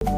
Chasing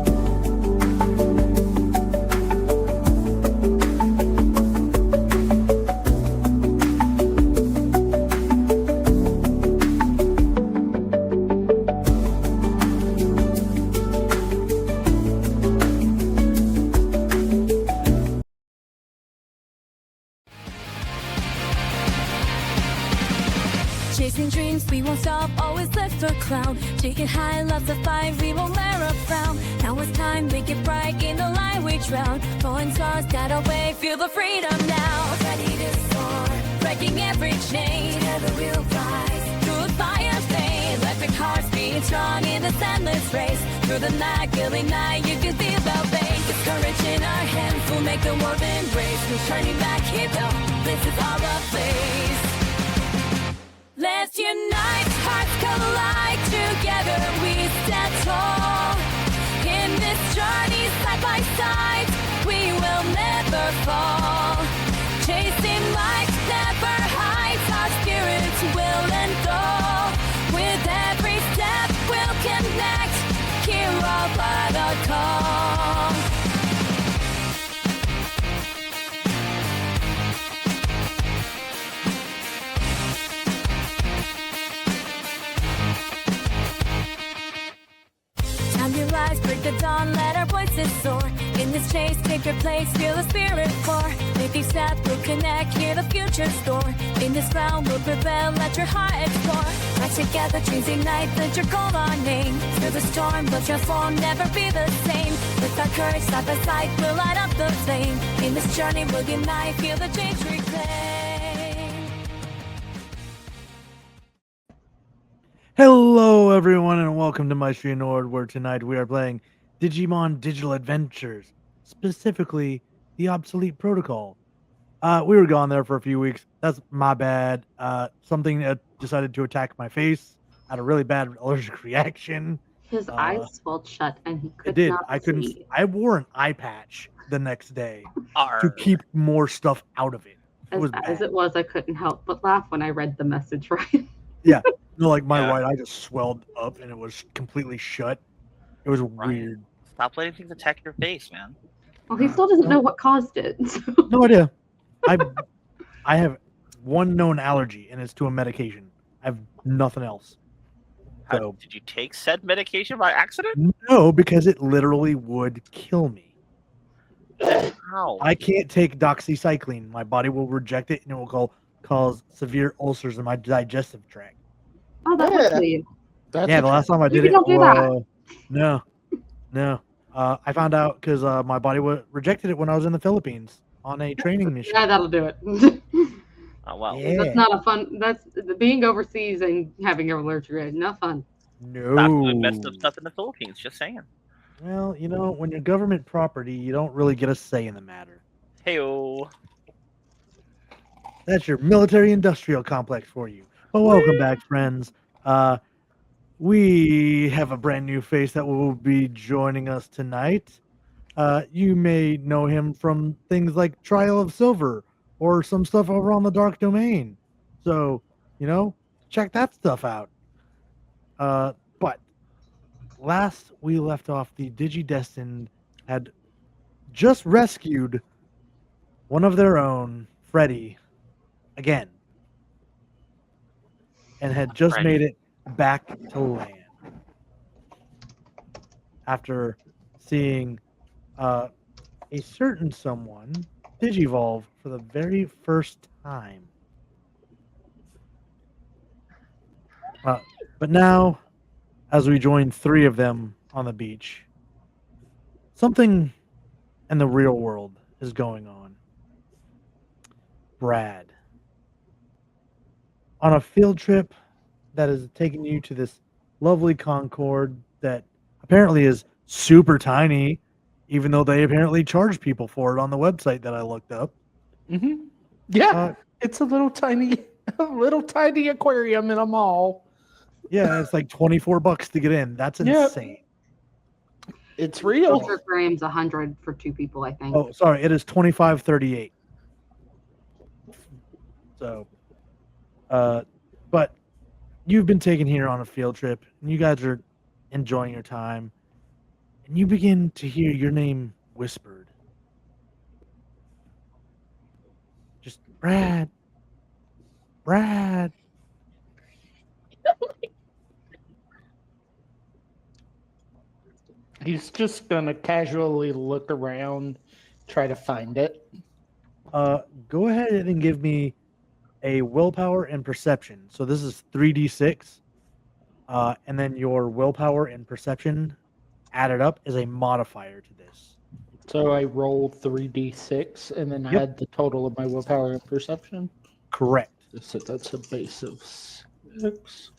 dreams, we won't stop, always lift our crown. Taking high, loves of fight, we won't let a frown. Now it's time, make it bright, in the light we drown. Falling stars, guide our way, feel the freedom now. Ready to soar, breaking every chain. Together we'll rise, through the fire's flame. Electric hearts beating strong in this endless race. Through the night, killing night, you can feel the pain. It's courage in our hands, we'll make the world embrace. We're turning back here though, this is our place. Let's unite, hearts collide, together we stand tall. In this journey, side by side, we will never fall. Chasing light, never hides, our spirits will endure. With every step, we'll connect, hear all by the call. Rise, break the dawn, let our voices soar. In this chase, take your place, feel the spirit pour. Make these steps, we'll connect, hear the future store. In this round, we'll prevail, let your heart explore. Rise together, dreams ignite, let your goal our name. Through the storm, we'll transform, never be the same. With our courage, side by side, we'll light up the flame. In this journey, we'll unite, feel the change reclaim. Hello everyone and welcome to my stream Nord, where tonight we are playing Digimon Digital Adventures, specifically the Obsolete Protocol. We were gone there for a few weeks. That's my bad. Something decided to attack my face. I had a really bad allergic reaction. His eyes swelled shut and he could not I couldn't see. I wore an eye patch the next day to keep more stuff out of it. As bad as it was, I couldn't help but laugh when I read the message right. Yeah. No, like my right eye just swelled up and it was completely shut. It was weird. Stop letting things attack your face, man. Well, he still doesn't know what caused it. So. No idea. I have one known allergy, and it's to a medication. I have nothing else. So, did you take said medication by accident? No, because it literally would kill me. How? I can't take doxycycline. My body will reject it, and it will cause severe ulcers in my digestive tract. Oh, that's you. The last time I did it, don't do that. No. I found out because my body rejected it when I was in the Philippines on a training mission. Yeah, that'll do it. Oh well. Yeah. That's not a fun. That's being overseas and having an allergic reaction. Not fun. No. Not doing messed up stuff in the Philippines. Just saying. Well, when you're government property, you don't really get a say in the matter. Heyo. That's your military-industrial complex for you. Well, welcome back, friends. We have a brand new face that will be joining us tonight. You may know him from things like Trial of Silver or some stuff over on the Dark Domain. So, check that stuff out. But last we left off, the Digidestined had just rescued one of their own, Freddy, again. And had just made it back to land. After seeing a certain someone digivolve for the very first time. But now, as we join three of them on the beach, something in the real world is going on. Brad. On a field trip that is taking you to this lovely Concord that apparently is super tiny, even though they apparently charge people for it on the website that I looked up. Mm-hmm. Yeah, it's a little tiny aquarium in a mall. Yeah, it's like $24 to get in. That's insane. Yep. It's real. Grams 100 for two people, I think. Oh, sorry, it is $25.38. So, but you've been taken here on a field trip, and you guys are enjoying your time. and you begin to hear your name whispered. Just Brad, Brad. He's just gonna casually look around, try to find it. Go ahead and give me a willpower and perception. So this is 3d6. And then your willpower and perception added up is a modifier to this. So I rolled 3d6 and then Yep. add the total of my willpower and perception. Correct. So that's a base of 6.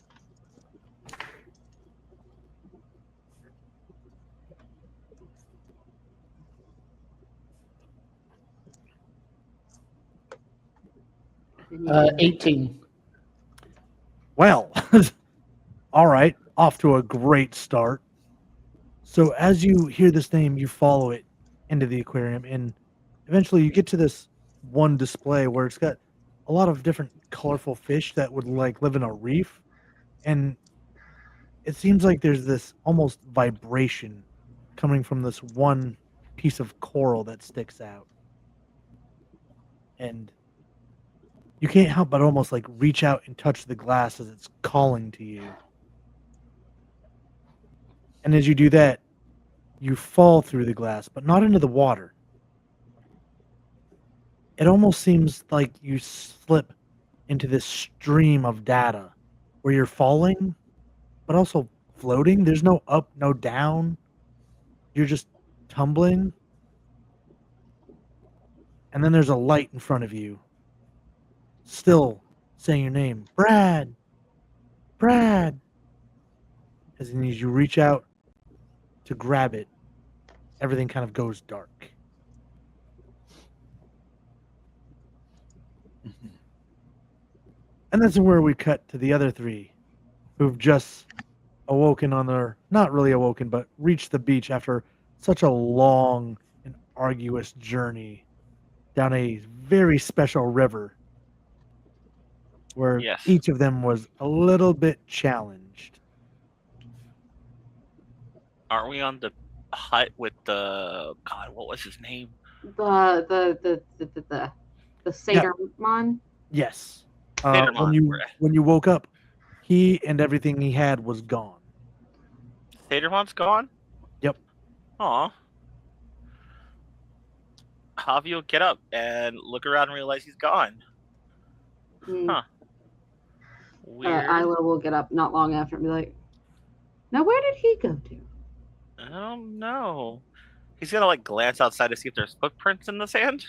And you can- 18. Well, all right. Off to a great start. So as you hear this name, you follow it into the aquarium, and eventually you get to this one display where it's got a lot of different colorful fish that would like live in a reef, and it seems like there's this almost vibration coming from this one piece of coral that sticks out. And you can't help but almost like reach out and touch the glass as it's calling to you. And as you do that, you fall through the glass, but not into the water. It almost seems like you slip into this stream of data where you're falling, but also floating. There's no up, no down. You're just tumbling. And then there's a light in front of you, still saying your name, Brad, Brad. As you reach out to grab it, everything kind of goes dark. And that's where we cut to the other three who've just awoken on their, not really awoken, but reached the beach after such a long and arduous journey down a very special river where Yes. each of them was a little bit challenged. Aren't we on the hut with the God? What was his name? The Satyramon. Yes. Satyramon. When you woke up, he and everything he had was gone. Satyramon's gone. Yep. Aw. Javi will get up and look around and realize he's gone. Huh. Weird. Isla will get up not long after and be like, "Now where did he go to?" I don't know. He's gonna like glance outside to see if there's footprints in the sand.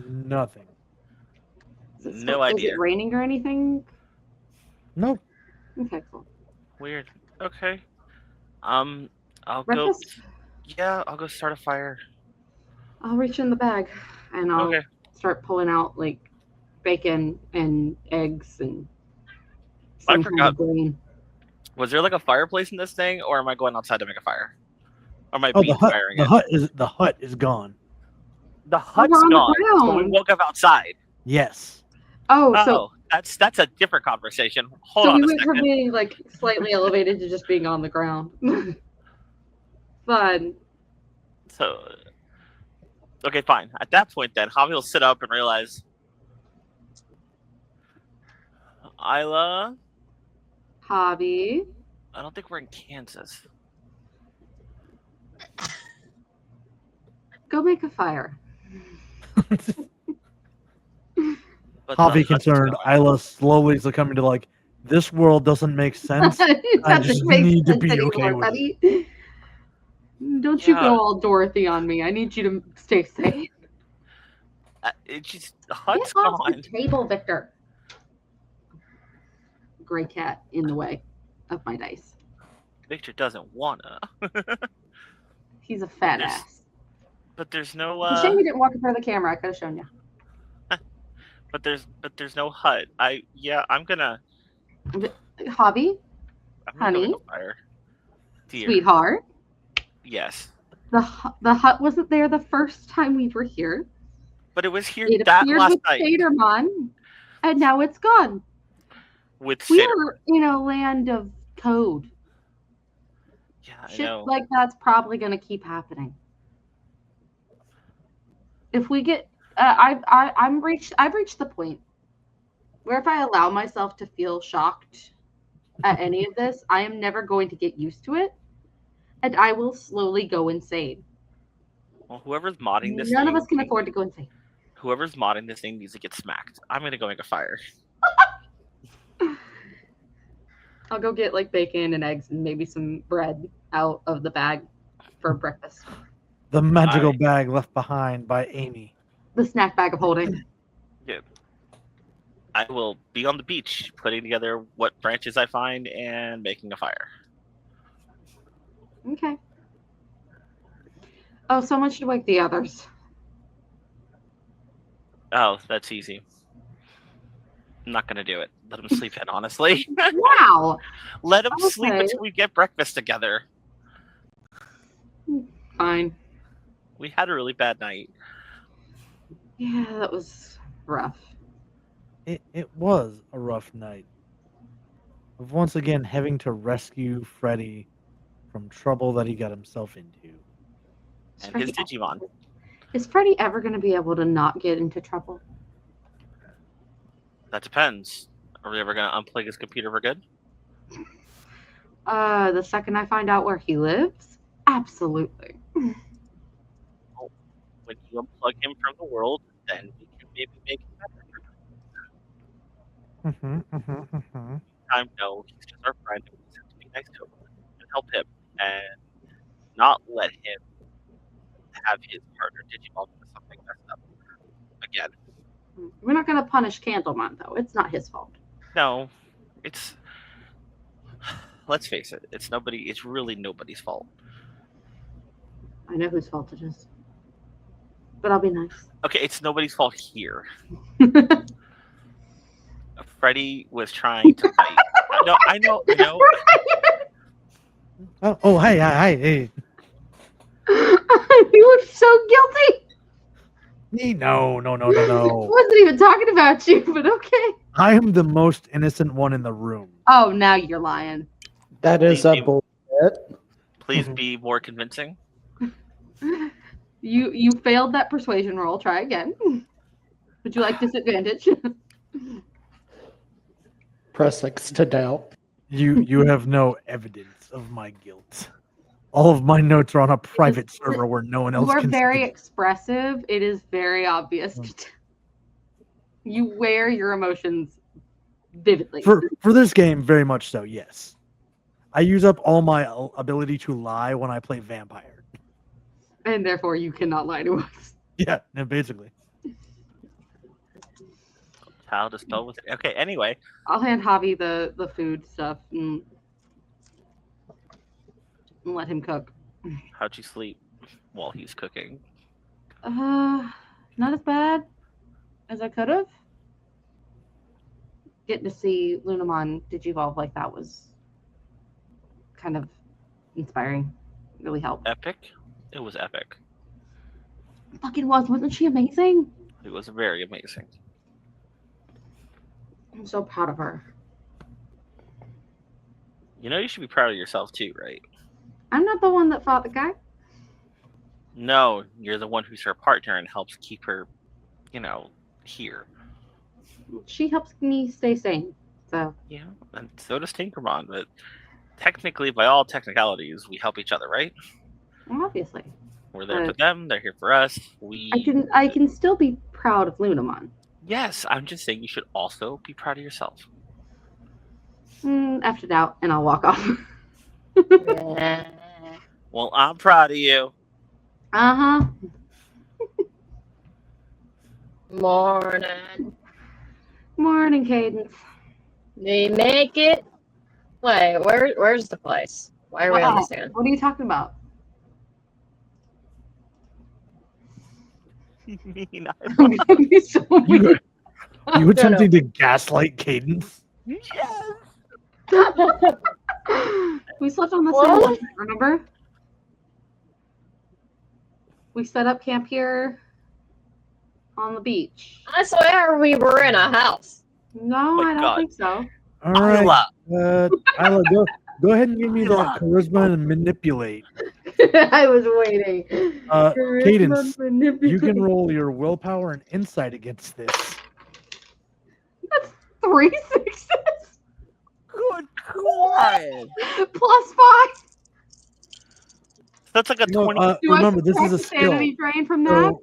Nothing. No Is idea. it raining or anything? Nope. Okay, cool. Weird. Okay. I'll go. Breakfast? Yeah, I'll go start a fire. I'll reach in the bag and I'll Okay. start pulling out like bacon and eggs and I some kind of grain. Was there like a fireplace in this thing, or am I going outside to make a fire? Or am I Oh, being firing it? The hut is gone. The hut's we're on the gone. So we ground. woke up outside. Yes. Oh, Oh, that's a different conversation. Hold so on we a went from second. being like slightly elevated to just being on the ground. Fun. So, okay, fine. At that point, then Javi will sit up and realize, Isla, Hobby. I don't think we're in Kansas. Go make a fire. But Javi the hut's concerned. gone. Isla slowly is coming to like, this world doesn't make sense. It I doesn't just make need to sense be okay anymore, with buddy. Don't you Yeah. go all Dorothy on me. I need you to stay safe. It's just the hut's Get off gone. the table, Victor. Gray cat in the way of my dice. Victor doesn't wanna. He's a fat There's- ass. But there's no It's a shame you didn't walk in front of the camera. I could have shown you. but there's no hut. I'm gonna Hobby, go Honey? make a fire. Dear. sweetheart, Yes. the hut wasn't there the first time we were here. But it was here It that appeared last with night Satyramon, and now it's gone. with We Satyr. are in a land of code. Yeah, Shit know. like that's probably going to keep happening. If we get, I've reached the point where if I allow myself to feel shocked at any of this, I am never going to get used to it, and I will slowly go insane. Well, whoever's modding this None thing, of us can afford to go insane. whoever's modding this thing needs to get smacked. I'm gonna go make a fire. I'll go get like bacon and eggs and maybe some bread out of the bag for breakfast. The magical Alright. bag left behind by Amy. The snack bag of holding. Yeah. I will be on the beach putting together what branches I find and making a fire. Okay. Oh, so much to wake the others. Oh, that's easy. I'm not gonna do it. Let them sleep in, honestly. Wow. Let them sleep Okay. until we get breakfast together. Fine. We had a really bad night. Yeah, that was rough. It was a rough night of once again having to rescue Freddy from trouble that he got himself into. Is And his Freddy- Digimon. Is Freddy ever going to be able to not get into trouble? That depends. Are we ever gonna unplug his computer for good? The second I find out where he lives, absolutely. When you unplug him from the world, then we can maybe make it better. No, he's just our friend. We just have to be nice to him and help him and not let him have his partner Digimon do something messed up again. We're not going to punish Candlemon, though. It's not his fault. No, it's. Let's face it. It's nobody. It's really nobody's fault. I know whose fault it is. But I'll be nice. Okay, it's nobody's fault here. Freddy was trying to fight. No, I know. Oh, hey, hey. You look so guilty. Me? No. I wasn't even talking about you, but okay. I am the most innocent one in the room. Oh, now you're lying. That is Please a be- bullshit. Please Mhm. be more convincing. You failed that persuasion roll. Try again. Would you like disadvantage? Press X to doubt. You have no evidence of my guilt. All of my notes are on a private server where no one else You are can very see. expressive. It is very obvious. You wear your emotions vividly. For this game, very much so. Yes, I use up all my ability to lie when I play vampire. And therefore, you cannot lie to us. Yeah, basically. How to spell with it. Okay, anyway. I'll hand Javi the food stuff and let him cook. How'd you sleep while he's cooking? Not as bad as I could have. Getting to see Lunamon Digivolve like that was kind of inspiring. Really helped. Epic? It was epic. Fucking wasn't she amazing? It was very amazing. I'm so proud of her. You know you should be proud of yourself too, right? I'm not the one that fought the guy. No, you're the one who's her partner and helps keep her, here. She helps me stay sane. So Yeah, and so does Tinkermon, but technically, by all technicalities, we help each other, right? obviously, We're there for them, they're here for us. I can still be proud of Lunamon. Yes, I'm just saying you should also be proud of yourself. After doubt, and I'll walk off. Well, I'm proud of you. Uh-huh. Morning. Morning, Cadence. We make it. Wait, where's the place? Why are we on Wow. this again? What are you talking about? Mean, I'm gonna be so weird. You attempting to gaslight Cadence? We slept on the What? same bed, remember? We set up camp here on the beach. I swear we were in a house. No, my I don't God. think so. All right, Isla. Isla, Go ahead and give me that charisma and manipulate. I was waiting. Cadence, you Manipulate. can roll your willpower and insight against this. That's 3 success Good God. plus 5. That's like a No, 20. Do remember, I this is a subtract the skill. sanity drain from that? So,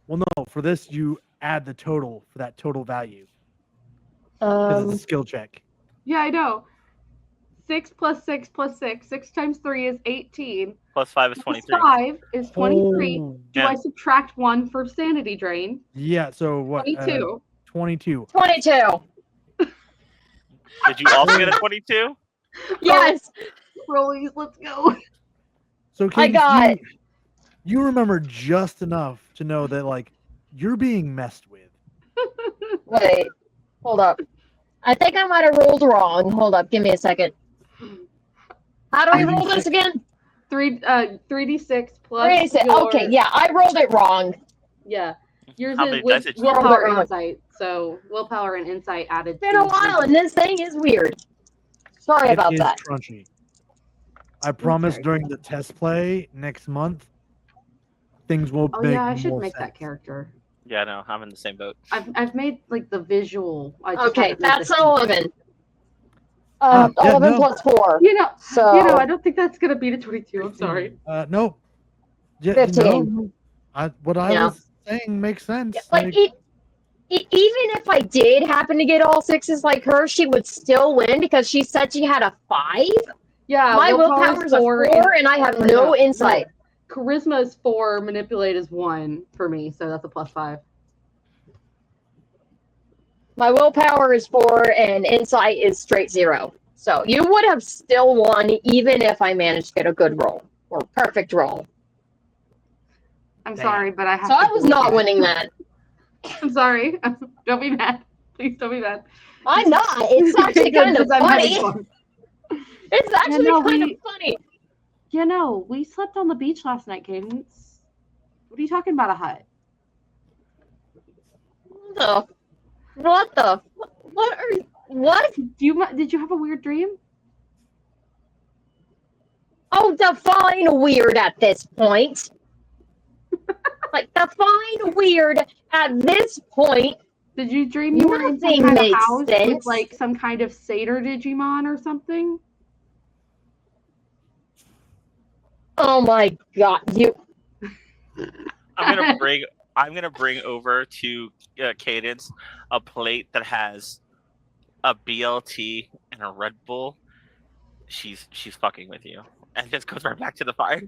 well, no, for this, you add the total for that total value. Because it's a skill check. Yeah, I know. 6 plus 6 plus 6. 6 times 3 is 18. Plus 5 is Plus 23. 5 is 23. Oh, Do Yeah. I subtract 1 for sanity drain? yeah, so what? 22. 22. 22. Did you also get a 22? Yes. Rollies, let's go. So, I Cadence, got- you remember just enough to know that, like, you're being messed with. Wait. Hold up. I think I might have rolled wrong. Hold up. Give me a second. How do I roll this again? 3d6 plus. 36. Okay, yeah, I rolled it wrong. Yeah. Yours How is many with dice did you roll? willpower Roll it and insight. So willpower and insight added. It's been a while, and this thing is weird. Sorry about It is that. crunchy. I promise sorry. during the test play next month, things will Oh make yeah, I should more make sense. that character. Yeah, no, I'm in the same boat. I've made like the visual. I just Okay, haven't made that's the- 11. Yeah, 11 no. plus 4. You know, So, I don't think that's gonna beat a 22. I'm sorry. No. Yeah, 15. What I Yeah. was saying makes sense. like, even if I did happen to get all 6s like her, she would still win because she said she had a 5. Yeah, My willpower is a 4, and I have no insight. Charisma is 4, manipulate is 1 for me, so that's a plus 5. My willpower is 4, and insight is straight 0. So you would have still won even if I managed to get a good roll or perfect roll. I'm Damn. sorry, but I have So to I was do not it. winning that. I'm sorry. Don't be mad. Please don't be mad. I'm not. It's actually kind of Because I'm having funny. fun. It's actually no, kind we- of funny. Yeah, no, we slept on the beach last night, Cadence. What are you talking about, a hut? What? Did you have a weird dream? Oh, define weird at this point. Like, define weird at this point. Did you dream you were in some Nothing kind of makes house with sense. like some kind of satyr Digimon or something? Oh my god, you. I'm gonna bring over to Cadence a plate that has a BLT and a Red Bull. She's fucking with you, and just goes right back to the fire.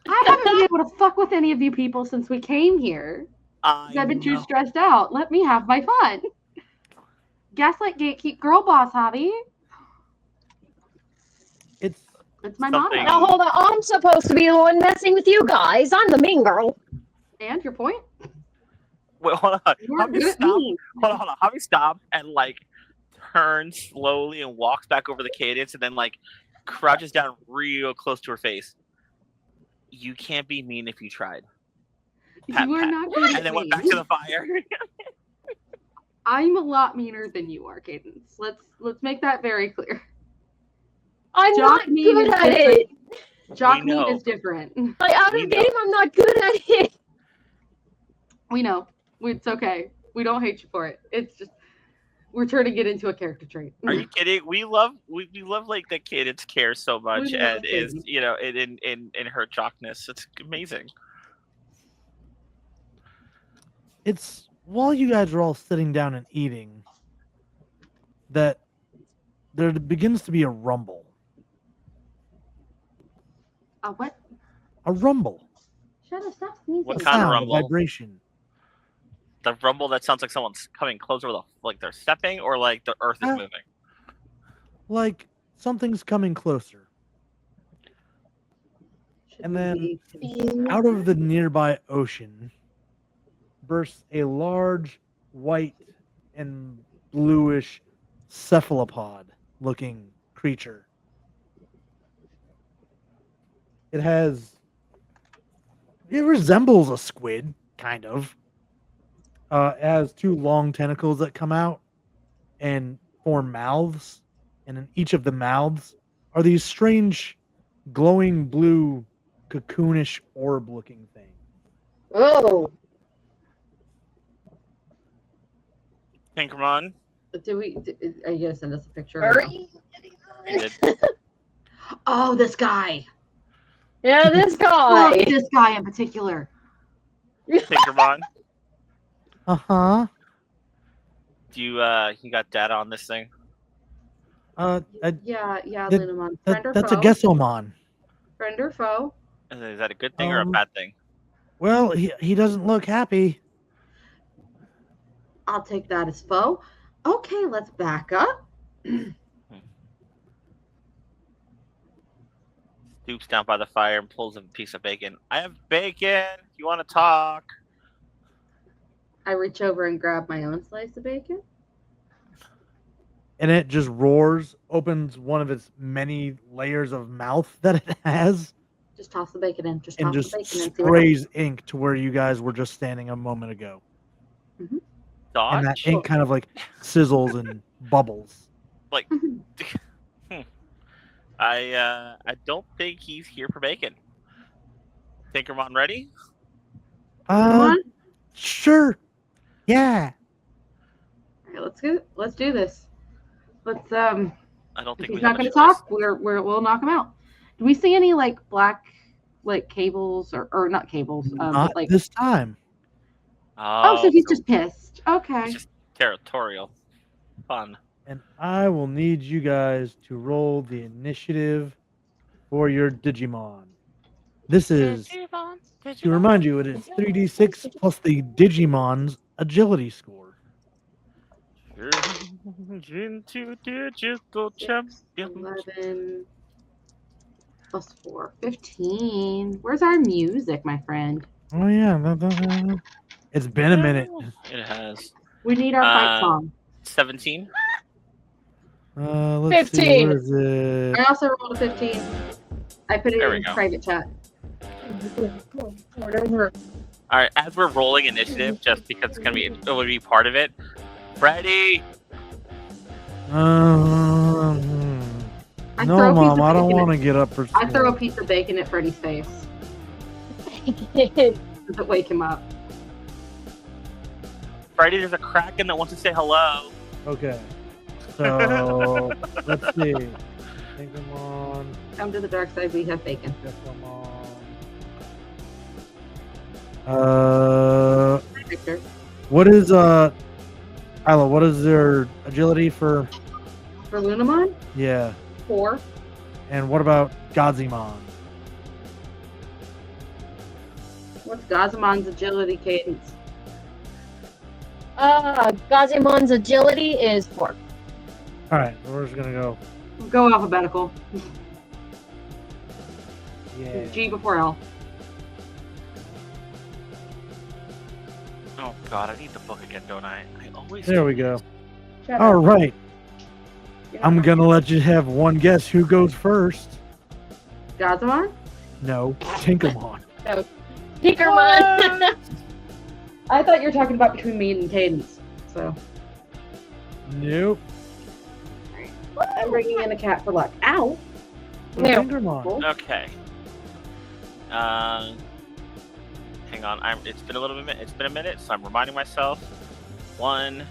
I haven't been able to fuck with any of you people since we came here. 'Cause I've been too know. stressed out. Let me have my fun. Gaslight gatekeep girl boss hobby. It's It's my Something- motto. Now hold on, I'm supposed to be the one messing with you guys. I'm the mean girl. And your point? Wait, hold on. You are Javi good at stop. me. Hold on. Javi stopped and like turns slowly and walks back over the Cadence, and then like crouches down real close to her face. You can't be mean if you tried. Pat, You are pat. not good And at then went me. back to the fire. I'm a lot meaner than you are, Cadence. Let's make that very clear. I'm Jock not mean good is at different. it. Jock We know. meat is different. Like, out We of know. game, I'm not good at it. We know. It's okay. We don't hate you for it. It's just we're turning it into a character trait. Are you kidding? We love like that Cadence cares so much We love and is Cadence. in her jockness. It's amazing. it's while you guys are all sitting down and eating that there begins to be a rumble. What? A rumble. Shut up! Stop sneezing. What kind of Sound, a rumble? vibration. The rumble that sounds like someone's coming closer with like they're stepping or like the earth is Uh, moving. Like something's coming closer. Should And we then be- out of the nearby ocean bursts a large white and bluish cephalopod looking creature. It resembles a squid, kind of. It has two long tentacles that come out and form mouths and in each of the mouths are these strange, glowing blue, cocoonish orb-looking things. Oh, Tinkermon, Are you gonna send us a picture? Or no? hurry. you did. Oh, this guy. Yeah, this Oh, guy. this guy in particular. Tinkermon, Uh-huh. do you got data on this thing? Yeah, that- Lunamon. Friend or That's a foe? Guessomon. Friend or foe? Is that a good thing or a bad thing? Well, he doesn't look happy. I'll take that as foe. Okay, let's back up. Stoops down by the fire and pulls a piece of bacon. I have bacon. You want to talk? I reach over and grab my own slice of bacon. And it just roars, opens one of its many layers of mouth that it has, Just toss the bacon in. Just and toss just the bacon in. See what happens. sprays ink to where you guys were just standing a moment ago. Dodge? And that ink kind of like sizzles and bubbles. Like, I don't think he's here for bacon. Tinkermon ready? Come on. Sure. Yeah. All right, let's do this. Let's I don't if think he's we not have a going to choice. talk, we'll knock him out. Do we see any like black like cables or not cables? Not like this time. so he's just pissed. Okay. He's just territorial. Fun. And I will need you guys to roll the initiative for your Digimon. This is, to remind you, it is 3d6 plus the Digimon's agility score. Into digital champion. 11 plus 4, 15. Where's our music, my friend? Oh, yeah. It's been a minute. It has. We need our fight song. 17. Let's see. 15. Where is it? I also rolled a 15. I put it There we in go. private chat. All right, as we're rolling initiative, just because it would be part of it. Freddy, I No, throw a piece Mom, of I don't bacon want to get up for I school. throw a piece of bacon at Freddy's face. Does it wake him up? Freddy, there's a Kraken that wants to say hello. Okay. So, let's see. Digimon, Come to the dark side, we have bacon. Guessomon. Victor. What is, Isla, what is their agility for? For Lunamon, Yeah. 4. And what about Gazimon? What's Gazamon's agility cadence? Gazimon's agility is 4. All right, we're just gonna go. Go alphabetical. Yeah. G before L. Oh God, I need the book again, don't I? I always. There we go. Shut All up. right, You're I'm not- gonna let you have one guess who goes first. Gazamon? No, Tinkermon. Tinkermon. I thought you were talking about between me and Cadence. So Nope. I'm bringing in a cat for luck. Ow! No. Tinkermon. Okay. Hang on. It's been a little bit. It's been a minute, so I'm reminding myself. 1.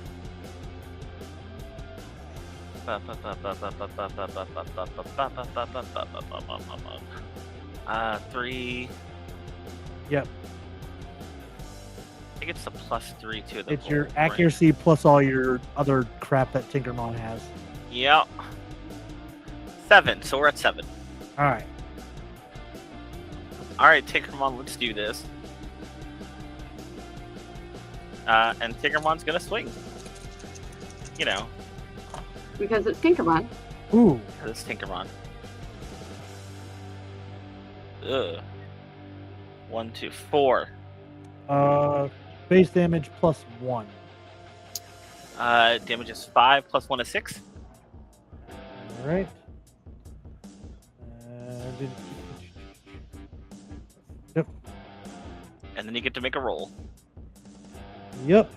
3. Yep. I think it's the +3 to the. It's your roll, right? accuracy plus all your other crap that Tinkermon has. Yep. 7. So we're at 7. All right. All right, Tinkermon, let's do this. And Tinkermon's gonna swing. You know, Because it's Tinkermon. Ooh. this Tinkermon. Ugh. 1, 2, 4. Base damage plus 1. Damage is 5 plus 1 is 6. All right. Yep. And then you get to make a roll. Yep.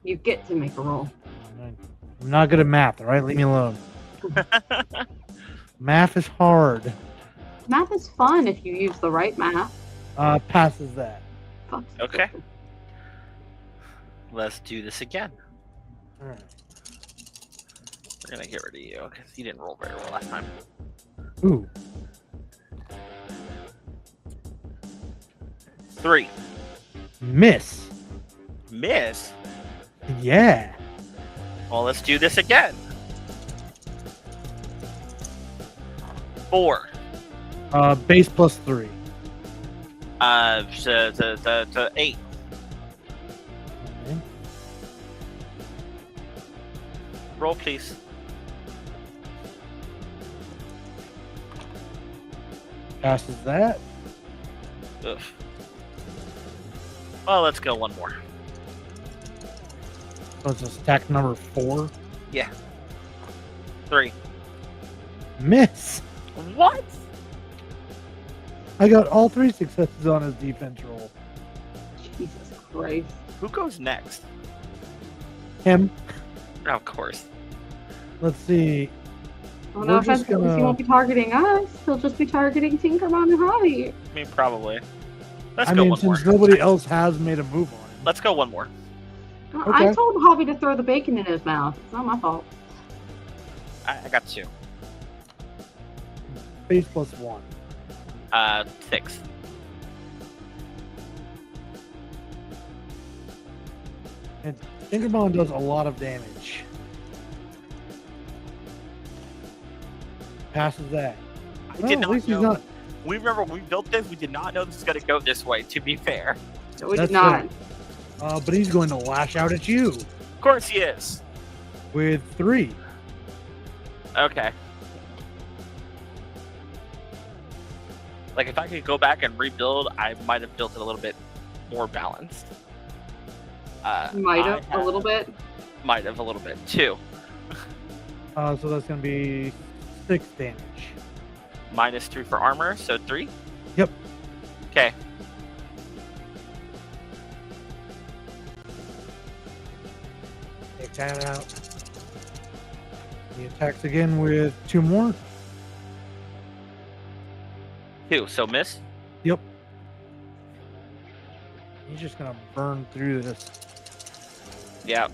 You get to make a roll. I'm not good at math, all right? Leave me alone. Math is hard. Math is fun if you use the right math. Passes that. Fuck. Okay. Let's do this again. All right. We're gonna get rid of you because you didn't roll very well last time. Ooh. 3. Miss. Miss. Yeah. Well, let's do this again. 4. Base plus 3. To 8. Okay. Roll, please. Passes that. Ugh. Well, let's go one more. So it's just attack number 4. Yeah. 3. Miss. What? I got all 3 successes on his defense roll. Jesus Christ. Who goes next? Him. Of course. Let's see. Oh, We're no just offense, gonna- he won't be targeting us. He'll just be targeting Tinkerbell and Holly. I mean, probably. Let's I go mean, one more. since nobody else has made a move on him. Let's go one more. I Okay. told Hobby to throw the bacon in his mouth. It's not my fault. I got 2. Base plus 1. 6. And Tinkerbell does a lot of damage. Passes that. I Well, did at not least know. he's not. We remember when we built this. We did not know this was going to go this way. To be fair, No, we That's did not. right. But he's going to lash out at you of course he is. with 3. Okay. Like if I could go back and rebuild, I might have built it a little bit more balanced. Might have a little bit. Might have a little bit. 2. So that's going to be 6 damage. Minus 3 for armor, so 3. Yep. Okay. Take that out. He attacks again with 2 more. 2. So miss. Yep. He's just going to burn through this. Yeah.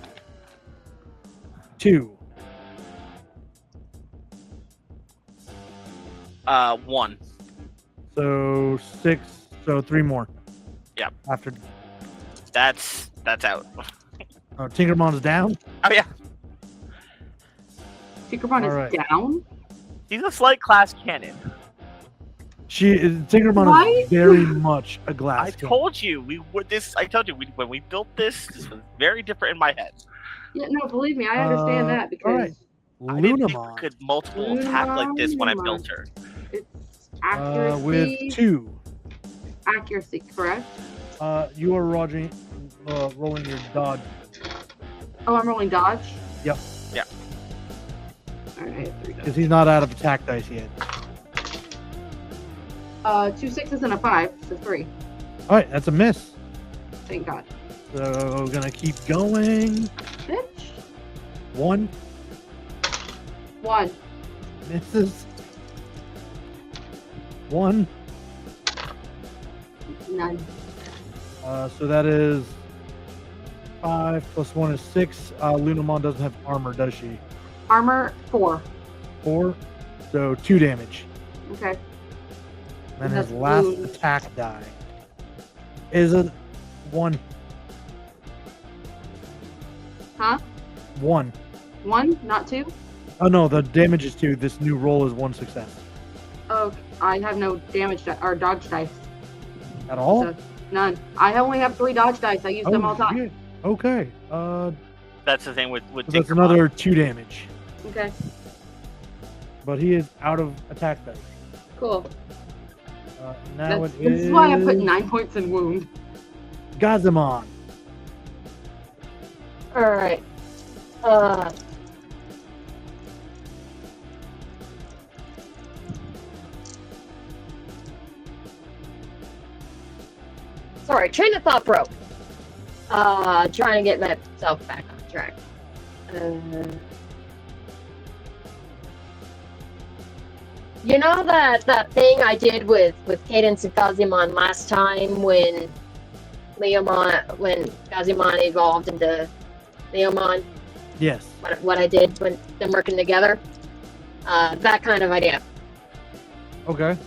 2. 1. So 6. So 3 more. Yep. After. That's out. Oh, Tinkermon's down? Oh yeah. Tinkerbell is Alright. down. He's a slight class cannon. Tinkermon Why? is very much a glass I cannon. told you I told you when we built this was very different in my head. Yeah, no, believe me, I understand that because alright. I didn't think we Lunamon could multiple attack like this when I built her. it's accuracy. with 2. Accuracy, correct? You are rolling your dodge. Oh, I'm rolling dodge? Yep. Yeah. Alright, I have 3 dodge. Because he's not out of attack dice yet. 2 6s and a 5, so 3. Alright, that's a miss. Thank God. So gonna keep going. Bitch. 1 1. misses. 1. None. So that is 5 plus 1 is 6. Lunamon doesn't have armor, does she? Armor 4. 4. So 2 damage. Okay. And That's his last wound. attack die is a 1. Huh? 1. 1, not 2? Oh no, the damage is 2. This new roll is 1 success. Oh, I have no damage or dodge dice. At all? So, none. I only have 3 dodge dice. I use them all the time. shit. Okay. That's the thing with That's Tinkerbell. another 2 damage. Okay, But he is out of attack dice. cool. Now This is why I put 9 points in wound. Gazamon. Alright. Sorry, train of thought broke. Trying to get myself back on track. You know that thing I did with Cadence and Gazimon last time when Gazimon evolved into Leomon? Yes. What I did when them working together? That kind of idea. Okay.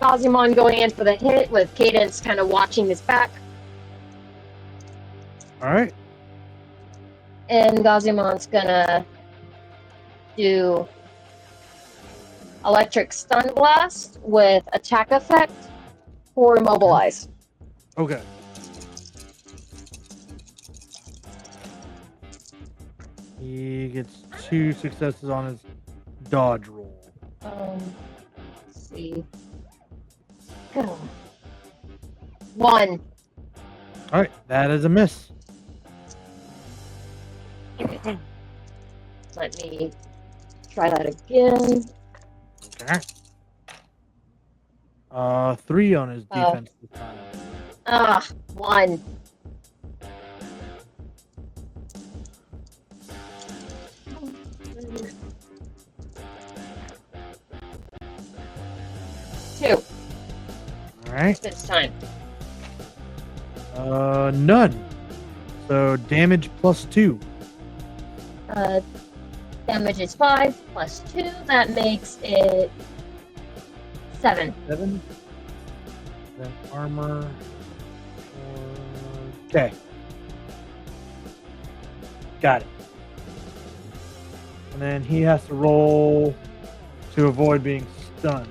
Gazimon going in for the hit with Cadence kind of watching his back. All right. And Gazimon's gonna do Electric Stun Blast with attack effect for Immobilize. Okay. He gets 2 successes on his dodge roll. Let's see. 1. All right, that is a miss. Let me try that again. Okay. 3 on his Oh. defense this time. 1. Two All right. this time. None. So damage plus 2. Damage is 5 plus 2. That makes it 7. 7. Then armor. Okay. Got it. And then he has to roll to avoid being stunned,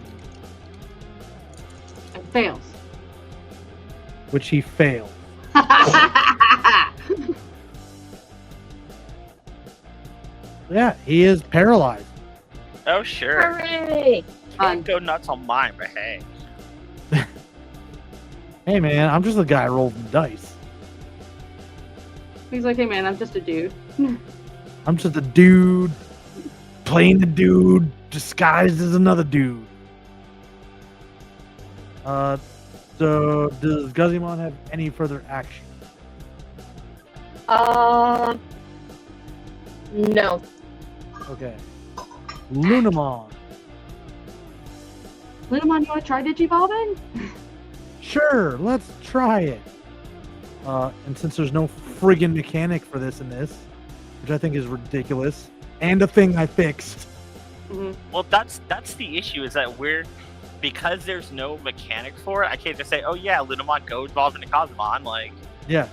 And fails. which he failed. Yeah, he is paralyzed. Oh, sure. Hooray! Can't go nuts on mine, but hey. Hey man, I'm just a guy rolling dice. He's like, hey man, I'm just a dude. I'm just a dude playing the dude disguised as another dude. So does Guzimon have any further action? No. Okay. Lunamon. Lunamon, you want to try Digivolving? Sure, let's try it. And since there's no friggin' mechanic for this in this, which I think is ridiculous, and a thing I fixed. Mm-hmm. Well, that's the issue, is that because there's no mechanic for it, I can't just say, oh yeah, Lunamon, go evolve into Cosmon, like... Yeah.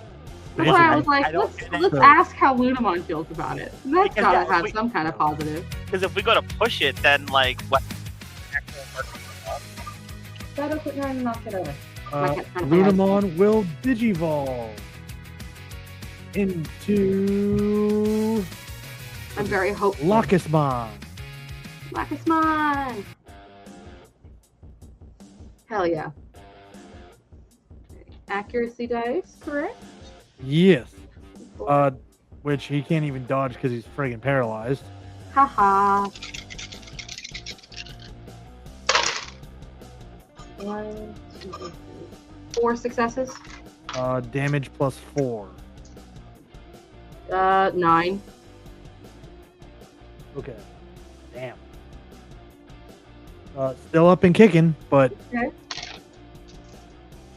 That's why I was like, I don't get let's that. ask how Lunamon feels about it. That's Because, gotta yeah, have we- some kind of positive. Because if we go to push it, then, like, what... Shadow quit trying to knock it over. Lunamon will Digivolve into I'm very hopeful. Locusmon. Lacusmon! Hell yeah. Accuracy dice, correct? Yes. Which he can't even dodge because he's friggin' paralyzed. Haha. 1, 2, 3, 4 successes. Damage plus 4. 9. Okay. Damn. Still up and kicking, but Okay.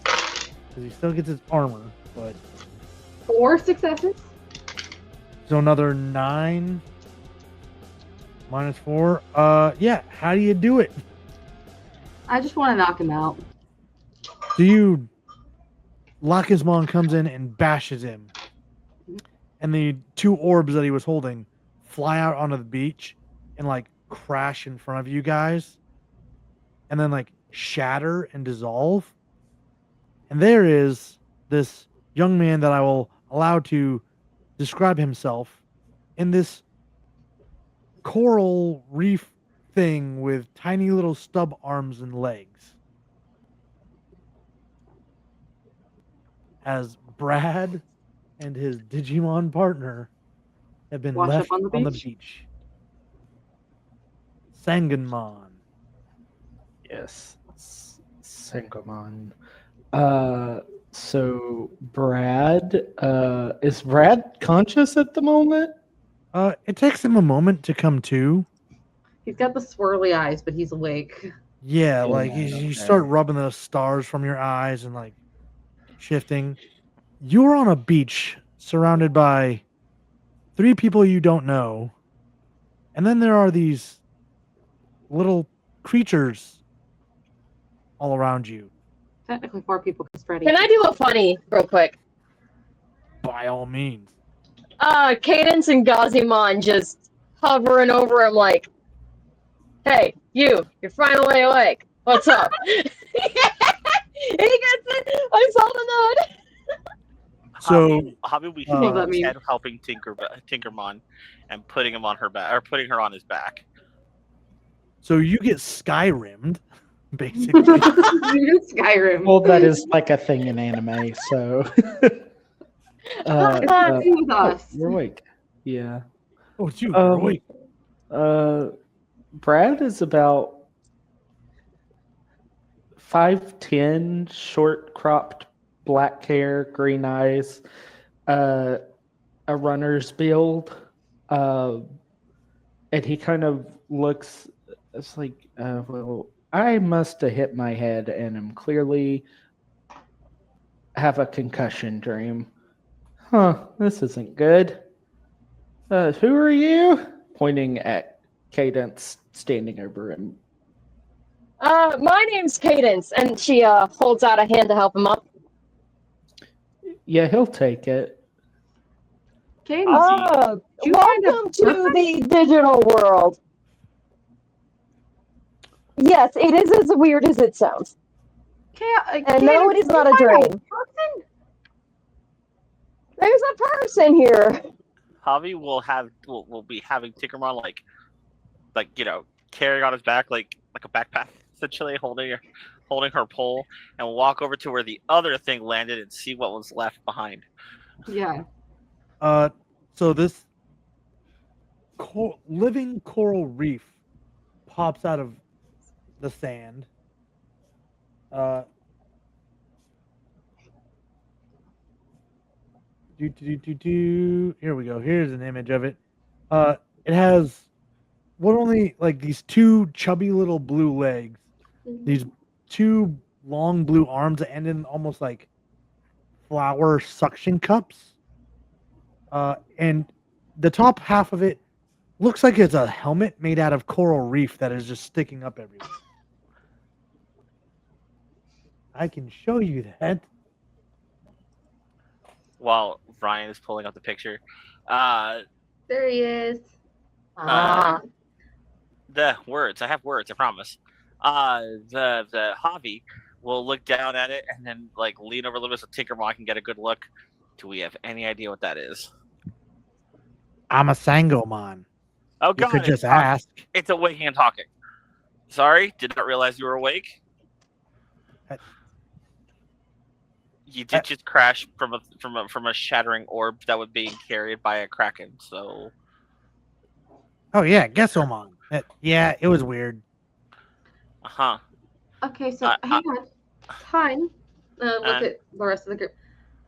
because he still gets his armor, but 4 successes. so another 9 minus 4. Yeah. How do you do it? I just want to knock him out. Do you? Locusmon comes in and bashes him, and the 2 orbs that he was holding fly out onto the beach and like crash in front of you guys, and then like shatter and dissolve. And there is this young man that I will allow to describe himself in this coral reef thing with tiny little stub arms and legs. As Brad and his Digimon partner have been Wash left up on the beach? beach. Sanganmon. Yes. Senkomon. So Brad, is Brad conscious at the moment? It takes him a moment to come to. He's got the swirly eyes, but he's awake. Yeah, Yeah, like you okay. start rubbing the stars from your eyes and like shifting. You're on a beach surrounded by 3 people you don't know. And then there are these little creatures all around you. Technically 4 people because Freddy. Can I do a funny real quick? By all means. Cadence and Gazimon just hovering over him like, hey, you're finally awake. What's up? And he gets it. I saw the nod. So Hobby will be Love shaking that his meme. head, helping Tinkermon, and putting him on her back, or putting her on his back. so you get Skyrimmed, basically. Skyrim. Well, that is like a thing in anime, so. It's the thing with us. You're awake. Yeah. Oh, it's you. You're awake. Brad is about 5'10", short cropped, black hair, green eyes, a runner's build, and he kind of looks. It's like, well, I must have hit my head and am clearly have a concussion dream. Huh, this isn't good. Who are you? Pointing at Cadence standing over him. My name's Cadence, and she holds out a hand to help him up. Yeah, he'll take it. Katie, Welcome you find a to the digital world. Yes, it is as weird as it sounds. And no, it is not a dream. There's a person here. Hobby will be having Tinkermon like carrying on his back like a backpack, essentially holding her pole, and walk over to where the other thing landed and see what was left behind. Yeah. So this living coral reef pops out of the sand. Here we go. Here's an image of it. It has only like these 2 chubby little blue legs, these 2 long blue arms that end in almost like flower suction cups. And the top half of it looks like it's a helmet made out of coral reef that is just sticking up everywhere. I can show you that. While Ryan is pulling up the picture, There he is. the words. I have words. I promise. The Javi will look down at it and then like lean over a little bit so Tinkermon can get a good look. Do we have any idea what that is? I'm a Sangomon. Oh You God! could just ask. It's awaking and talking. Sorry, did not realize you were awake. You did just crash from a shattering orb that was being carried by a kraken. So. Oh yeah, Gessomon. Yeah, it was weird. Uh-huh. Okay, so hang on. Time. Look at the rest of the group.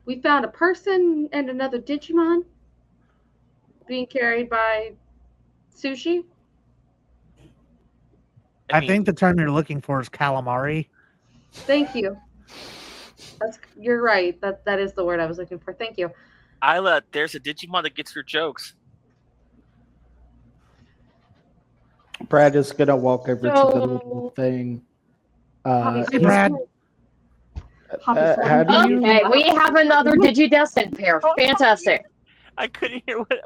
We found a person and another Digimon being carried by Sushi. I think the term you're looking for is calamari. Thank you. You're right. That is the word I was looking for. Thank you. Isla, there's a Digimon that gets your jokes. Brad is gonna walk over to the little thing. Hey, Brad. How do you? Okay, we have another Digidestined pair. Fantastic. I couldn't hear what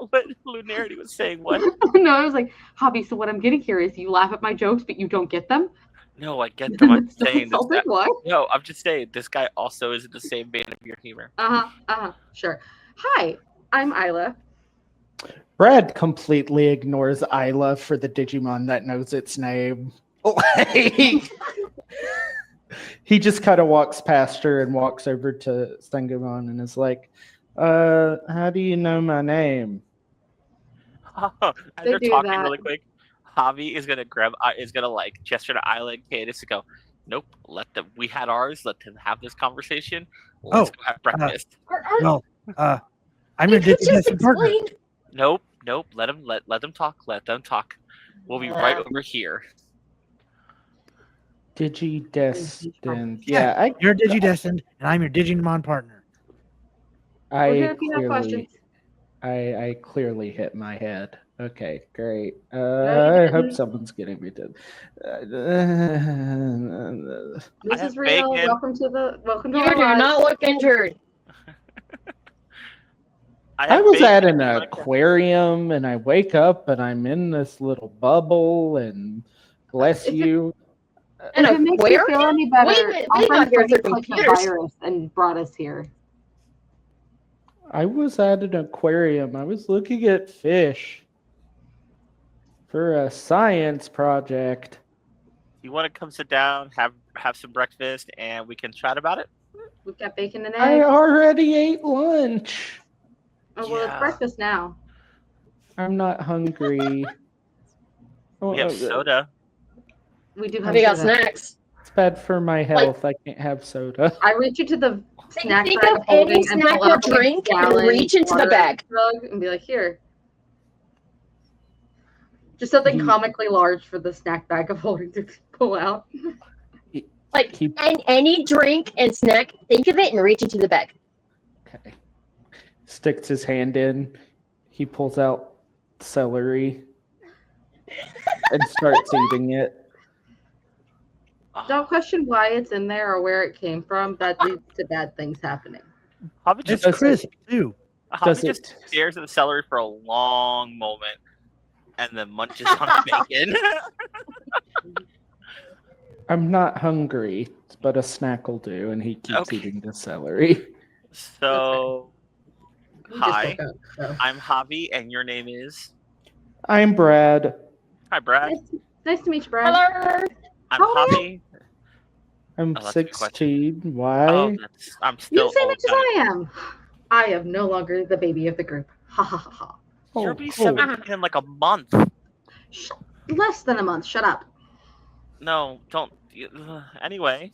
Lunarity was saying. What? No, I was like, Hobby, so what I'm getting here is you laugh at my jokes, but you don't get them? No, I get them. I'm That's so saying this guy, insulting. What? no, I'm just saying this guy also is in the same vein of your humor. Sure. Hi, I'm Isla. Brad completely ignores Isla for the Digimon that knows its name. He just kind of walks past her and walks over to Sangomon and is like, how do you know my name? As They they're do talking that. really quick, Javi is gonna like gesture to Isla and Cadence to go, Nope. Let them. We had ours. Let them have this conversation. Let's go have breakfast. Well, I'm your You could just Digidestined partner. explain. Nope. Let them talk. Let them talk. We'll be right over here. Digidestined. Yeah, You're Digidestined, and I'm your Digimon partner. We're here I if you have questions. I clearly hit my head. Okay, great. you I hope didn't. someone's getting me to. Mrs. Reno, bacon. welcome to You our do lives. not look injured. I was at an bacon. aquarium and I wake up and I'm in this little bubble and bless If it- you. An If it makes you feel aquarium? any better, Wait a minute, our we friend got here Freddie through clicked the computers. virus and brought us here. I was at an aquarium. I was looking at fish for a science project. You want to come sit down, have some breakfast, and we can chat about it? We've got bacon and I eggs. already ate lunch. Oh, well, it's Yeah. breakfast now. I'm not hungry. We have soda. We do have We got soda. snacks. It's bad for my health. I can't have soda. I reach into the snack Think bag of holding any and snack pull or out like a drink and gallon reach into the water bag. jug and be like, here. Just something He- comically large for the snack bag of holding to pull out. Like He- any drink and snack, think of it and reach into the bag. Okay. Sticks his hand in. He pulls out celery and starts eating it. Don't question why it's in there or where it came from. That leads to bad things happening. Hobby It's just, crisp too. Hobby does just it- stares at the celery for a long moment, and then munches on bacon. I'm not hungry, but a snack will do, and he keeps Okay. eating the celery. So, We just hi, woke up, so. I'm Hobby, and your name is. I'm Brad. Hi, Brad. Nice to meet you, Brad. Hello. I'm How old are Hobby. I'm Oh, that's a good question. 16. Why? Oh, I'm You still the same old. age as I am. I am no longer the baby of the group. Ha ha ha ha. You'll Oh, be cool. 17 in like a month. Less than a month. Shut up. No, don't. Anyway,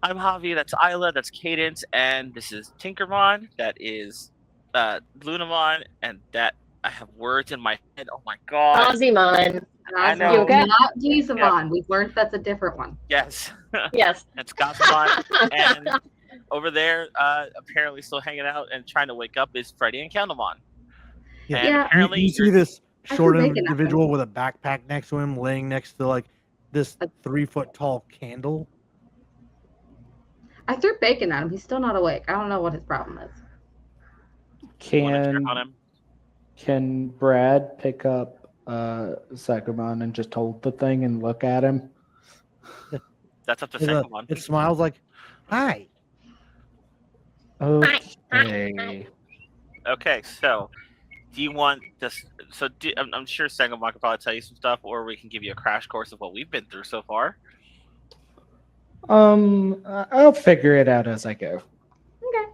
I'm Javi. That's Isla. That's Cadence, and this is Tinkermon. That is Lunamon, and that I have words in my head. Oh my god! Ozymon. I know. You okay? Not Gizamon. We've learned that's a different one. Yes, Yes. it's Gazamon, and over there, apparently still hanging out and trying to wake up is Freddy and Candlemon. Yeah. And Yeah. apparently, You see this I short feel bacon individual with a backpack next to him, laying next to like this 3-foot tall candle. I threw bacon at him. He's still not awake. I don't know what his problem is. you want to check on Can him. can Brad pick up Sagamon and just hold the thing and look at him? That's up to It, Sangamon. it smiles like, "Hi." Okay. Okay, so do you want this? So I'm sure Sangamon could probably tell you some stuff, or we can give you a crash course of what we've been through so far. I'll figure it out as I go. Okay.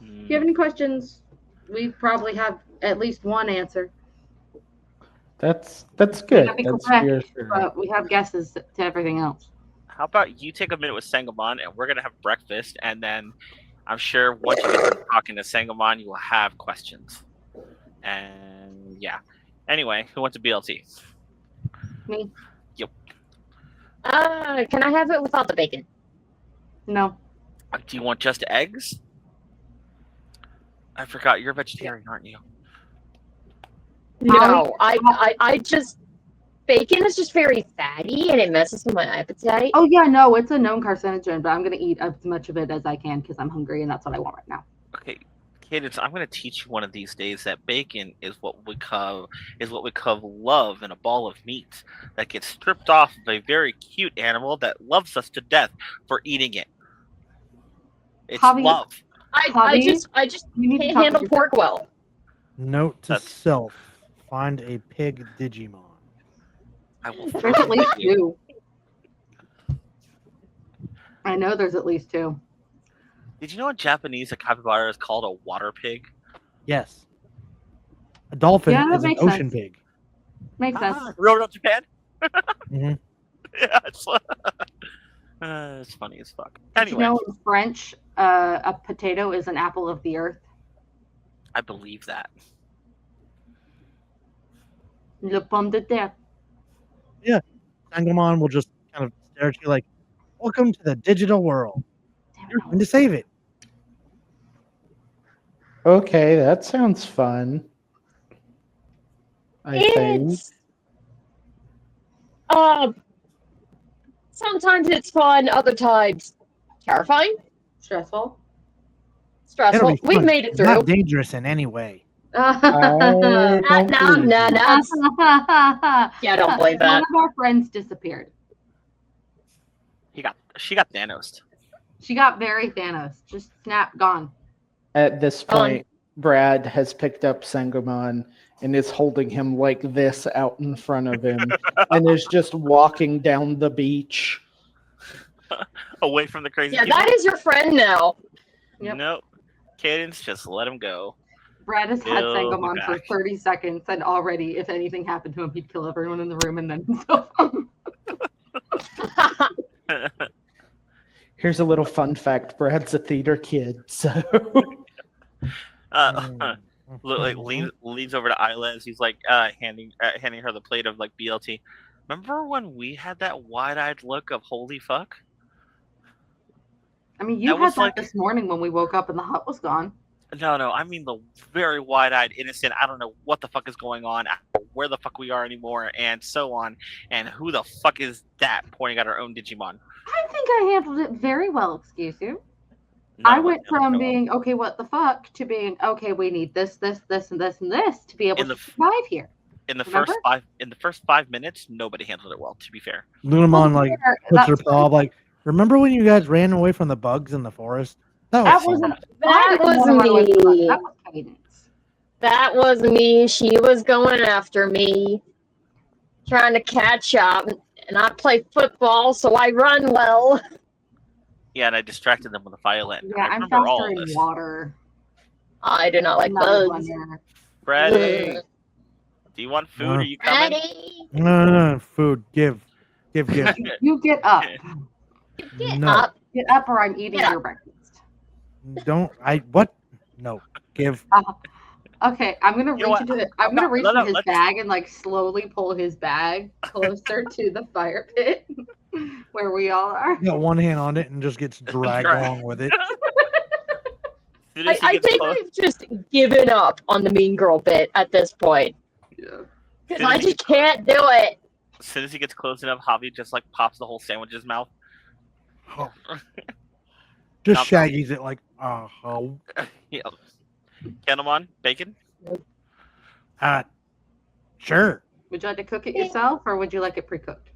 If you have any questions, we probably have at least one answer. That's good. Not be That's correct, reassuring. But we have guesses to everything else. How about you take a minute with Sangamon, and we're gonna have breakfast, and then I'm sure once you get done talking to Sangamon, you will have questions. And yeah. Anyway, who wants a BLT? Me? Can I have it without the bacon? No. Do you want just eggs? I forgot you're a vegetarian, aren't you? No, I just bacon is just very fatty and it messes with my appetite. Oh yeah, no, it's a known carcinogen, but I'm gonna eat as much of it as I can because I'm hungry and that's what I want right now. Okay, Cadence, I'm going to teach you one of these days that bacon is what we call love in a ball of meat that gets stripped off of a very cute animal that loves us to death for eating it. It's Javi- love. I just You need to can't talk handle to your- pork well. Note to That's- self: find a pig Digimon. I will There's at least find you. 2. I know there's at least 2. Did you know in Japanese a capybara is called a water pig? Yes. A dolphin Yeah, that is an makes ocean sense. pig. Makes sense. Real Japan? Mhm. Yeah, It's funny as fuck. Did you Anyway, know in French, a potato is an apple of the earth? I believe that. Le pomme de terre. Sangamon will just kind of stare at you like, "Welcome to the digital world. Damn it, You're no. going to save it." Okay, that sounds fun. I think. It's sometimes it's fun, other times terrifying, Stressful. It'll stressful. be We've fun. made it It's through. not dangerous in any way. I don't No, believe no, you. that's yeah, I don't believe One that. of our friends disappeared. She got Thanos. She got very Thanos. Just snap, gone. At this Fun. point, Brad has picked up Sangamon and is holding him like this out in front of him and is just walking down the beach. Away from the crazy Yeah, people. that is your friend now. Yep. Nope. Cadence, just let him go. Brad has had He'll be Sangamon for back. 30 seconds, and already, if anything happened to him, he'd kill everyone in the room and then himself. Here's a little fun fact: Brad's a theater kid, so Like leans over to Isla as he's like handing her the plate of like BLT. Remember when we had that wide-eyed look of holy fuck? I mean, you That had was that like- this morning when we woke up and the hut was gone. No, I mean the very wide-eyed, innocent. I don't know what the fuck is going on, where the fuck we are anymore, and so on. And who the fuck is that pointing at our own Digimon? I think I handled it very well, excuse you. None I of us went handled it from well. being, okay, what the fuck, to being, okay, we need this, and this, and this to be able In to the- survive here. in the Remember? first 5 minutes, nobody handled it well. To be fair, Lunamon like Fair, puts her that's paw fine. like, "Remember when you guys ran away from the bugs in the forest? That That was wasn't. fun." I That didn't was wanna run away from the bus. me. That was Cadence. That was me. She was going after me, trying to catch up. And I play football, so I run well. yeah, and I distracted them with a violin. Yeah, I I'm remember all faster of in this. water. I do not like I'm not a bugs. runner. Freddie, Ugh. do you want food? Are you coming? Ready? No, food. Give. You get up. Get No. up. Get up, or I'm eating Get up. your breakfast. Don't. What? No. Give. Okay, I'm gonna You know reach what? into it. I'm gonna reach No, into his let's- bag and like slowly pull his bag closer to the fire pit where we all are. Got one hand on it and just gets dragged Drag. along with it. As soon as he I gets think close, I've just given up on the mean girl bit at this point. Yeah. Because I just can't do it. as soon as he gets close enough, Javi just like pops the whole sandwich in his mouth. Oh. Just Nom nom. Shaggy's it like, oh, Yeah. Candlemon, bacon. sure. Would you like to cook it yourself, or would you like it pre-cooked?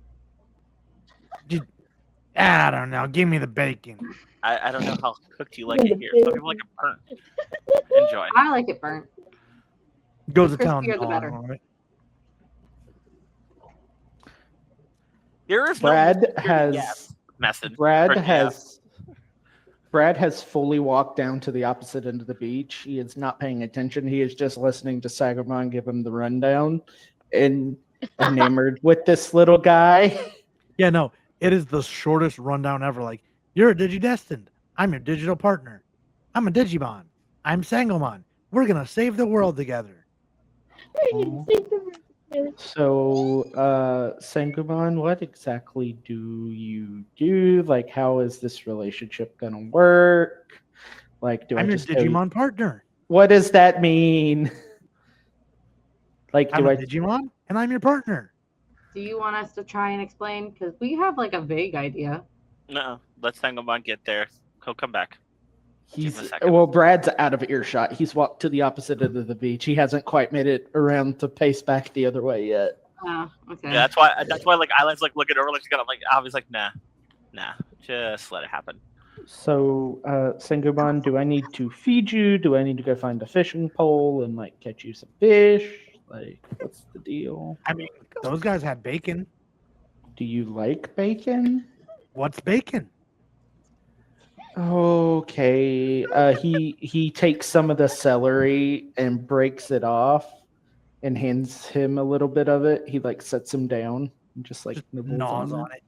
I don't know. Give me the bacon. I don't know how cooked you like it here. Some people like it burnt. Enjoy. I like it burnt. Goes to The town. crispier the on better. it. There is no Brad security has gas method. Brad Or- yeah. has Brad has fully walked down to the opposite end of the beach. He is not paying attention. He is just listening to Sagamon give him the rundown and enamored with this little guy. Yeah, no. It is the shortest rundown ever. Like, you're a Digidestined. I'm your digital partner. I'm a Digimon. I'm Sangomon. We're gonna save the world together. So, Sangamon, what exactly do you do? Like, how is this relationship gonna work? Like, do I'm I your just go- Digimon partner. What does that mean? Like, I'm do a I? Digimon, and I'm your partner. Do you want us to try and explain? Because we have like a vague idea. No, let Sangamon get there. He'll come back. Give him a He's second. well, Brad's out of earshot. He's walked to the opposite end of the beach. He hasn't quite made it around to pace back the other way yet. Oh, okay. Yeah, that's why like Isla's like looking over like she's gonna like Javi's like nah, just let it happen. So, Sangamon, do I need to feed you? Do I need to go find a fishing pole and like catch you some fish? Like, what's the deal? I mean, those guys have bacon. Do you like bacon? What's bacon? Okay. He takes some of the celery and breaks it off and hands him a little bit of it. He like sets him down and just like Just nibbles gnaws on on it.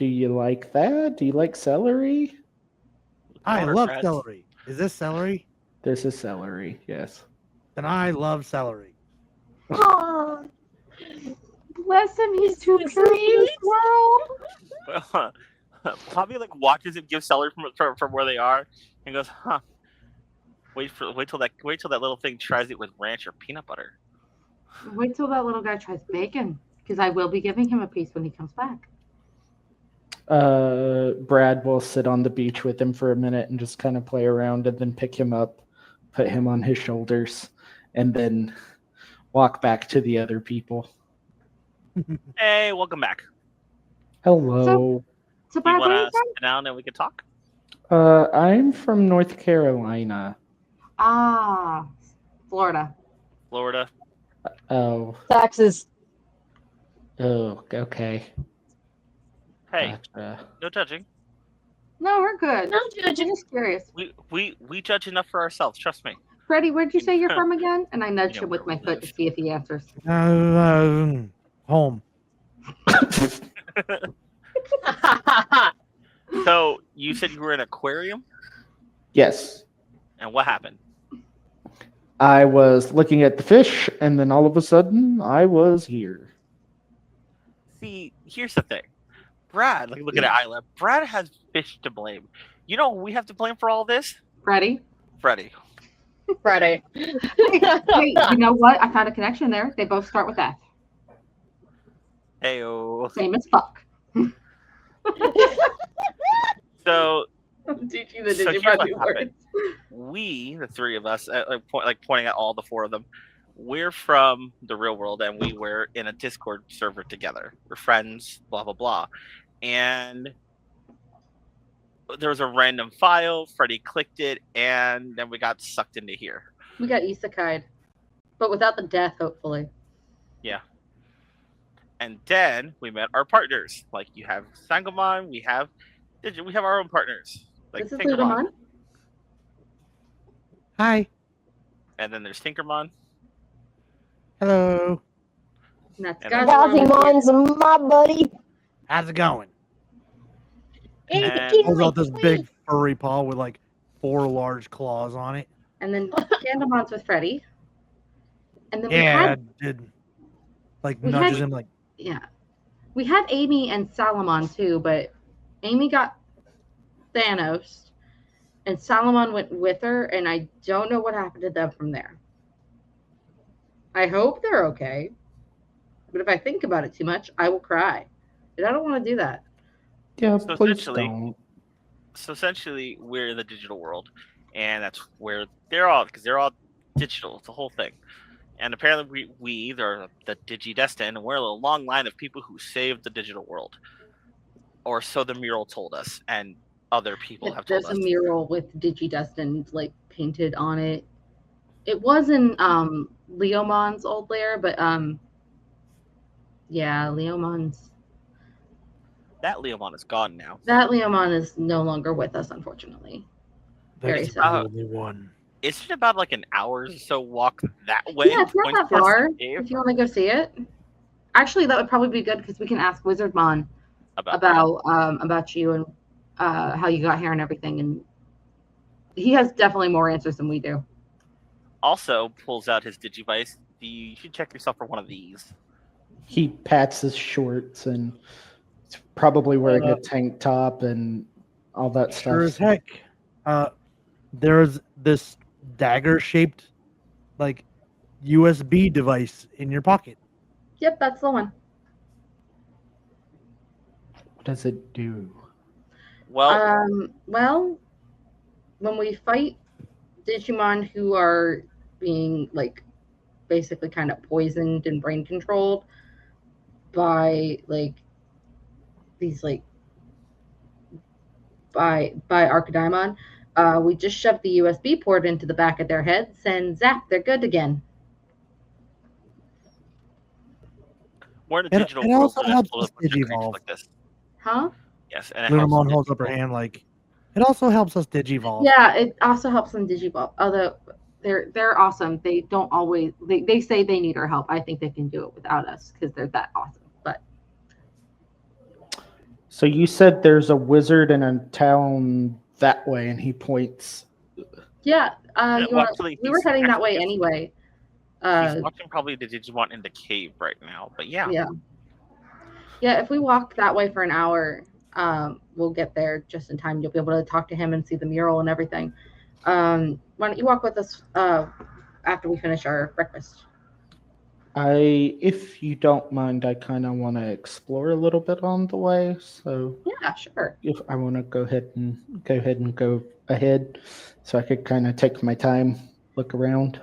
Do you like that? Do you like celery? I Water love crats. celery. Is this celery? This is celery, yes. Then I love celery. Aw, Bless him, he's too This is cute for this sweet. world. Poppy like watches him give celery from where they are and goes, huh. Wait till that little thing tries it with ranch or peanut butter. Wait till that little guy tries bacon, because I will be giving him a piece when he comes back. Brad will sit on the beach with him for a minute and just kind of play around and then pick him up, put him on his shoulders, and then walk back to the other people. Hey, welcome back. Hello. So, You Brad, want where are to you from? sit down and we can talk? I'm from North Carolina. Ah, Florida. Florida. Oh, Taxes. okay. Hey, Gotcha. no judging. No, we're good. No I'm judging. just curious. We judge enough for ourselves. Trust me. Freddie, where'd you say you're from again? And I nudge You know him with where my we foot to live. see if he answers. Home. So you said you were in an aquarium, Yes. and what happened? I was looking at the fish, and then all of a sudden, I was here. See, here's the thing. Brad, like looking at Isla, Brad has fish to blame. You know who we have to blame for all this? Freddie? Freddie. Friday. Wait, you know what? I found a connection there. They both start with F. Heyo. Same as fuck. So I'm teaching the So here's Digimon what new happened. words. We, the three of us, pointing at all the four of them, we're from the real world, and we were in a Discord server together. We're friends, blah blah blah, and there was a random file. Freddie clicked it, and then we got sucked into here. We got isekai'd, but without the death, hopefully. Yeah. And then we met our partners. Like you have Sangamon, we have our own partners. Like This is Tinkermon. Ludamon. Hi. And then there's Tinkermon. Hello. And that's And Gazimon's my buddy. How's it going? And Pulls out this big furry paw with like 4 large claws on it. And then Gandamon's with Freddie. And then Yeah, did like we nudges had- him like we had Amy and Salomon too, but Amy got Thanos and Salomon went with her, and I don't know what happened to them from there. I hope they're okay. But if I think about it too much, I will cry. And I don't want to do that. Yeah, So please essentially- don't. So essentially, we're in the digital world, and that's where they're all digital. It's a whole thing. And apparently, we are the Digidestined, and we're a long line of people who saved the digital world, or so the mural told us, and other people have told There's us. a mural with Digidestined like painted on it. It wasn't Leomon's old lair, but yeah, Leomon's. That Leomon is gone now. That Leomon is no longer with us, unfortunately. Very that's the sad. only one. Isn't it about like an hour or so walk that way? Yeah, it's not going that towards far. the cave? If you want to go see it, actually, that would probably be good because we can ask Wizardmon about you and how you got here and everything, and he has definitely more answers than we do. Also pulls out his Digivice. You should check yourself for one of these. He pats his shorts and he's probably wearing a tank top and all that Sure as stuff. heck. There's this dagger-shaped, like USB device in your pocket. Yep, that's the one. What does it do? Well, Well, when we fight Digimon who are being like basically kind of poisoned and brain controlled by like these like by Archidaimon, we just shove the USB port into the back of their heads and zap, they're good again. we're in a It- digital it world. also so that's helps full us of creatures Digivolve. like this. Huh? Yes, and it helps Lunamon with holds up her Digivolve. hand like, it also helps us Digivolve. Yeah, it also helps them Digivolve. Although they're awesome. They don't always they say they need our help. I think they can do it without us because they're that awesome. But So you said there's a wizard in a town that way, and he points. Yeah. Well, You wanna, actually, we were he's heading that way actually- anyway. He's watching probably the Digimon in the cave right now, but yeah. Yeah. If we walk that way for an hour, we'll get there just in time. You'll be able to talk to him and see the mural and everything. Why don't you walk with us after we finish our breakfast? If you don't mind, I kind of want to explore a little bit on the way. So Yeah, sure. if I want to go ahead and go ahead, so I could kind of take my time, look around.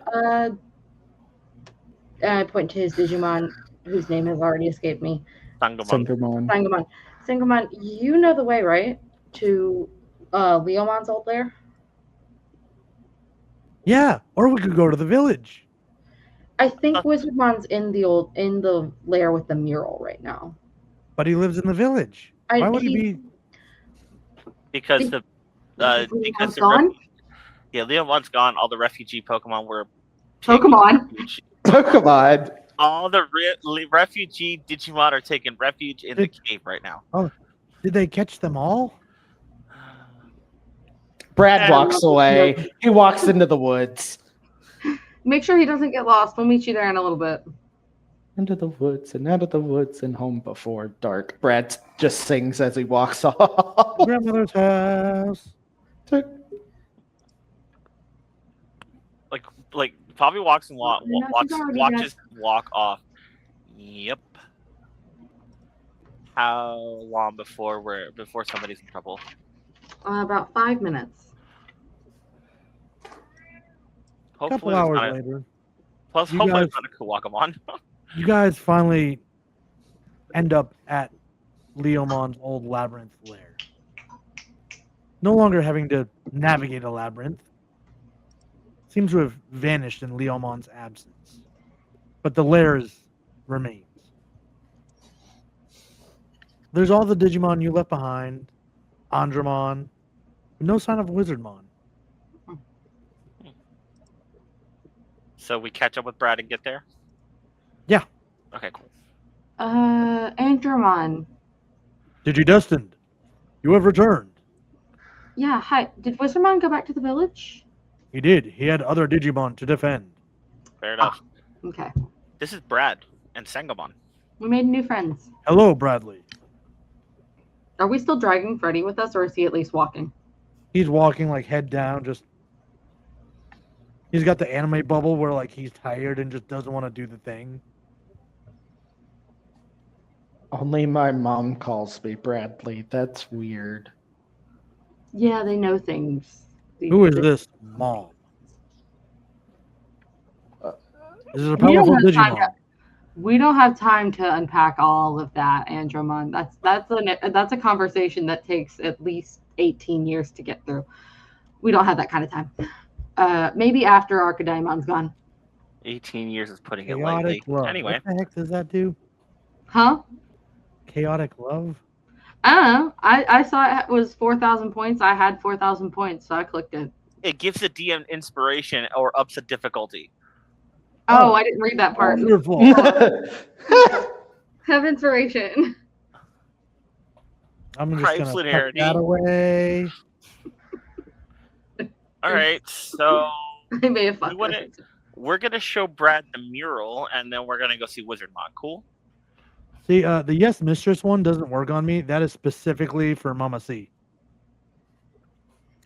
I point to his Digimon, whose name has already escaped me. Sangamon. Sangamon. Sangamon, you know the way, right? To Leomon's old lair? Yeah, or we could go to the village. I think Wizardmon's in the lair with the mural right now. But he lives in the village. Why would he be? Because Be- because Leomon's the gone? Leomon's gone. All the refugee Pokemon were Pokemon. Pokemon. All the refugee Digimon are taking refuge in the cave right now. Did they catch them all? Brad walks away. He walks into the woods. Make sure he doesn't get lost. We'll meet you there in a little bit. Into the woods and out of the woods and home before dark. Brad just sings as he walks off. Grandmother's house. Like Bobby walks and No, she's already watches walk off. Yep. How long before somebody's in trouble? About 5 minutes. A Hopefully couple it's hours not later, hopefully it's not a Kuwakamon. you guys finally end up at Leomon's old labyrinth lair. No longer having to navigate a labyrinth. Seems to have vanished in Leomon's absence. But the lair remains. There's all the Digimon you left behind. Andromon. No sign of Wizardmon. So we catch up with Brad and get there? Yeah. Okay, cool. Andromon. Digidestined. You have returned. Yeah, hi. Did Wizardmon go back to the village? He did. He had other Digimon to defend. Fair enough. Okay. This is Brad and Sangamon. We made new friends. Hello, Bradley. Are we still dragging Freddy with us, or is he at least walking? He's walking like head down, just he's got the anime bubble where like he's tired and just doesn't want to do the thing. Only my mom calls me Bradley. That's weird. Yeah, they know things. Who is this mom? This is a We don't powerful have time Digimon. We don't have time to unpack all of that, Andromon. That's a conversation that takes at least 18 years to get through. We don't have that kind of time. Maybe after Arcadaimon's gone. 18 years is putting it lightly. Chaotic love. Anyway, What the heck does that do? Huh? Chaotic love? I saw it was 4,000 points. I had 4,000 points, so I clicked it. it gives the DM inspiration or ups the difficulty. Oh, I didn't read that part. Wonderful. Have inspiration. I'm just Christ, gonna tuck linearity. that away. All right, so I may have fucked we're gonna show Brad the mural, and then we're gonna go see Wizardmon. Cool. See, the Yes Mistress one doesn't work on me. That is specifically for Mama C.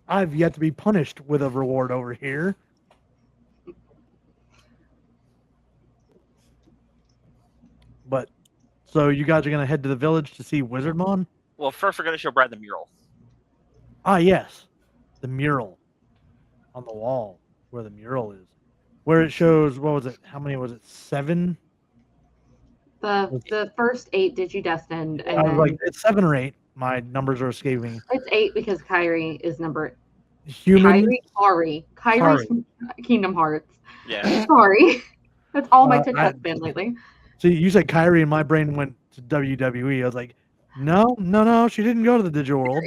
I've yet to be punished with a reward over here. But, so you guys are going to head to the village to see Wizardmon? Well, first we're gonna show Brad the mural. Ah, yes. The mural on the wall where the mural is. Where it shows, what was it? How many was it? 7? The first 8 Digidestined, and I was then like, it's 7 or 8. My numbers are escaping me. it's 8 because Kyrie is number Human. Kyrie's from Kingdom Hearts. Yeah. Sorry. That's all my I- TikTok's been lately. See, you said Kyrie, and my brain went to WWE. I was like, no, she didn't go to the digital world.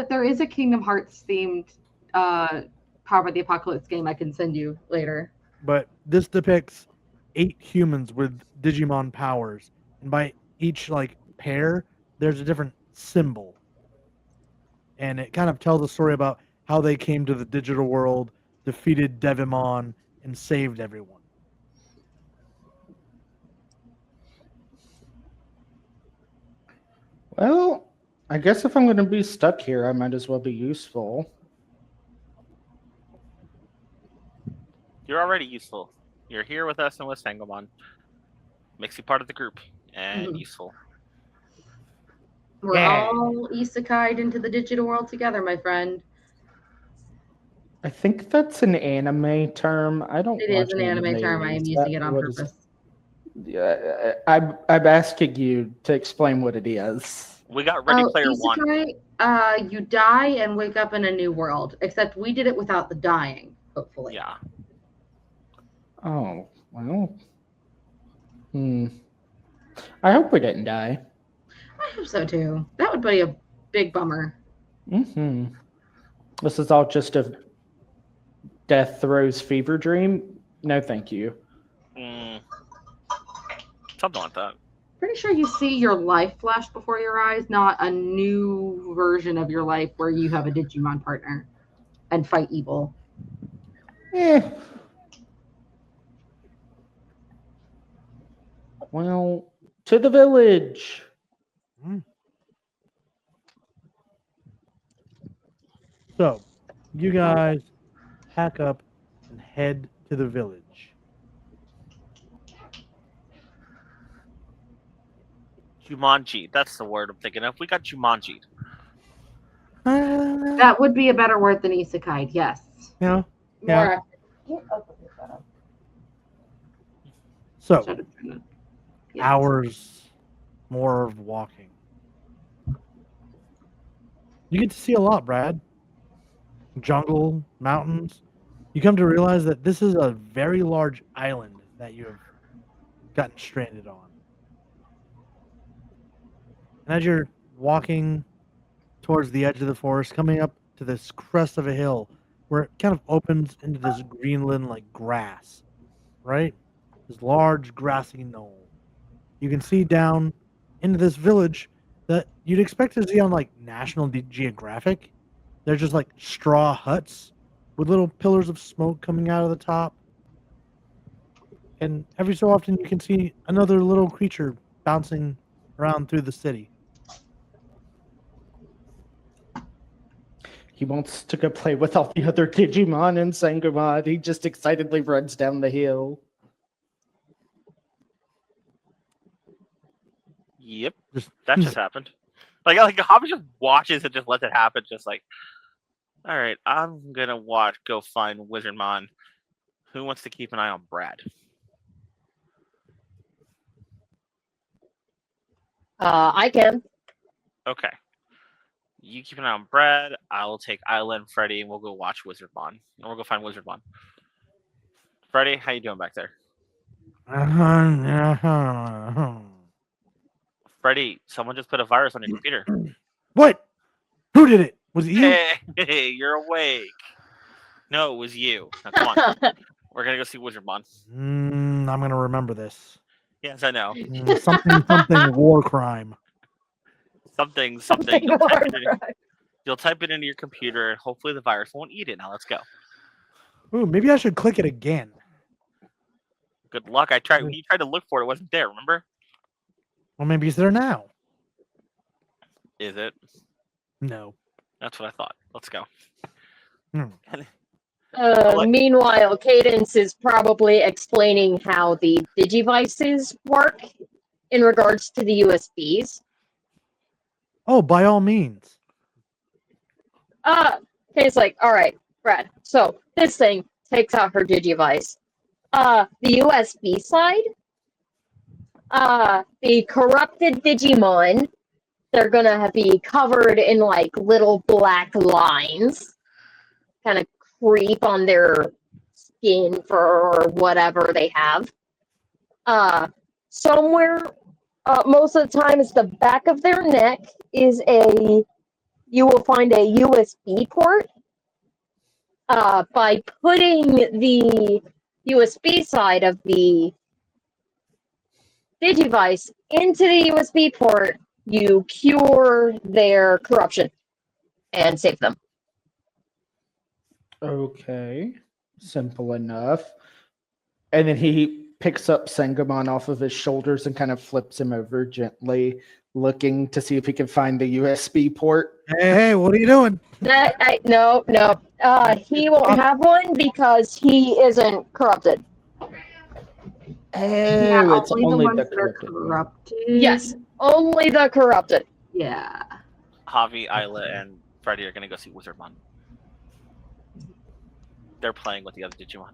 There is a Kingdom Hearts themed Power by the Apocalypse game I can send you later. But this depicts 8 humans with Digimon powers, and by each like pair, there's a different symbol. And it kind of tells a story about how they came to the digital world, defeated Devimon, and saved everyone. Well, I guess if I'm going to be stuck here, I might as well be useful. You're already useful. You're here with us and with Sangomon. Makes you part of the group and Mhm. useful. We're Yeah. all isekai'd into the digital world together, my friend. I think that's an anime term. I don't It watch is an anime term. I am Is using that it on what is- purpose. I'm asking you to explain what it is. We got Ready Player One. Isekai, you die and wake up in a new world. Except we did it without the dying, hopefully. Yeah. Oh, well. I hope we didn't die. I hope so too. That would be a big bummer. This is all just a death throes fever dream? No, thank you. Something like that. Pretty sure you see your life flash before your eyes, not a new version of your life where you have a Digimon partner and fight evil. Well, to the village. So, you guys pack up and head to the village. Jumanji. That's the word I'm thinking of. We got Jumanji. That would be a better word than isekai, yes. Yeah. More So, hours more of walking. You get to see a lot, Brad. Jungle, mountains. You come to realize that this is a very large island that you have gotten stranded on. And as you're walking towards the edge of the forest, coming up to this crest of a hill where it kind of opens into this greenland like grass, right? This large grassy knoll. You can see down into this village that you'd expect to see on like National Geographic. They're just like straw huts with little pillars of smoke coming out of the top. And every so often you can see another little creature bouncing around through the city. He wants to go play with all the other Digimon and Sangomon. He just excitedly runs down the hill. Yep. That just happened. Like Hobby just watches and just lets it happen, just like, all right, I'm gonna go find Wizardmon. Who wants to keep an eye on Brad? I can. Okay. You keep an eye on Brad. I'll take Isla and Freddy, and we'll go watch Wizardmon. And we'll go find Wizardmon. Freddy, how you doing back there? Freddy, someone just put a virus on your computer. What? Who did it? Was it you? Hey, you're awake. No, it was you. Now, come on. We're going to go see Wizardmon. I'm going to remember this. Yes, I know. Something war crime. Something. You'll type it into your computer, and hopefully the virus won't eat it. Now, let's go. Ooh, maybe I should click it again. Good luck. When you tried to look for it, it wasn't there, remember? Well, maybe it's there now. Is it? No. That's what I thought. Let's go. Meanwhile, Cadence is probably explaining how the Digivices work in regards to the USBs. Oh, by all means. It's like, all right, Brad. So this thing takes out her Digivice. The USB side, the corrupted Digimon, they're gonna be covered in like little black lines, kind of creep on their skin for whatever they have. Somewhere, most of the time, it's the back of their neck you will find a USB port. By putting the USB side of the Digivice into the USB port, you cure their corruption and save them. Okay, simple enough. And then he picks up Sangamon off of his shoulders and kind of flips him over gently, looking to see if he can find the USB port. Hey, what are you doing? No. He won't have one because he isn't corrupted. Oh, Yeah, it's only the ones that are corrupted one. corrupted. Yes, only the corrupted. Yeah. Javi, Isla, and Freddy are gonna go see Wizardmon. They're playing with the other Digimon.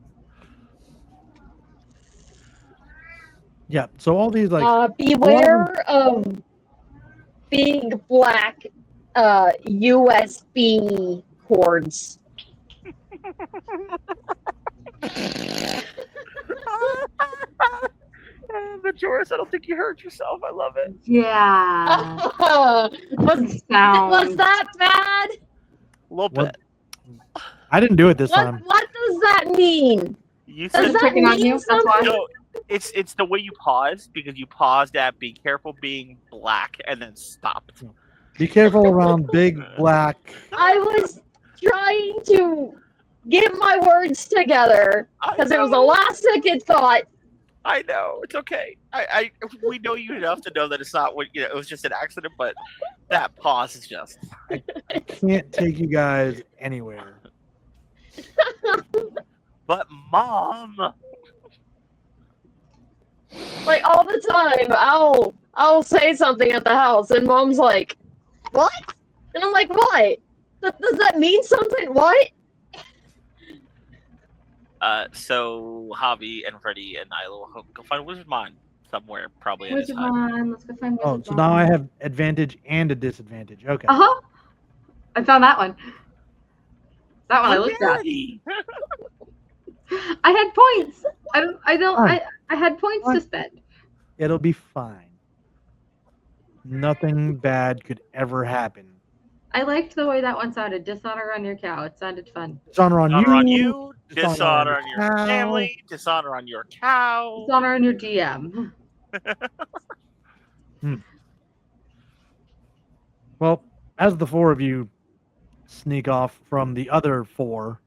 Yeah. So all these like Beware of big black USB cords. Majoris, I don't think you hurt yourself. I love it. Yeah. Was Sound. that bad? A little What? bit. I didn't do it this time. What does that mean? You Does said that picking on mean you, that's something? why. no. It's the way you paused because you paused at "be careful being black" and then stopped. Be careful around big black. I was trying to get my words together because it was a last second thought. I know it's okay. We know you enough to know that it's not what it was just an accident, but that pause is just. I can't take you guys anywhere. But mom, Like all the time, I'll say something at the house, and Mom's like, "What?" And I'm like, "What? Does that mean something? What?" so Javi and Freddy and I will go find Wizardmon somewhere, probably at his hut. Wizardmon. Let's go find Wizardmon. Oh, so now I have advantage and a disadvantage. Okay. Uh-huh. I found that one. That one I looked at. Daddy! I had points. I had points Fine. to spend. It'll be fine. Nothing bad could ever happen. I liked the way that one sounded. Dishonor on your cow. It sounded fun. Dishonor on Dishonor on you. you, dishonor on your cow. family, dishonor on your cow. Dishonor on your DM. Well, as the four of you sneak off from the other four,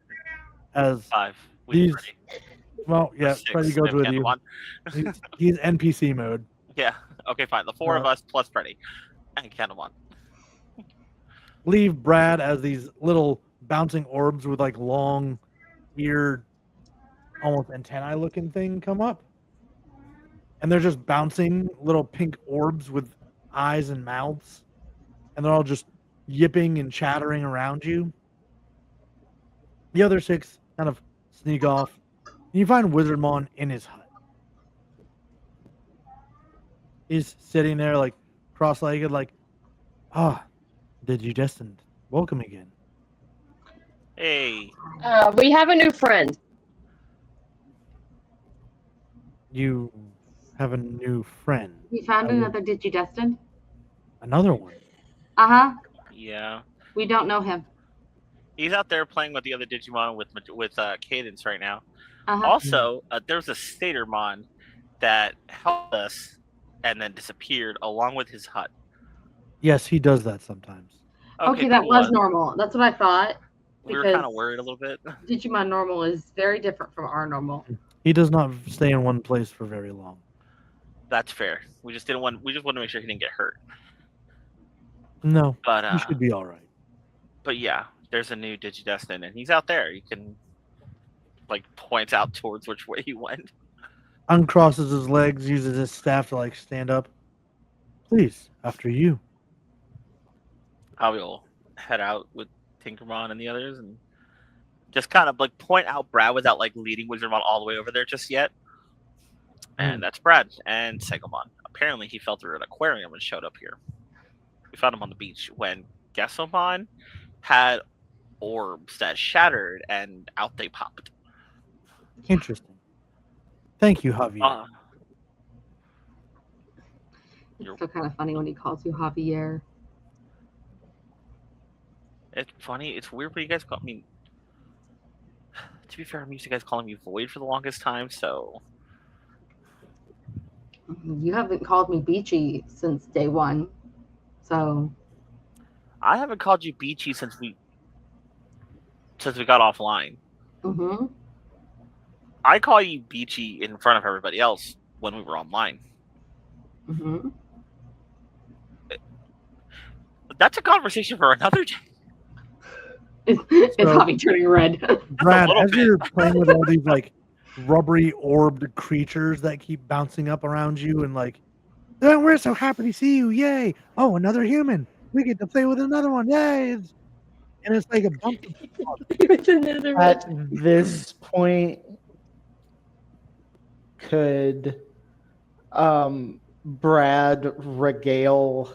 as 5. These- Freddy. well, yeah, 6, Freddy goes if with Ken you. won. He's NPC mode. Yeah. Okay, fine. The 4 of us plus Freddy and Ken won. Leave Brad as these little bouncing orbs with like long eared, almost antennae looking thing come up. And they're just bouncing little pink orbs with eyes and mouths. And they're all just yipping and chattering around you. The other 6 kind of sneak off. And you find Wizardmon in his hut. He's sitting there like cross-legged, like, Digidestined. Welcome again. Hey. We have a new friend. You have a new friend. We found I will- another Digidestined. Another one. Uh-huh. Yeah. We don't know him. He's out there playing with the other Digimon with Cadence right now. Uh-huh. Also, there's a Statermon that helped us and then disappeared along with his hut. Yes, he does that sometimes. Okay, that cool. was normal. That's what I thought. We were because- kind of worried a little bit. Digimon normal is very different from our normal. He does not stay in one place for very long. That's fair. We just wanted to make sure he didn't get hurt. No, But he should be all right. but yeah, there's a new Digidestined and he's out there. You can points out towards which way he went. Uncrosses his legs, uses his staff to stand up. Please, after you. I will head out with Tinkermon and the others and just kind of point out Brad without leading Wizardmon all the way over there just yet. And that's Brad and Segamon. Apparently he fell through an aquarium and showed up here. We found him on the beach when Gasomon had orbs that shattered and out they popped. Interesting. Thank you, Javier. It's still kind of funny when he calls you Javier. It's funny. It's weird when you guys call me. To be fair, I'm used to guys calling me Void for the longest time, so. You haven't called me Beachy since day one. So I haven't called you Beachy since we got offline. mhm. I call you Beachy in front of everybody else when we were online. Mhm. But that's a conversation for another day. Is So- Hobby turning red? Brad, little as bit. you're playing with all these like rubbery orbed creatures that keep bouncing up around you and like, oh, we're so happy to see you, yay! Oh, another human. We get to play with another one, yay! And it's like a bunch of With another one. At this point, could Brad regale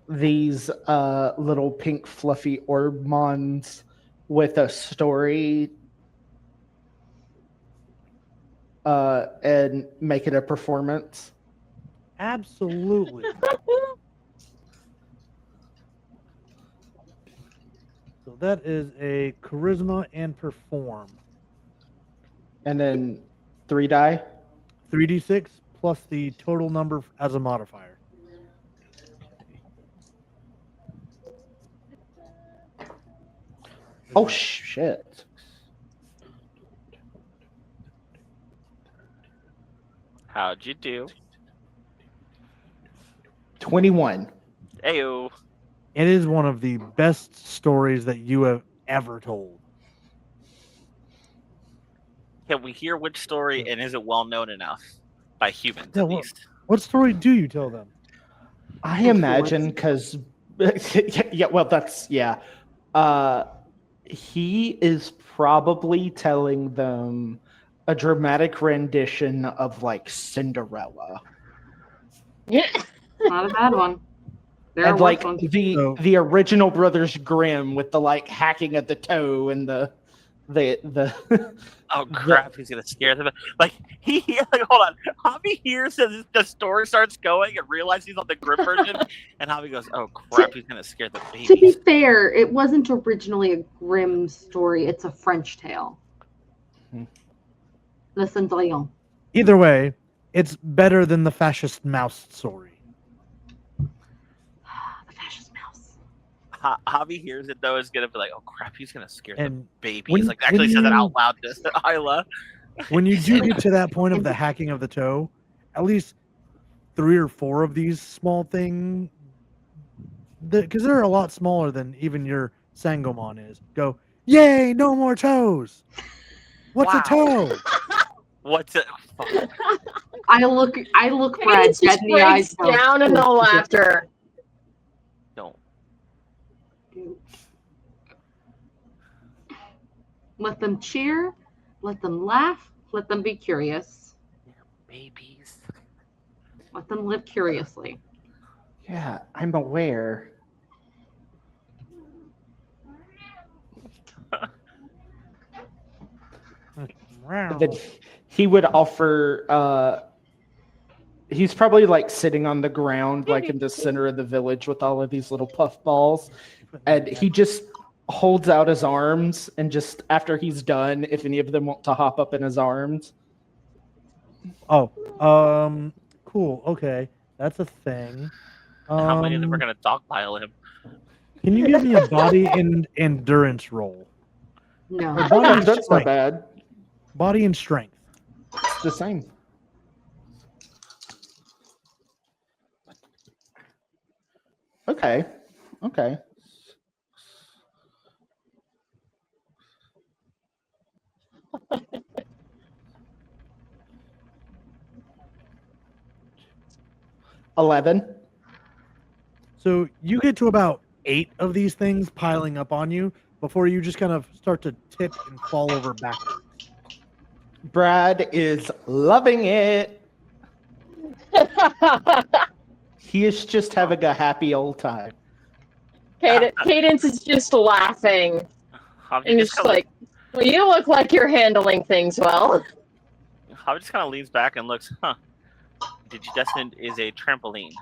these little pink fluffy orbmons with a story and make it a performance? absolutely. So that is a charisma and perform. And then 3 die? 3d6 plus the total number as a modifier. Oh, shit. How'd you do? 21. Ayo. It is one of the best stories that you have ever told. Can we hear which story, and is it well known enough by humans Yeah, at well- least? What story do you tell them? I imagine because, yeah, well, that's, yeah. He is probably telling them a dramatic rendition of like Cinderella. Yeah. Not a bad one. There are And worse like ones. So- the original Brothers Grimm with the like hacking of the toe and the Oh crap! He's gonna scare them. Like like, hold on. Javi hears as the story starts going and realizes he's on the Grim version, and Javi goes, "Oh crap! He's gonna scare the To be babies." fair, it wasn't originally a Grimm story. It's a French tale. Hmm. Le Cendrillon. Either way, it's better than the fascist mouse story. The fascist mouse. Javi hears it though. Is gonna be like, "Oh crap! He's gonna scare the And babies." when- Like actually when says it you- out loud to Isla. when you do get to that point of the hacking of the toe, at least 3 or 4 of these small things, because they're a lot smaller than even your Sangomon is, go, yay, no more toes. What's a Wow. toe? What's it? Fuck. I look Brad Cadence dead just in the eyes. breaks down in the laughter. Don't. Let them cheer. Let them laugh. Let them be curious. Babies. Let them live curiously. Yeah, I'm aware. That he would offer he's probably like sitting on the ground like in the center of the village with all of these little puff balls, and he just holds out his arms, and just after he's done, if any of them want to hop up in his arms. Oh, cool. Okay, that's a thing. How many of them are gonna dogpile him? Can you give me a body and endurance roll? No. Or body and That's not strength. bad. Body and strength. It's the same. Okay. Okay. $11. So you get to about 8 of these things piling up on you before you just kind of start to tip and fall over backwards. Brad is loving it. He is just having a happy old time. Cadence is just laughing Javi and just just kinda, like, well, you look like you're handling things well. Javi just kind of leans back and looks. Huh. Digidestined is a trampoline.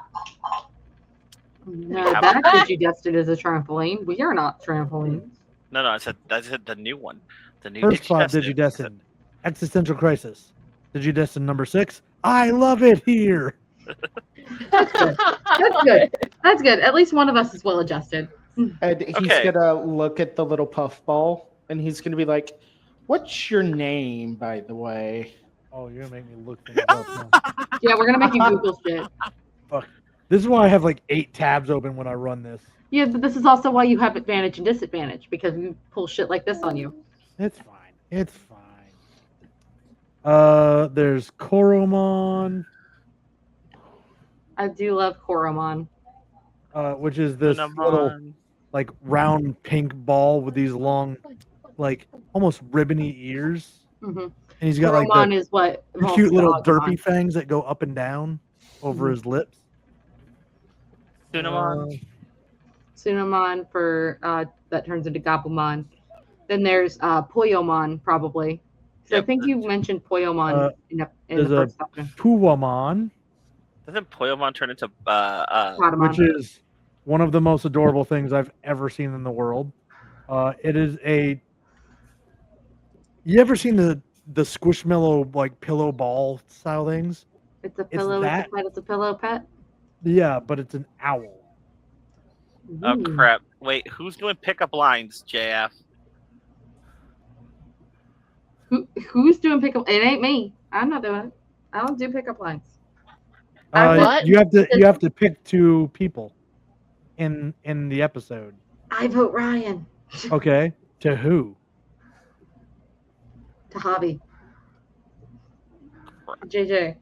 No, that Digidestined is a trampoline. We are not trampolines. No, I said the new one. The new First 5 Digidestined. Digidestined. Existential Crisis. Digidestined number 6. I love it here. That's good. That's good. At least one of us is well adjusted. And he's Okay. gonna look at the little puffball, and he's gonna be like, "What's your name, by the way?" Oh, you're gonna make me look things up. Huh? Yeah, we're gonna make you Google shit. Fuck. This is why I have like 8 tabs open when I run this. Yeah, but this is also why you have advantage and disadvantage because we pull shit like this on you. It's fine. It's fine. There's Koromon, I do love Koromon. which is this little Cinnamon. like round pink ball with these long, like almost ribbony ears, Mm-hmm. and he's got like Koromon the is what evolves cute to little Agumon. derpy fangs that go up and down over his lips. Cinnamon. Sunamon for that turns into Gabumon. Then there's Poyomon probably. So Yep. I think you mentioned Poyomon in the there's first section. Puwamon, Doesn't Poyomon turn into Patamon. which is one of the most adorable things I've ever seen in the world. It is a. You ever seen the Squishmallow like pillow ball style things? It's a pillow. that- It's a pet. It's a pillow pet. Yeah, but it's an owl. Oh Ooh. crap! Wait, who's doing pickup lines, JF? Who's doing pickup? It ain't me. I'm not doing it. I don't do pickup lines. What? You have to pick 2 people in the episode. I vote Ryan. Okay, to who? To Hobby. JJ.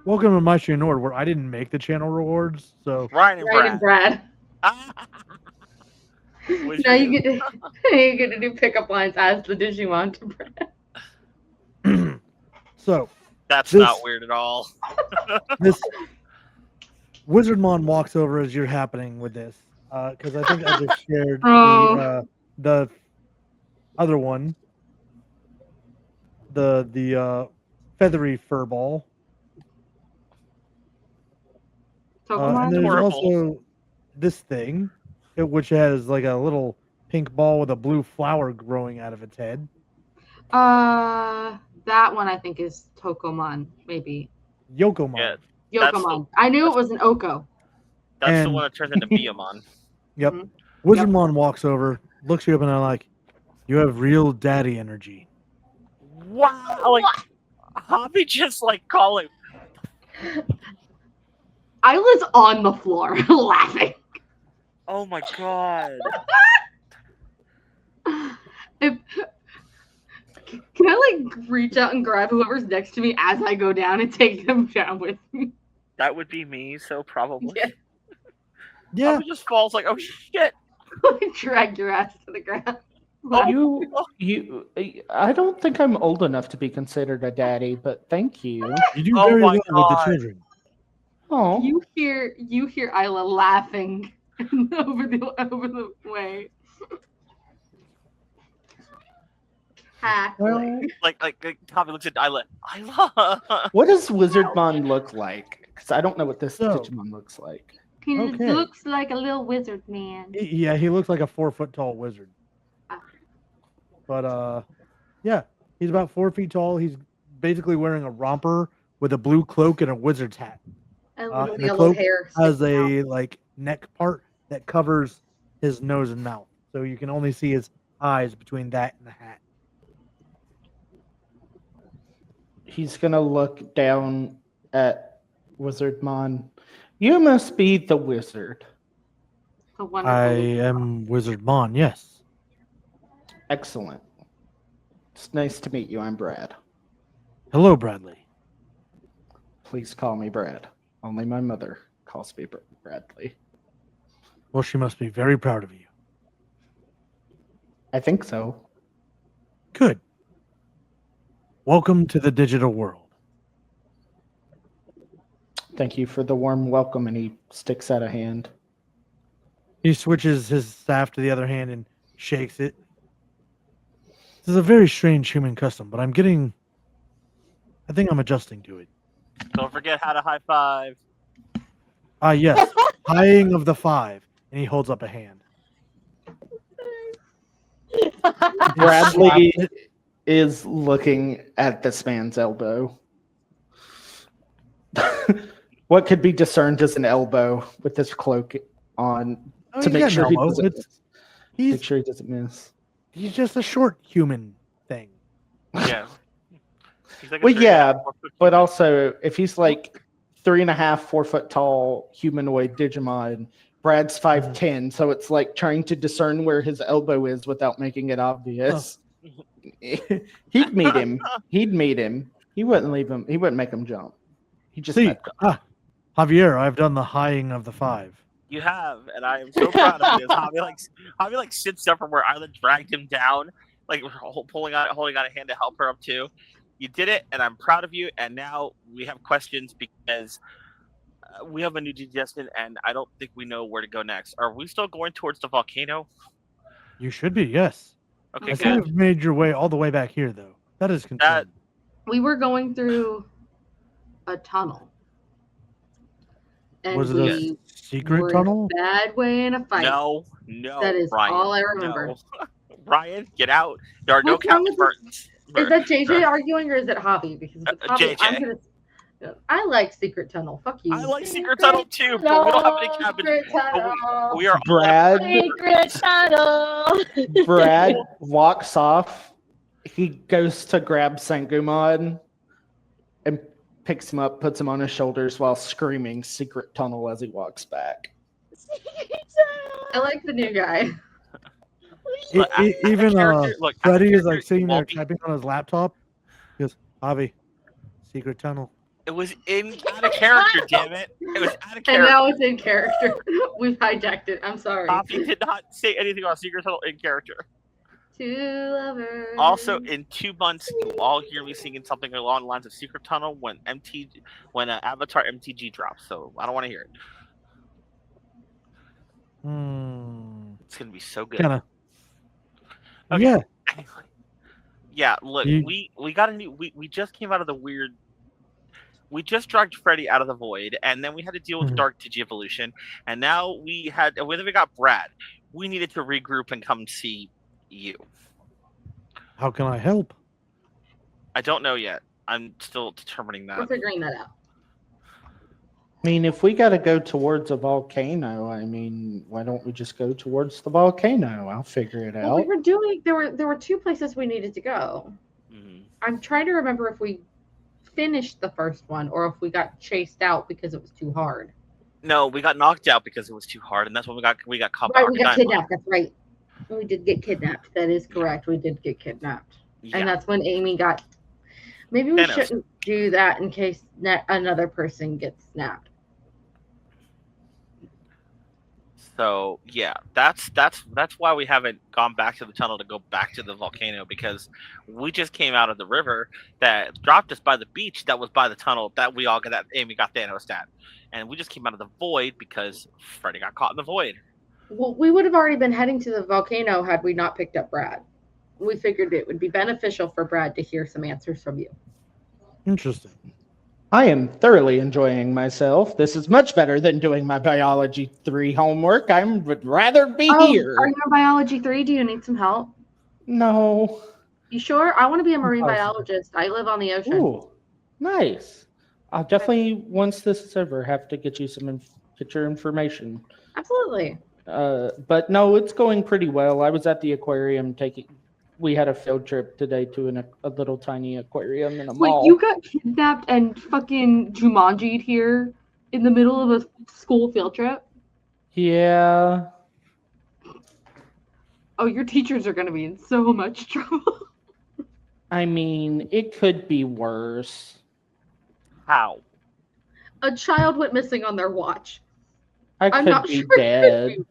Welcome to My Channel Nord, where I didn't make the channel rewards, so Ryan and Ryan and Brad. What'd Now you you do? get to do pickup lines as the Digimon to Brad. so That's This- not weird at all. this Wizardmon walks over as you're happening with this, because I think I just shared Oh. the other one, the feathery fur ball. Tokomon? And there's Horrible. also this thing, which has like a little pink ball with a blue flower growing out of its head. That one I think is Tokomon, maybe. Yokomon. Yeah. That's Yokomon. I knew it was an Oko. That's the And- one that turns into Biyomon. Yep. Mhm. Wizardmon walks over, looks you up, and I'm like, "You have real daddy energy." Wow! Like Hobby just like calling. I was on the floor laughing. Oh my god! If, can I like reach out and grab whoever's next to me as I go down and take them down with me? That would be me. So probably. Yeah. Yeah, Hobby just falls like, oh shit! Drag your ass to the ground. I don't think I'm old enough to be considered a daddy, but thank you. you do Oh very my well with the God. children. Oh, You hear Isla laughing over the way. Well, Like Hobby looks at Isla. Isla. what does Wizardmon look like? Because I don't know what this So- Digimon looks like. He Okay. looks like a little wizard man. yeah, he looks like a 4 foot tall wizard. But yeah, he's about 4 feet tall. He's basically wearing a romper with a blue cloak and a wizard's hat. And and little the yellow cloak hair. Has sticking out. a like neck part that covers his nose and mouth, so you can only see his eyes between that and the hat. He's gonna look down at Wizardmon. You must be the wizard. The wonderful I wizard. am Wizardmon. Yes. Excellent. It's nice to meet you. I'm Brad. Hello, Bradley. Please call me Brad. Only my mother calls me Bradley. Well, she must be very proud of you. I think so. Good. Welcome to the digital world. Thank you for the warm welcome. And he sticks out a hand. He switches his staff to the other hand and shakes it. This is a very strange human custom, but I think I'm adjusting to it. Don't forget how to high five. Ah, yes. Highing of the 5. And he holds up a hand. Bradley Slaps it. is looking at this man's elbow. What could be discerned as an elbow with this cloak on Oh, to he's make got an sure he elbow. doesn't miss. He's Make sure he doesn't miss. he's just a short human thing. Yeah. He's like a Well, 3.5, yeah, 4 foot but human. also if he's like 3.5, 4 foot tall humanoid Digimon, Brad's 5'10", so it's like trying to discern where his elbow is without making it obvious. He'd meet him. He'd meet him. He wouldn't leave him. He wouldn't make him jump. He just See, met them. Javier, I've done the highing of the 5. You have, and I am so proud of you. Javi like sits up from where Isla dragged him down, like holding out a hand to help her up too. You did it, and I'm proud of you. And now we have questions because we have a new digestion, and I don't think we know where to go next. Are we still going towards the volcano? You should be, yes. Okay, I think good. you've made your way all the way back here, though. That is concerning. We were going through a tunnel. And Was it we a secret were tunnel? in a bad way in a fight. No, That is Ryan, all I remember. No. Ryan, get out. There are What's no wrong Captain with Burtons. Is that JJ arguing or is it Javi? Because if it's Javi, JJ. I like Secret Tunnel. Fuck you. I like Secret Tunnel too, but we don't have any cabins. Secret Tunnel. We are Brad. Secret tunnel. Brad walks off. He goes to grab Sangumon and picks him up, puts him on his shoulders while screaming "Secret Tunnel" as he walks back. I like the new guy. Look, Even look, Freddy as a is like character, sitting there Won't be- typing on his laptop. He goes, Javi, secret tunnel. It was out of character, damn it! It was out of And character. now it's in character. We've hijacked it. I'm sorry. Poppy did not say anything about Secret Tunnel in character. Two lovers. Also, in 2 months, you'll all hear me singing something along the lines of Secret Tunnel when Avatar MTG drops. So I don't want to hear it. It's gonna be so good. Kind of. Okay. Yeah. Anyway. Yeah, look, we got a new. We just came out of the weird. We just dragged Freddy out of the void, and then we had to deal with Dark Digi-Evolution, and now we got Brad. We needed to regroup and come see you. How can I help? I don't know yet. I'm still determining that. We're figuring that out. I mean, if we got to go towards a volcano, I mean, why don't we just go towards the volcano? I'll figure it Well, we out. were doing. There were 2 places we needed to go. Mhm. I'm trying to remember if we finished the first one or if we got chased out because it was too hard. No, we got knocked out because it was too hard, and that's when we got caught by Right, we got Arcanine. kidnapped. That's right. We did get kidnapped. That is correct. We did get kidnapped. Yeah. And that's when Amy got. Maybe we Thanos. shouldn't do that in case another person gets snapped. So yeah, that's why we haven't gone back to the tunnel to go back to the volcano, because we just came out of the river that dropped us by the beach that was by the tunnel that we all got, that Amy got Thanos at, and we just came out of the void because Freddy got caught in the void. Well, we would have already been heading to the volcano had we not picked up Brad. We figured it would be beneficial for Brad to hear some answers from you. Interesting. I am thoroughly enjoying myself. This is much better than doing my biology 3 homework. I would rather be here. Are you in biology 3? Do you need some help? No. You sure? I want to be a marine Impossible. biologist. I live on the ocean. Ooh, nice. I'll definitely, once this is over, have to get you get your information. Absolutely. But no, it's going pretty well. I was at the aquarium we had a field trip today to a little tiny aquarium in a Wait, mall. you got kidnapped and fucking Jumanji'd here in the middle of a school field trip? Yeah. Oh, your teachers are going to be in so much trouble. I mean, it could be worse. How? A child went missing on their watch. I I'm could not be sure it could dead. be.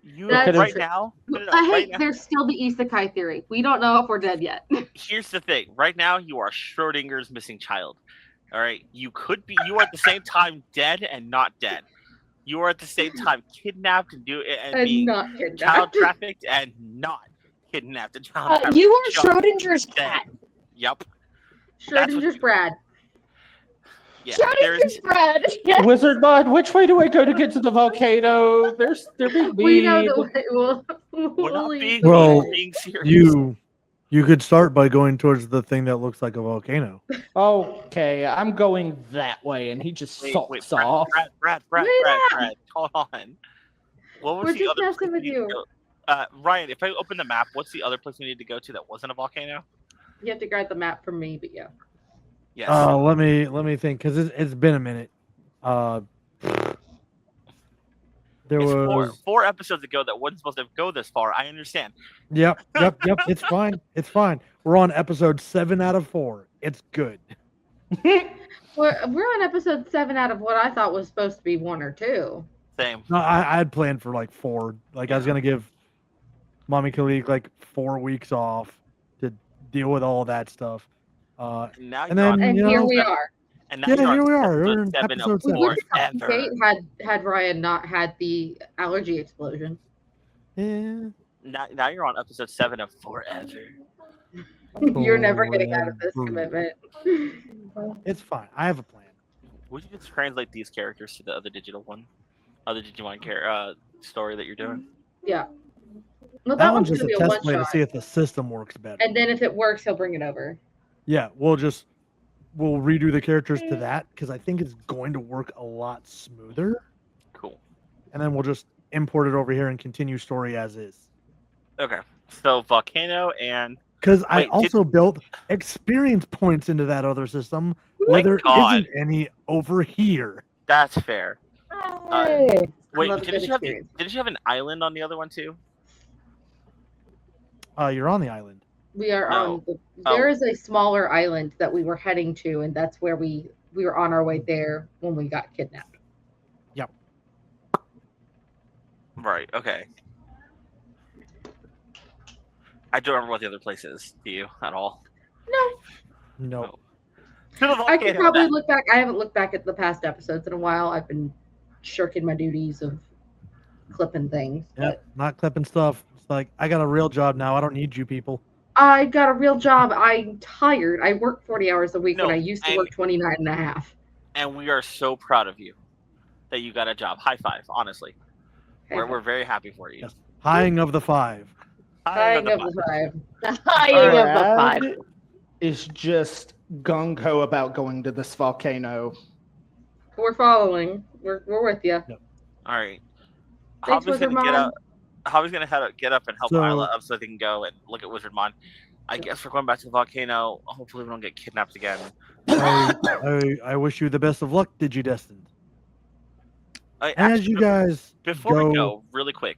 You That's right true. now? No, Hey, right now. there's still the isekai theory. We don't know if we're dead yet. Here's the thing. Right now, you are Schrodinger's missing child. All right. You are at the same time dead and not dead. You are at the same time kidnapped and And being not child kidnapped. trafficked and not kidnapped and child trafficked. You are Just Schrodinger's dead. cat. Yep. Schrodinger's Brad. Yeah. Schrodinger's bread. Yes. Wizard Mod, which way do I go to get to the volcano? They're being We know mean. the way. We're not being Well, being serious. You You could start by going towards the thing that looks like a volcano. Okay, I'm going that way, and he just Wait, sulks Brad, off. Brad, Wait hold on. What was We're the just other place messing with we need to you. go? Ryan, if I open the map, what's the other place we need to go to that wasn't a volcano? You have to grab the map from me, but yeah. Yes. Let me think, because it's been a minute. There It's was four episodes ago that wasn't supposed to go this far. I understand. Yep. It's fine. It's fine. We're on episode 7 out of 4. It's good. We're on episode 7 out of what I thought was supposed to be 1 or 2. Same. No, I had planned for like 4. Like I was gonna give Mommy Khalik like 4 weeks off to deal with all that stuff. Now And you're on, then And you here know, we are. and now yeah, you're here on we are. We're in episode 7 of episode 7. We would have forever. Kate had Ryan not had the allergy explosion. Yeah. Now you're on episode 7 of forever. You're never getting out of this commitment. It's fine. I have a plan. Would you just translate these characters to the other Digimon story that you're doing? Yeah. Well, That that one's one's just gonna a be a test play to one-shot. see if the system works better. And then if it works, he'll bring it over. Yeah, we'll redo the characters to that because I think it's going to work a lot smoother. Cool. And then we'll just import it over here and continue story as is. Okay. So volcano and Because I Wait, also built experience points into that other system where there God. isn't any over here. that's fair. Hey. Wait, love a good experience. didn't you have an island on the other one too? You're on the island. We are No. on the. There is a smaller island that we were heading to, and that's where we were on our way there when we got kidnapped. Yep. Right. Okay. I don't remember what the other place is. Do you at all? No. To the I could volcano, probably that- look back. I haven't looked back at the past episodes in a while. I've been shirking my duties of clipping things. Yep. Not clipping stuff. It's like I got a real job now. I don't need you people. I got a real job. I'm tired. I work 40 hours a week No, when I used to and- work 29 and a half. And we are so proud of you that you got a job. High five, honestly. We're very happy for you. Yes. Highing of the 5. Tying of the 5. The hiding of the Brad 5. is just gung ho about going to this volcano. We're following. We're with you. All right. Thanks, Hobby's gonna Wizardmon. get up. Hobby's gonna get up and help So- Isla up so they can go and look at Wizardmon. I guess we're going back to the volcano. Hopefully, we don't get kidnapped again. I wish you the best of luck, Digidestined. I, And as actually, you guys before we go, really quick,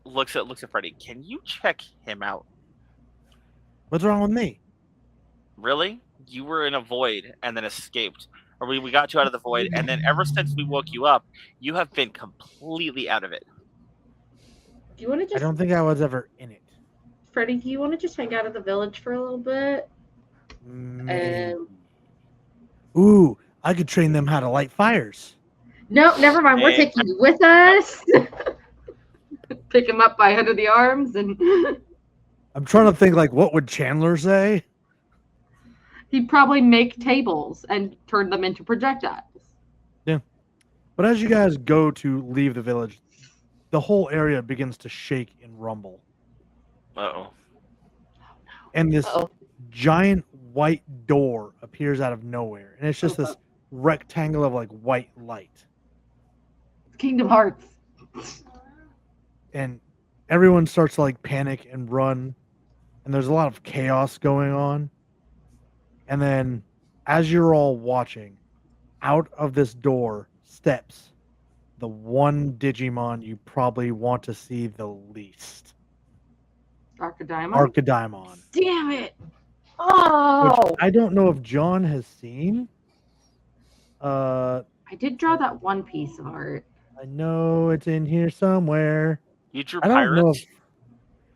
looks at Freddy. Can you check him out? what's wrong with me? Really? You were in a void and then escaped, or we got you out of the void, and then ever since we woke you up, you have been completely out of it. Do you want to I just, don't think I was ever in it. Freddie? Do you want to just hang out at the village for a little bit? Maybe. Ooh, I could train them how to light fires. No, never mind. We're Hey. taking you with us. Pick him up by head of the arms, and I'm trying to think like what would Chandler say? he'd probably make tables and turn them into projectiles. But as you guys go to leave the village, the whole area begins to shake and rumble. Uh-oh. And this Uh-oh. giant white door appears out of nowhere. And it's just this rectangle of like white light. Kingdom Hearts. And everyone starts to like panic and run. And there's a lot of chaos going on. And then as you're all watching, out of this door steps the one Digimon you probably want to see the least. Arcadiamon. Arcadiamon. Damn it! Oh, Which I don't know if John has seen. I I did draw that one piece of art. know it's in here somewhere. You drew I don't know pirates? if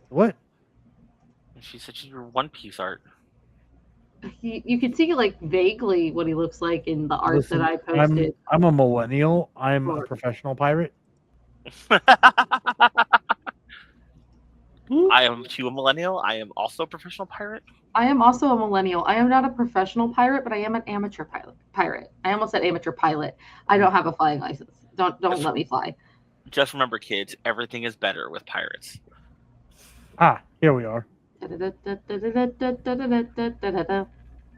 what? She said she drew One Piece art. You can see like vaguely what he looks like in the art Listen, that I posted. I'm a millennial. I'm a Sure. professional pirate. I am too a millennial. I am also a professional pirate. I am also a millennial. I am not a professional pirate, but I am an amateur pirate. I almost said amateur pilot. I don't have a flying license. Don't let me fly. Just remember, kids, everything is better with pirates. Ah, here we are.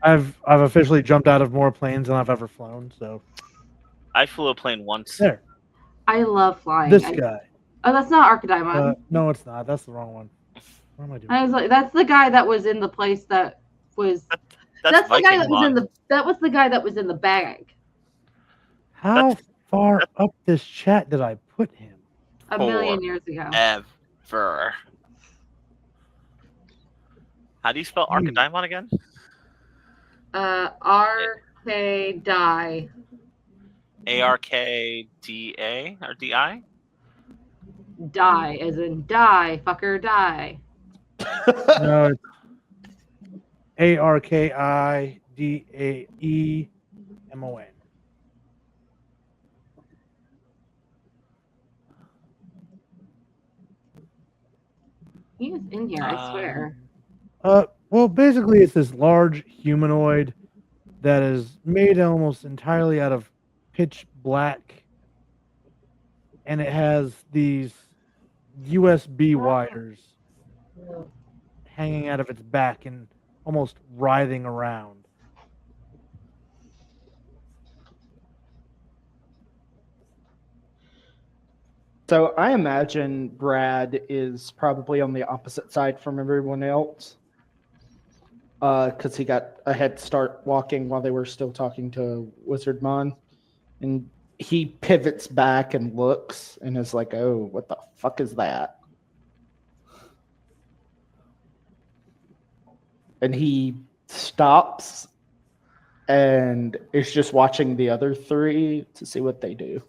I've officially jumped out of more planes than I've ever flown. So I flew a plane once. there, I love flying. this guy. Oh, that's not Archidimon. No, it's not. That's the wrong one. What am I doing? I was like, that's the guy that was in the place that was. That's the guy that was Vikingmon. in the. That was the guy that was in the bag. How far up this chat did I put him? A million years ago. Ever. How do you spell Archidimon again? R-K die. A-R-K-D-A or D-I? Die, as in die, fucker, die. No, it's Arkidaemon. He is in here, I swear. Well, basically, it's this large humanoid that is made almost entirely out of pitch black, and it has these USB wires hanging out of its back and almost writhing around. So I imagine Brad is probably on the opposite side from everyone else. Because he got a head start walking while they were still talking to Wizardmon. And he pivots back and looks and is like, oh, what the fuck is that? And he stops and is just watching the other three to see what they do.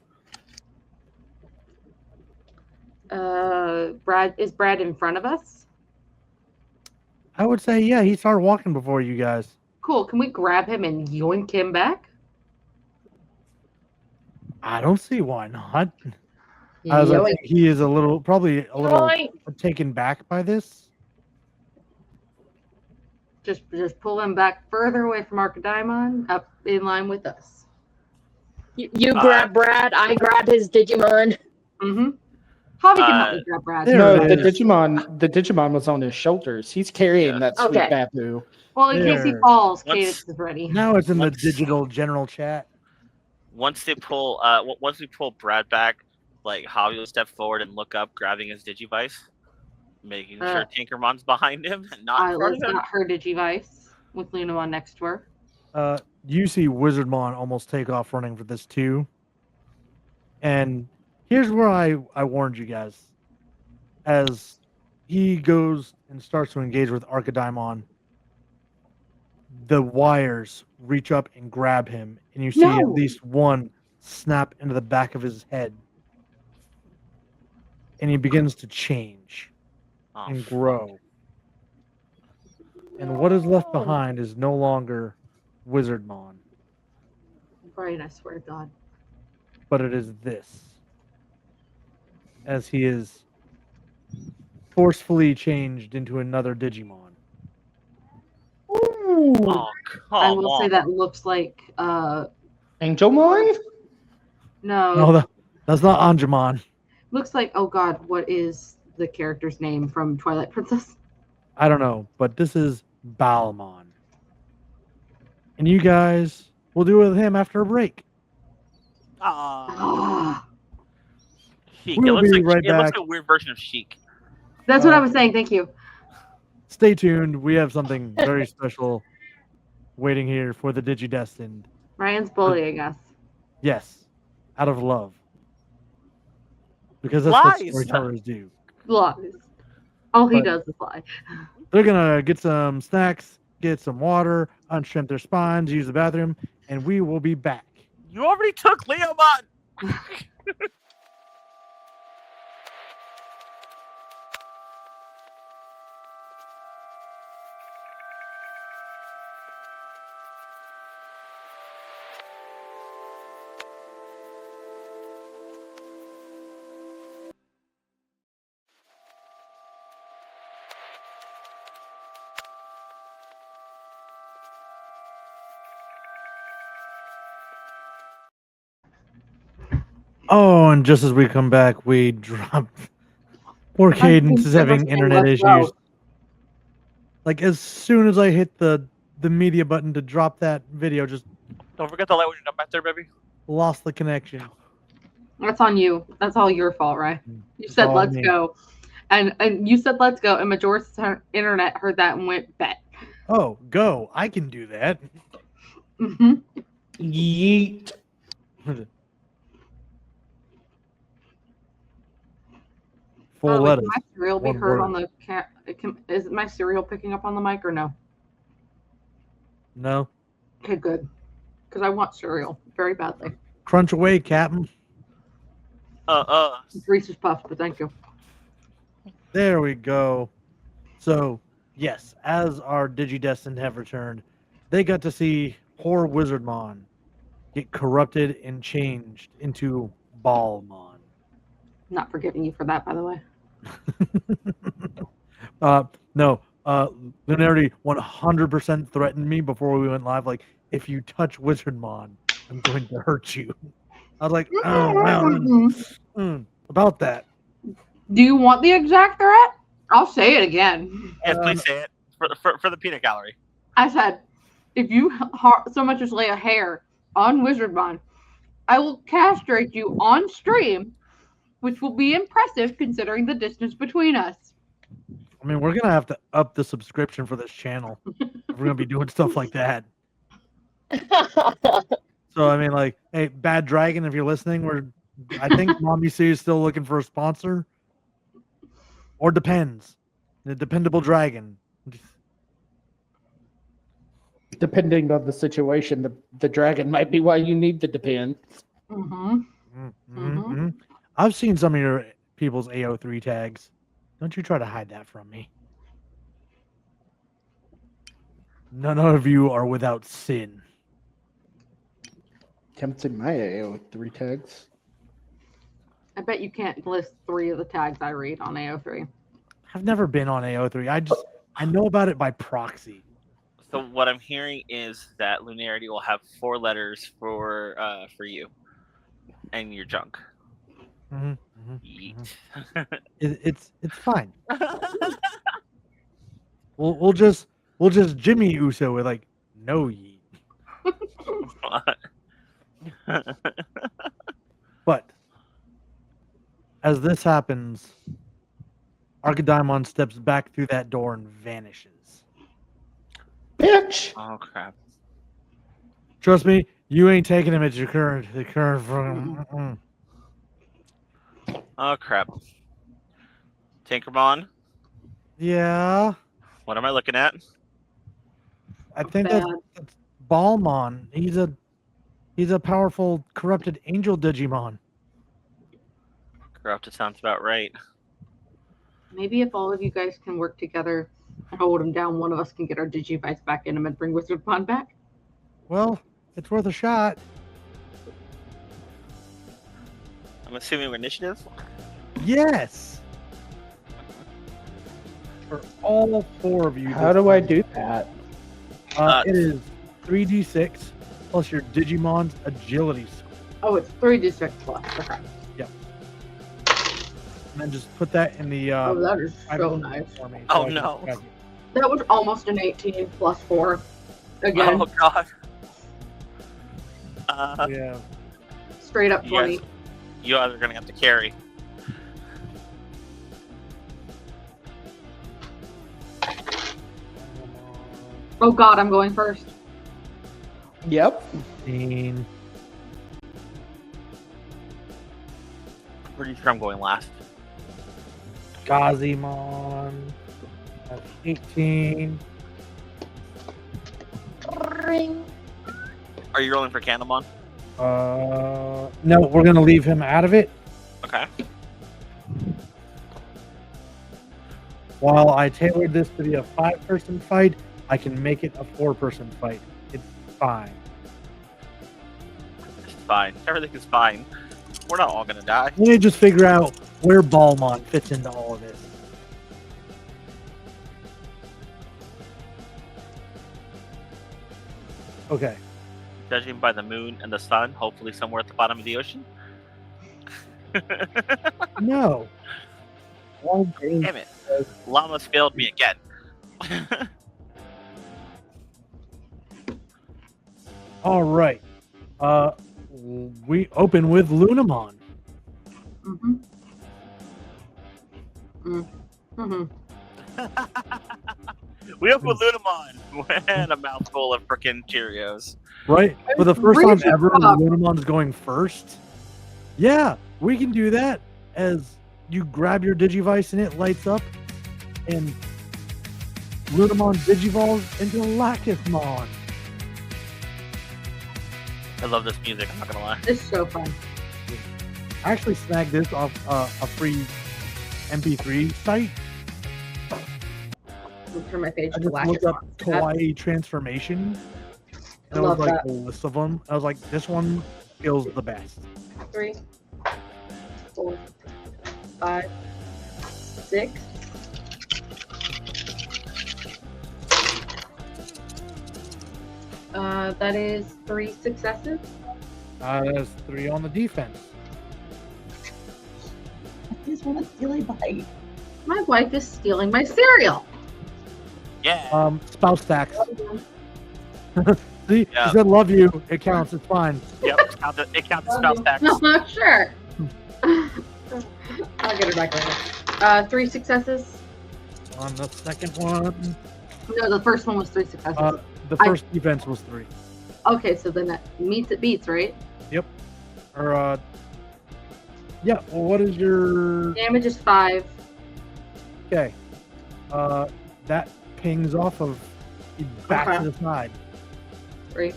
Is Brad in front of us? I would say, yeah, he started walking before you guys. Cool. Can we grab him and yoink him back? I don't see why not. I think he is probably a little taken back by this. Just pull him back further away from Archidimon, up in line with us. You grab Brad, I grab his Digimon. Mm-hmm. Hobby can help me grab Brad. No, the Digimon was on his shoulders. He's carrying that sweet babu. Well, in case he falls, Cadence is ready. Now it's in the digital general chat. Once we pull Brad back, like Hobby will step forward and look up, grabbing his Digivice, making sure Tinkermon's behind him and not in front of him. Not her Digivice with Lunamon next to her. You see Wizardmon almost take off running for this too. And here's where I warned you guys. As he goes and starts to engage with Archidimon, the wires reach up and grab him, and you see at least one snap into the back of his head. And he begins to change and grow. And what is left behind is no longer Wizardmon. Right, I swear to God. But it is this. As he is forcefully changed into another Digimon. Oh, I will say that looks like Angelmon? No, that's not Angemon. Looks like, oh God, what is the character's name from Twilight Princess? I don't know, but this is Balmon. And you guys will do it with him after a break. Sheik. We'll be right It looks back. like a weird version of Sheik. That's what I was saying. Thank you. Stay tuned. We have something very special waiting here for the Digidestined. Ryan's bullying us. Yes, out of love. Because that's what storytellers do. Lies. All he does is lie. They're going to get some snacks, get some water, unshrimp their spines, use the bathroom, and we will be back. You already took Leomon! Oh, and just as we come back, we drop. Poor Cadence is having internet issues. Like as soon as I hit the media button to drop that video, just Don't forget to light when you're done back there, baby. lost the connection. That's on you. That's all your fault, right? You It's said all on let's me. go. And you said let's go, and Majora's internet heard that and went bet. Oh, go! I can do that. Mm-hmm. Yeet. Four Is letters. my cereal be one heard word. on the cat? Is my cereal picking up on the mic or no? No. Okay, good. Because I want cereal very badly. Crunch away, Captain. Reese's Puffs, but thank you. There we go. So, yes, as our Digidestined have returned, they got to see poor Wizardmon get corrupted and changed into Ballmon. Not forgiving you for that, by the way. No, Lunarity 100% threatened me before we went live. Like, if you touch Wizardmon, I'm going to hurt you. I was like, oh, wow, about that. Do you want the exact threat? I'll say it again. Yes, please say it for the peanut gallery. I said, if you so much as lay a hair on Wizardmon, I will castrate you on stream, which will be impressive considering the distance between us. I mean, we're going to have to up the subscription for this channel if we're going to be doing stuff like that. So, I mean, like, hey, Bad Dragon, if you're listening, I think Mommy C is still looking for a sponsor. Or depends. The Dependable Dragon. Depending on the situation, the dragon might be why you need the depend. I've seen some of your people's AO3 tags. Don't you try to hide that from me. None of you are without sin. Haven't seen my AO3 tags. I bet you can't list 3 of the tags I read on AO3. I've never been on AO3. I know about it by proxy. So what I'm hearing is that Lunarity will have 4 letters for you and your junk. Yeet. It's fine. We'll just Jimmy Uso with like no yeet. But as this happens, Archidaimon steps back through that door and vanishes. Bitch! Oh crap! Trust me, you ain't taking him at the current. Oh crap! Tinkerbon, Yeah, what am I looking at? I think that's Ballmon. He's a powerful corrupted angel Digimon. Corrupted sounds about right. Maybe if all of you guys can work together and hold him down, one of us can get our Digivice back in him and bring Wizardmon back. Well, it's worth a shot. I'm assuming initiative. Yes. For all 4 of you. How do I do that? It is 3d6 plus your Digimon's agility score. Oh, it's 3d6 plus. Okay. Yep. And then just put that in the. Oh, that is so private nice. for me, Oh, I can no. grab it. That was almost an 18 plus 4. Again, Oh god. Yeah. straight up 20. Yes. You guys are gonna have to carry. Oh god, I'm going first. Yep. 15. Pretty sure I'm going last. Gazimon. That's 18. Are you rolling for Candlemon? No, we're gonna leave him out of it. Okay. While I tailored this to be a 5-person fight, I can make it a 4-person fight. It's fine. It's fine. Everything is fine. We're not all gonna die. Let me just figure out where Ballmon fits into all of this. Okay. Judging by the moon and the sun, hopefully somewhere at the bottom of the ocean. No. Damn it. Llamas failed me again. All right. We open with Lunamon. Mm-hmm. Mm-hmm. We open with Lunamon and a mouthful of frickin' Cheerios. Right? For the first time Reach ever, up. Lunamon's going first. Yeah, we can do that. As you grab your Digivice and it lights up, and Lunamon digivolves into Lacusmon. I love this music, I'm not gonna lie. It's so fun. I actually snagged this off a free MP3 site. I'll turn my page I to just looked up Lacusmon. Kawaii transformation. I And it was love like that. a list of them. I was like, this one feels the best. 3, 4, 5, 6. That is 3 successes. There's 3 on the defense. I just want to steal a bite. My wife is stealing my cereal. Yeah. Spouse tax. See, Yeah. he said love you. It counts. It's fine. Yep. It counts as spouse tax. No, sure. I'll get her back later. 3 successes. On the second one, No, the first one was 3 successes. the first defense was 3. Okay, so then that meets it beats, right? Or yeah. Well, what is your Damage is 5. okay? That pings off of back Okay. to the side. 3,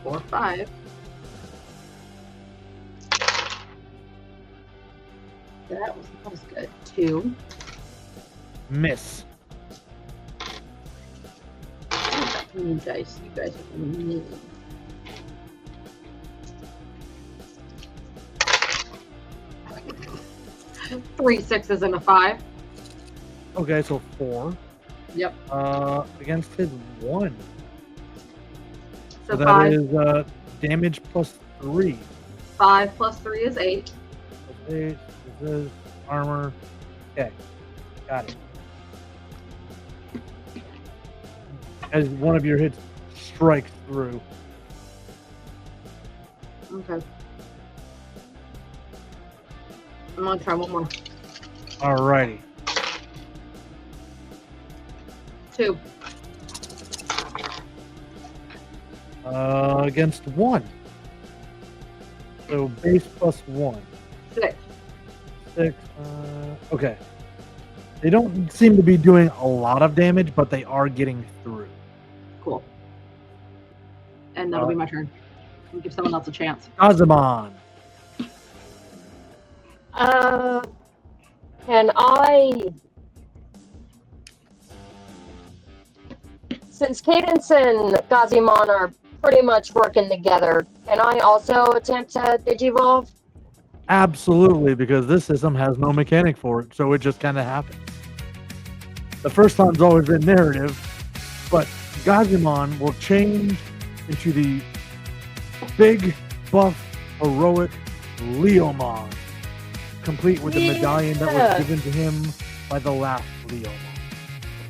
4, 5. That was good. 2. Miss. You guys are mean. Three sixes and a 5. Okay, so 4. Yep. Against his 1. So that 5. is damage plus 3. 5 plus 3 is 8. This is armor. Okay, got it. As one of your hits strikes through. Okay. I'm gonna try one more. Alrighty. 2. Against 1. So base plus 1. 6. 6. Okay. They don't seem to be doing a lot of damage, but they are getting through. Cool. And that'll be my turn. We'll give someone else a chance. Azamon. Can I, since Cadence and Gazimon are pretty much working together, can I also attempt to Digivolve? Absolutely, because this system has no mechanic for it, so it just kind of happens. The first time's always been narrative, but Gazimon will change into the big, buff, heroic Leomon, complete with the medallion that Yeah. was given to him by the last Leomon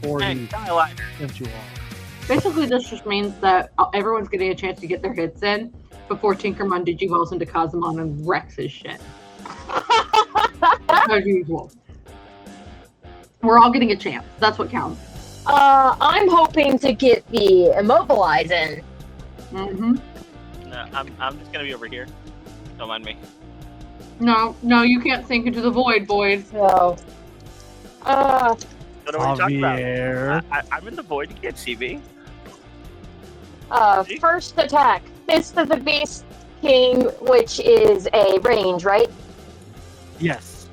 before Hey, he Skyline. sent you off. Basically, this just means that everyone's getting a chance to get their hits in before Tinkermon digivolves into Kazumon and wrecks his shit. As usual. We're all getting a chance. That's what counts. I'm hoping to get the Immobilize in. Mm-hmm. No, I'm just gonna be over here. Don't mind me. No, you can't sink into the void, boys. So, What are we talking about? Javier. I'm in the void. You can't see me. first attack, Fist of the Beast King, which is a range, right? Yes.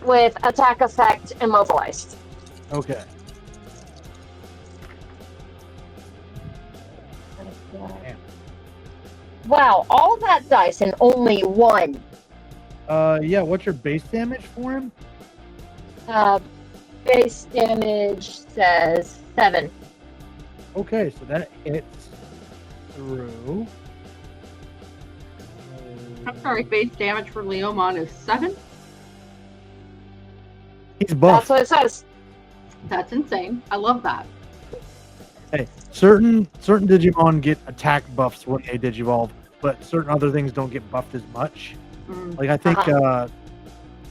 With attack effect immobilized. Okay. Wow, all that dice and only one. Yeah, what's your base damage for him? Base damage says 7. Okay, so that hits through. I'm sorry, base damage for Leomon is 7. He's That's buff. what it says. That's insane. I love that. Hey, certain Digimon get attack buffs when they digivolve, but certain other things don't get buffed as much. Mm. Like I think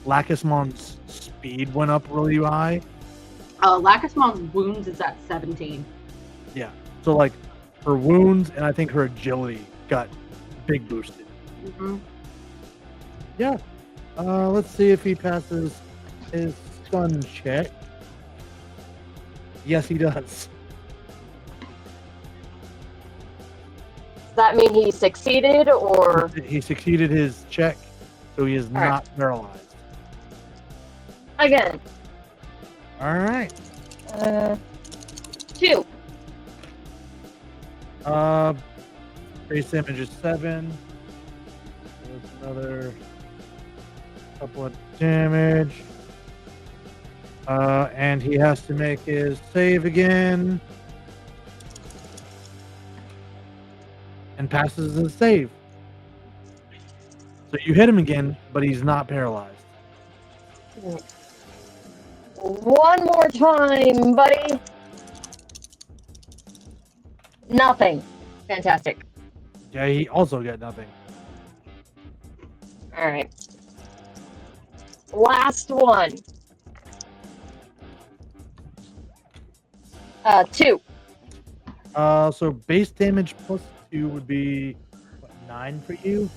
Lacusmon's speed went up really high. Lacusmon's wounds is at 17. Yeah. So like her wounds and I think her agility got big boosted. Mm-hmm. Yeah. Let's see if he passes his stun check. Yes, he does. Does that mean he succeeded, or He succeeded his check, so he is All right. not paralyzed. again? All right. 2. Base damage is 7. There's another couple of damage. And he has to make his save again. And passes his save. So you hit him again, but he's not paralyzed. One more time, buddy. Nothing. Fantastic. Yeah, he also got nothing. All right. Last one. 2. So base damage plus 2 would be what, 9 for you?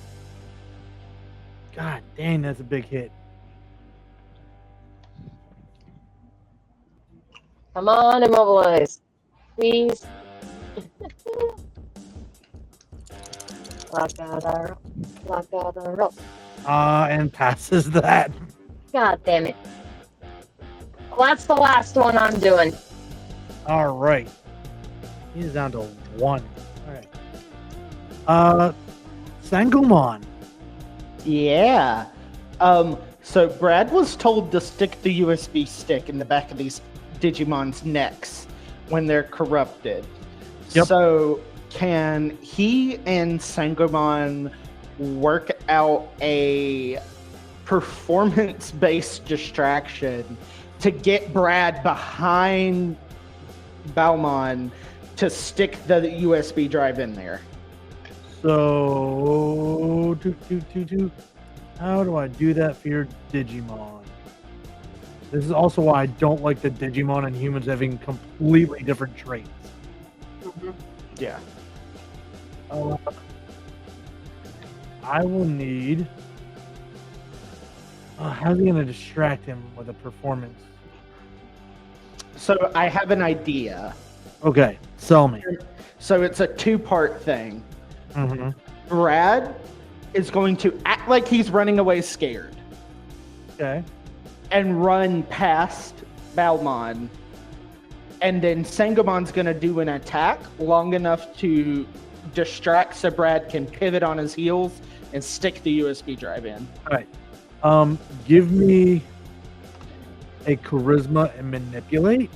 God dang, that's a big hit. Come on, immobilize. Please. Lock out the rope. And passes that. God damn it. Well, that's the last one I'm doing. All right. He's down to 1. All right. Sangomon. Yeah. So Brad was told to stick the USB stick in the back of these Digimon's necks when they're corrupted. Yep. So can he and Sangomon work out a performance-based distraction to get Brad behind Balmon to stick the USB drive in there? So, how do I do that for your Digimon? This is also why I don't like the Digimon and humans having completely different traits. Mm-hmm. Yeah. I will need. How's he going to distract him with a performance? So I have an idea. Okay, sell me. So it's a 2-part thing. Mm-hmm. Brad is going to act like he's running away scared Okay. and run past Balmon. And then Sangomon's going to do an attack long enough to distract so Brad can pivot on his heels and stick the USB drive in. All right. Give me a charisma and manipulate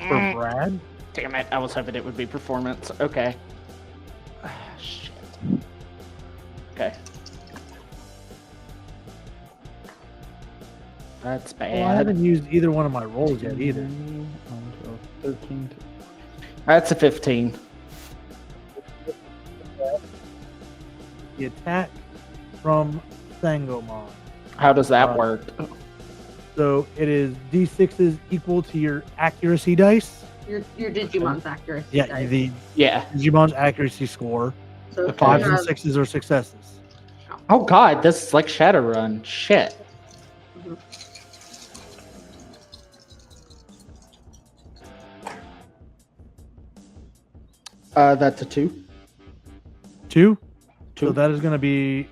for Brad. Damn it, I was hoping it would be performance. Okay. Shit. Okay. That's Well, I bad. haven't used either one of my rolls yet either. 13. That's a 15. The attack from Sangomon. How does that work? So it is D6s equal to your accuracy dice. Your Digimon's accuracy. Yeah, dice. the Yeah. Digimon's accuracy score. So The if you 5s and have- 6s are successes. Oh god, this is like Shadowrun. Shit. Mhm. That's a 2. 2. So 2. that is going to be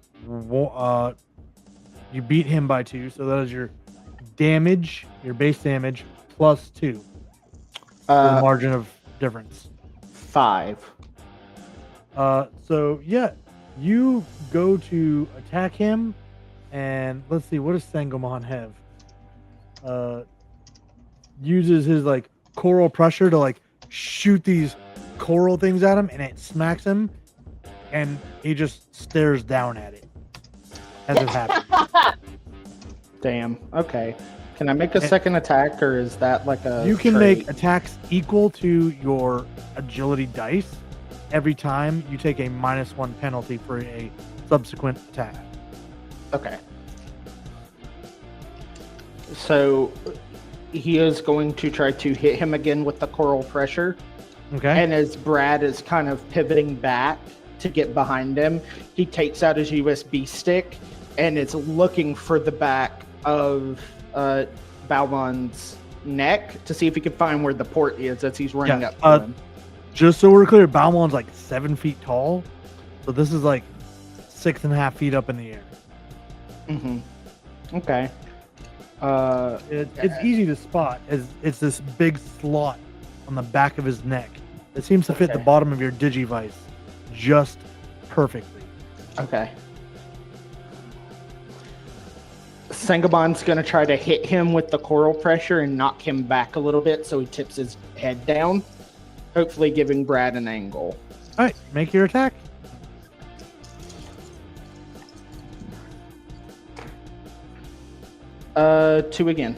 you beat him by 2. So that is your damage, your base damage plus 2. The margin of difference. 5. So yeah, you go to attack him, and let's see, what does Sangomon have? Uses his like coral pressure to like shoot these coral things at him, and it smacks him, and he just stares down at it as it happens. Damn. Okay. Can I make a second attack, or is that like a You can trait? make attacks equal to your agility dice every time you take a -1 penalty for a subsequent attack. Okay. So he is going to try to hit him again with the coral pressure. Okay. And as Brad is kind of pivoting back to get behind him, he takes out his USB stick and is looking for the back of Balmon's neck to see if he can find where the port is as he's running Yeah, up to him. Just so we're clear, Balmon's like 7 feet tall. So this is like 6.5 feet up in the air. Mm-hmm. Okay. It's easy to spot as it's this big slot on the back of his neck. It seems to fit the Okay. bottom of your Digivice just perfectly. Okay. Sangamon's going to try to hit him with the coral pressure and knock him back a little bit so he tips his head down, hopefully giving Brad an angle. All right, make your attack. Two again.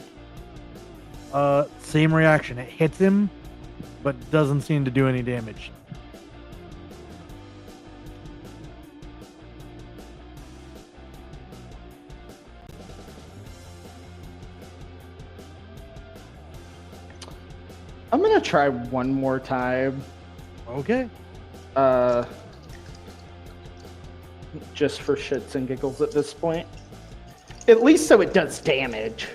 Same reaction. It hits him, but doesn't seem to do any damage. I'm going to try one more time. Okay. Just for shits and giggles at this point. At least so it does damage.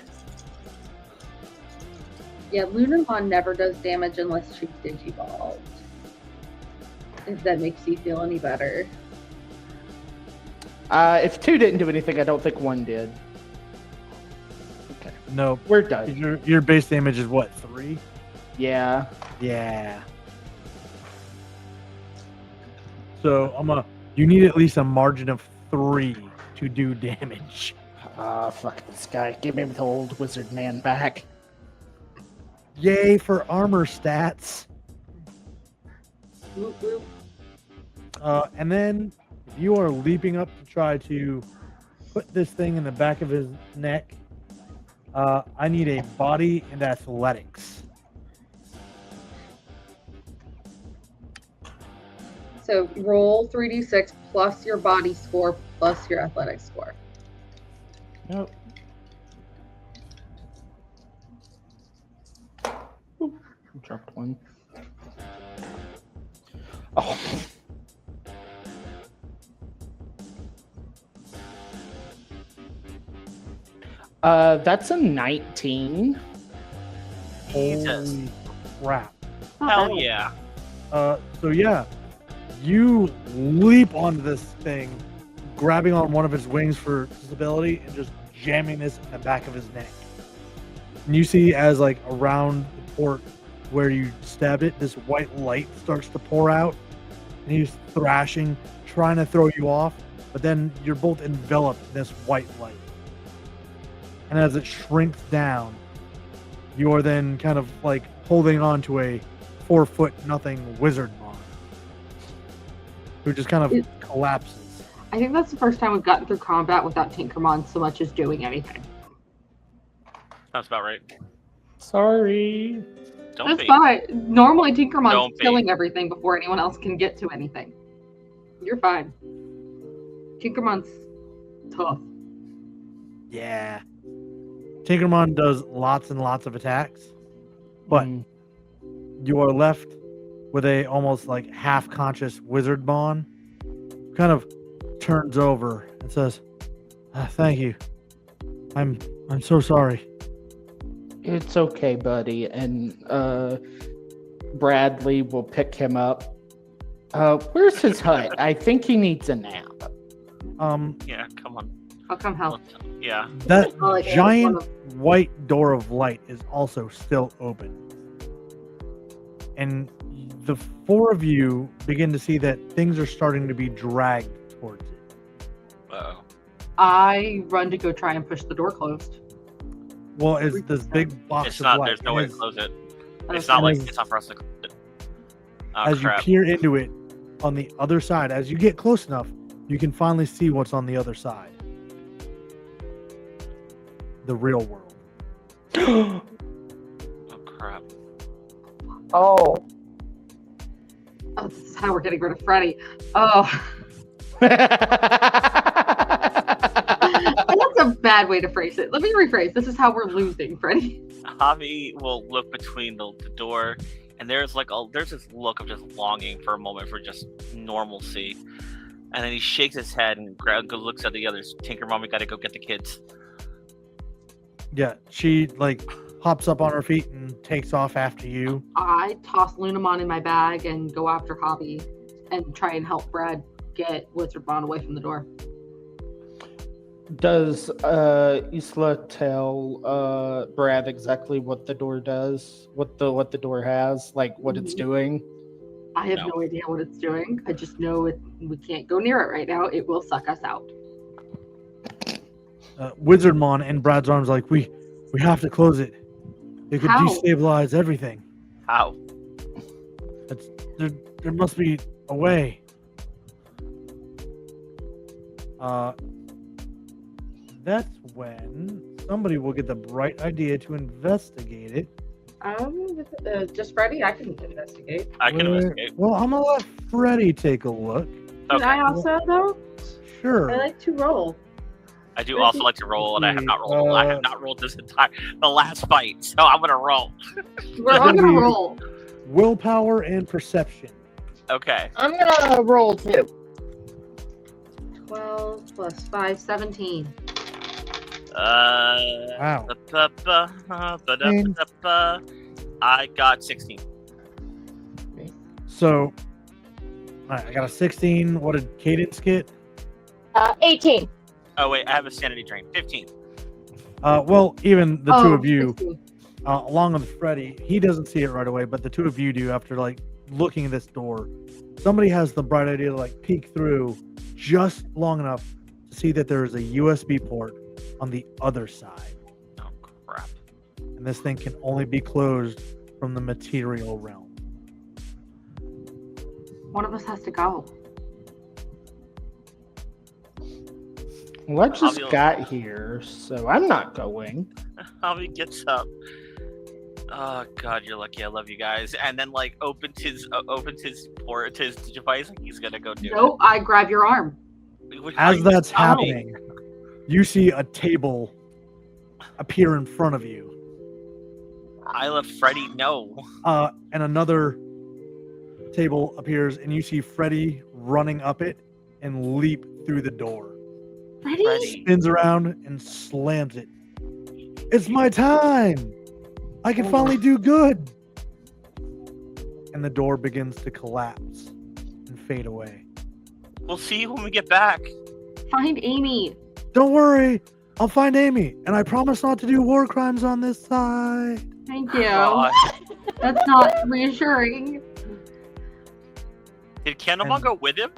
Yeah, Lunarmon never does damage unless she's Digivolved. If that makes you feel any better. If two didn't do anything, I don't think one did. Okay, No. we're done. Your base damage is what, 3? Yeah. Yeah. So you need at least a margin of 3 to do damage. Ah, fuck this guy. Give me the old wizard man back. Yay for armor stats. Whoop, whoop. And then you are leaping up to try to put this thing in the back of his neck. I need a body and athletics. So roll 3d6 plus your body score plus your athletics score. Nope. Oop, dropped one. Oh. That's a 19. Jesus. Holy crap. Hell yeah. So yeah, you leap onto this thing, grabbing on one of its wings for stability and just jamming this in the back of his neck. And you see as like around the port where you stabbed it, this white light starts to pour out, and he's thrashing, trying to throw you off, but then you're both enveloped in this white light. And as it shrinks down, you are then kind of like holding on to a 4'0" wizard mon who just kind of collapses. I think that's the first time we've gotten through combat without Tinkermon so much as doing anything. Sounds about right. Sorry. Don't That's be. fine. Normally Tinkermon's Don't be. killing everything before anyone else can get to anything. You're fine. Tinkermon's tough. Yeah. Tinkermon does lots and lots of attacks, but Mm. you are left with a almost like half-conscious wizard mon who kind of turns over and says, "Thank you. I'm so sorry." It's okay, buddy. And Bradley will pick him up. Where's his hut? I think he needs a nap. Yeah, come on. I'll come help. Yeah. That Oh, like, giant one white door of light is also still open. And the four of you begin to see that things are starting to be dragged towards it. Uh-oh. I run to go try and push the door closed. Well, it's this big box It's of not. light. There's no and way as- to close it. And It's not like as- it's not for us to close it. Oh, as crap. you peer into it on the other side, as you get close enough, you can finally see what's on the other side. The real world. Oh crap! Oh. Oh, this is how we're getting rid of Freddy. Oh, that's a bad way to phrase it. Let me rephrase. This is how we're losing Freddy. Javi will look between the door, and there's this look of just longing for a moment for just normalcy, and then he shakes his head and looks at the others. Tinker Mom, we gotta go get the kids. Yeah, she hops up on her feet and takes off after you. I toss Lunamon in my bag and go after Hobby and try and help Brad get Wizardmon away from the door. Does Isla tell Brad exactly what the door does? What the door has? Like what it's doing? I have no idea what it's doing. I just know we can't go near it right now. It will suck us out. Wizardmon in Brad's arms we have to close it. It could How? destabilize everything. How? There must be a way. That's when somebody will get the bright idea to investigate it. Just Freddy, I can investigate. I can investigate. Well, I'm gonna let Freddy take a look. Can I also though? Sure. I like to roll. I do also like to roll, and I have not rolled. I have not rolled the last fight, so I'm gonna roll. I'm gonna roll. Willpower and perception. Okay. I'm gonna roll too. 12 plus 5, 17. Wow. I got 16. So, all right, I got a 16. What did Cadence get? 18. Oh wait, I have a sanity drain. 15. Well, even the two of you, 16. along with Freddy, he doesn't see it right away, but the two of you do after looking at this door. Somebody has the bright idea to peek through just long enough to see that there is a USB port on the other side. Oh crap. And this thing can only be closed from the material realm. One of us has to go. Well, I just Javi- got here, so I'm not going. Javi gets up. Oh god, you're lucky. I love you guys. And then opens his port to his device like he's gonna go do Nope, I grab your arm. it. As that's happening, you see a table appear in front of you. Isla, Freddy, no. And another table appears, and you see Freddy running up it and leap through the door. Freddy. Spins around and slams it. It's my time! I can finally do good! And the door begins to collapse and fade away. We'll see you when we get back. Find Amy. Don't worry, I'll find Amy, and I promise not to do war crimes on this side. Thank you. God. That's not reassuring. Did Candlemon go with him?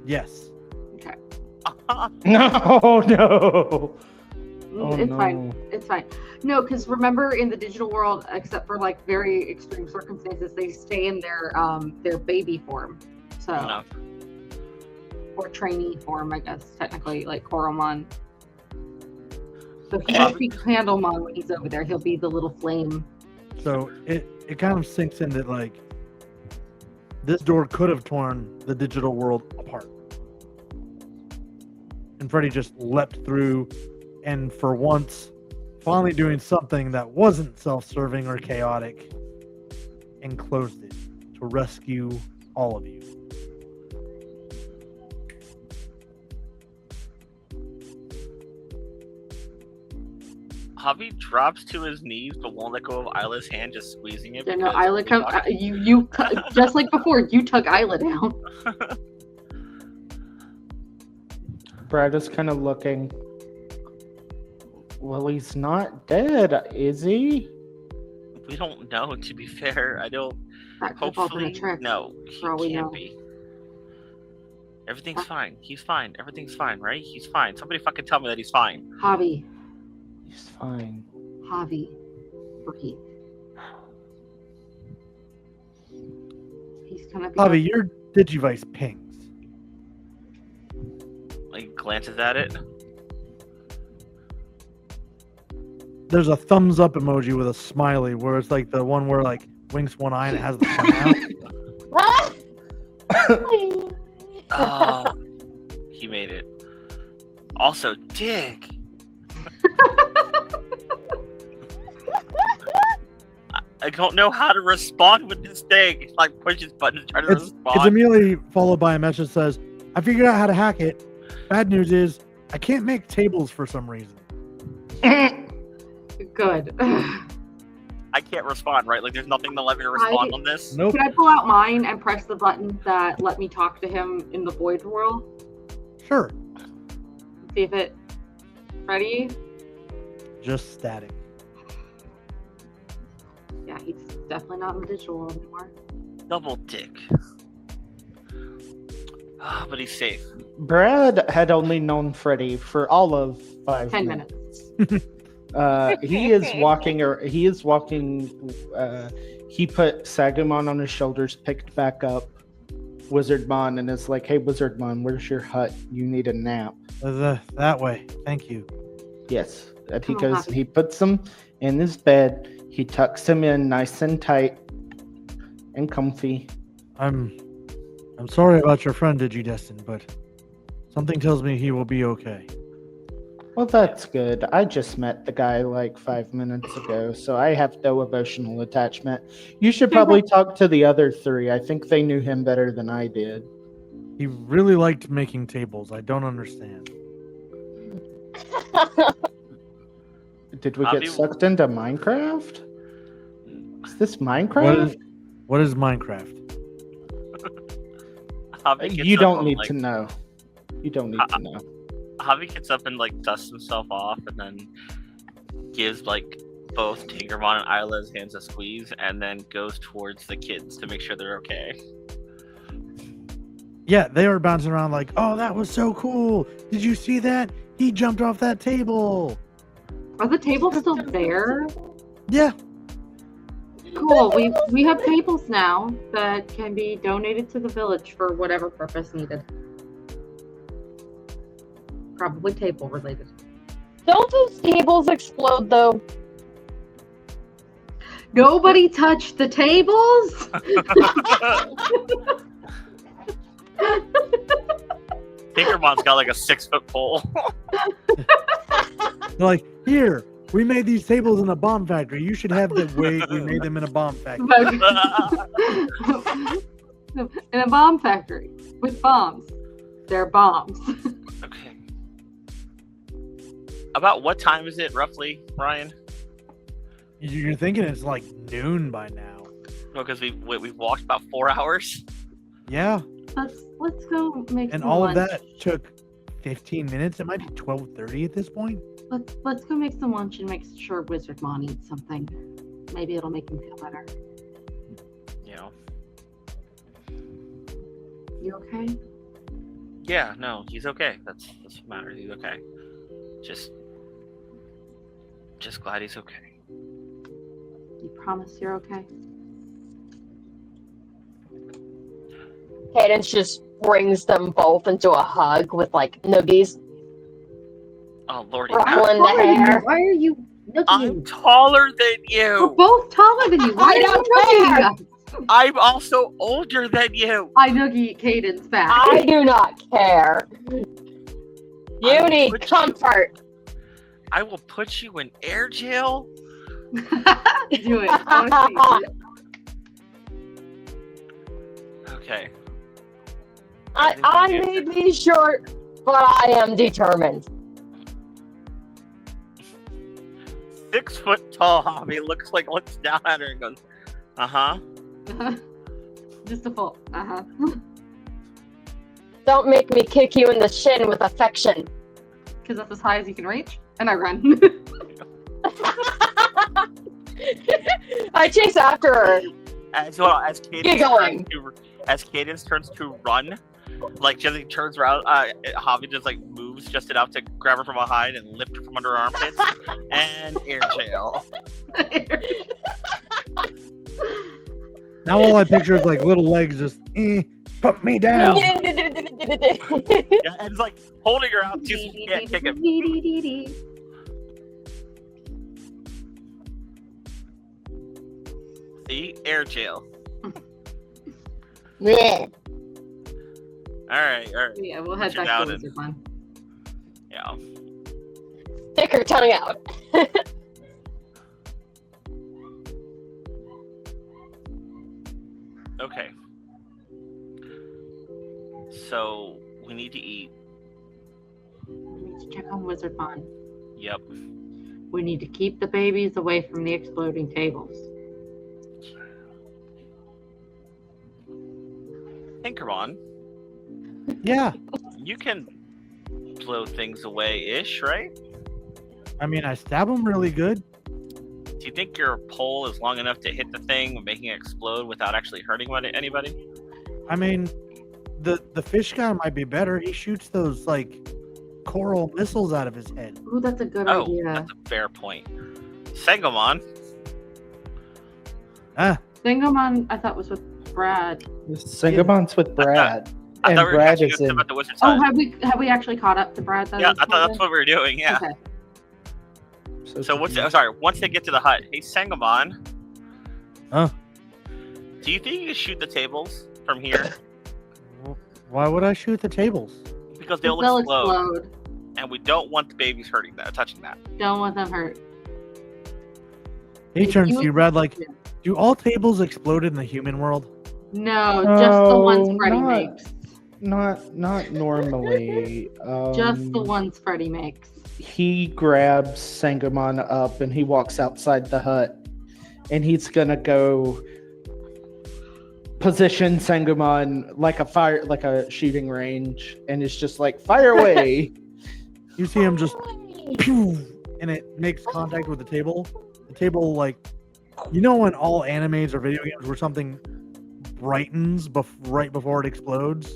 Yes. Okay. No, no. Oh, It's no. fine. It's fine. No, because remember in the digital world, except for very extreme circumstances, they stay in their baby form. So No. or trainee form, I guess technically, like Koromon. So he won't be Candlemon when he's over there. He'll be the little flame. So it kind of sinks in that this door could have torn the digital world apart. And Freddy just leapt through, and for once, finally doing something that wasn't self-serving or chaotic, and closed it to rescue all of you. Javi drops to his knees but won't let go of Isla's hand, just squeezing it. Yeah, no, because Isla come. You just like before. You took Isla down. Brad is kind of looking. Well, he's not dead, is he? We don't know, to be fair. I don't. That could have all been a Hopefully, trick. no. He for all we can't know. be. Everything's fine. He's fine. Everything's fine, right? He's fine. Somebody fucking tell me that he's fine. Javi, He's fine. Javi, breathe. He's gonna be. Javi, your Digivice pings. Like, glances at it. there's a thumbs up emoji with a smiley, where it's like the one where like winks one eye and it has the sun out. Oh, he made it. Also, Dick. I don't know how to respond with this thing. It's like push his button to try to It's respond. immediately followed by a message that says, "I figured out how to hack it. Bad news is I can't make tables for some reason." Good. I can't respond, right? Like, there's nothing to let me respond on this. Nope. Can I pull out mine and press the button that let me talk to him in the void world? Sure. See if it. Ready? Just static. Yeah, he's definitely not in the digital world anymore. Double Dick. Ah, but he's safe. Brad had only known Freddy for all of 5 10 minutes. minutes. He is walking, or he is walking. He put Sagumon on his shoulders, picked back up Wizardmon, and is like, "Hey, Wizardmon, where's your hut? You need a nap." That way. Thank you. Yes, and he Oh, goes. happy. He puts him in his bed. He tucks him in nice and tight and comfy. I'm sorry about your friend Digidestin, but something tells me he will be okay. Well, that's good. I just met the guy like 5 minutes ago, so I have no emotional attachment. You should probably talk to the other three. I think they knew him better than I did. He really liked making tables. I don't understand. Did we Javi- get sucked into Minecraft? Is this Minecraft? What is Minecraft? Javi gets You up don't and, need like, to know. You don't need to know. Javi gets up and like dusts himself off, and then gives like both Tinkermon and Isla's hands a squeeze, and then goes towards the kids to make sure they're okay. Yeah, they were bouncing around like, "Oh, that was so cool! Did you see that? He jumped off that table." Are the tables still there? Yeah, Cool. We have tables now that can be donated to the village for whatever purpose needed. Probably table related. Don't those tables explode though? Nobody touched the tables. Tinkermon's got like a 6-foot pole. they're like, "Here, we made these tables in a bomb factory. You should have the way we made them in a bomb factory." In a bomb factory with bombs. They're bombs. Okay. About what time is it roughly, Ryan? You're thinking it's like noon by now. No, because we've walked about 4 hours. Yeah, Let's go make and some all lunch. of that took 15 minutes. It might be 12:30 at this point. Let's go make some lunch and make sure Wizardmon eats something. Maybe it'll make him feel better. You know. You okay? Yeah, no, he's okay. That's what matters. He's okay. Just glad he's okay. You promise you're okay? Cadence just brings them both into a hug with like noogies Oh lordy, ruffling the hair. Why are you I'm looking? taller than We're you. both taller than you. Why I are you don't noogie care. us? I'm also older than you. I noogie Cadence back. I do not care. You I need would- comfort. I will put you in air jail. Do it. I wanna see. Okay. I may be short, but I am determined. 6 foot tall Hobby looks down at her and goes, uh-huh. Just a full. Don't make me kick you in the shin with affection. Because that's as high as you can reach. And I run. I chase after her. As Get going. Cadence turns to run, like Jesse turns around, Hobby just like moves just enough to grab her from behind and lift her from under her armpits and air jail. Now all I picture is like little legs just put me down. Yeah, and it's like holding her out too so you can't kick him. See? Air jail. Yeah. Alright. Yeah, we'll head You're back to down Wizard Fun. Yeah. Stick her tongue out. Okay. So, we need to eat. We need to check on Wizard Fun. Yep. We need to keep the babies away from the exploding tables. Tinkerbon, Yeah. you can blow things away-ish, right? I mean, I stab them really good. Do you think your pole is long enough to hit the thing, making it explode without actually hurting anybody? I mean, the fish guy might be better. He shoots those like coral missiles out of his head. Ooh, that's a good Oh, idea. that's a fair point. Sangomon, Sangomon, I thought was with Brad. Sangamon's with Brad. I And thought we were Brad catching is up in. to the wizard Oh, side. have we actually caught up to Brad? Yeah, I thought that's what we were doing. Yeah. Okay. So once they get to the hut, hey Sangomon. Huh? Do you think you can shoot the tables from here? Why would I shoot the tables? Because they'll explode, and we don't want the babies touching that. Don't want them hurt. He If turns you- to you, Brad, like, do all tables explode in the human world? No, just the ones No, Freddy not- makes. Not normally. Just the ones Freddy makes. He grabs Sangamon up and he walks outside the hut, and he's gonna go position Sangamon like a shooting range, and it's just like fire away. You see him just pew, and it makes contact with the table. The table, like, you know, when all animes or video games where something brightens right before it explodes,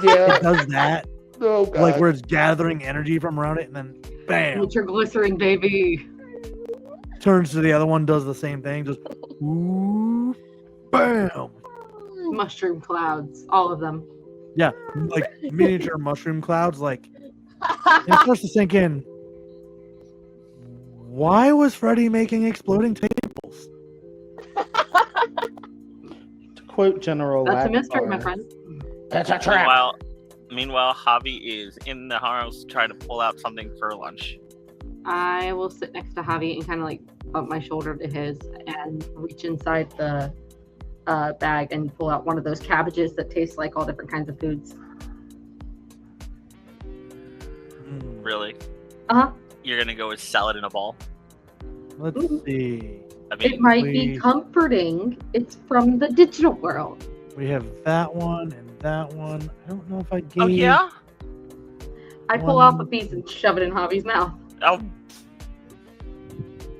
Yeah. it does that. Oh god. Like where it's gathering energy from around it, and then bam, Nitroglycerin, baby. turns to the other one, does the same thing, just ooh, bam. Mushroom clouds, all of them. Yeah, like miniature mushroom clouds. Like, and it starts to sink in. Why was Freddy making exploding tables? To quote General That's a Akbar, mystery, my friend. That's a trap. Meanwhile, Javi is in the house trying to pull out something for lunch. I will sit next to Javi and kind of like bump my shoulder to his and reach inside the bag and pull out one of those cabbages that taste like all different kinds of foods. Really? Uh-huh. You're gonna go with salad in a ball? Let's see. I mean, It might be comforting. It's from the digital world. We have that one and that one. I don't know if I gave. oh yeah? I pull One- off a piece and shove it in Javi's mouth. Oh,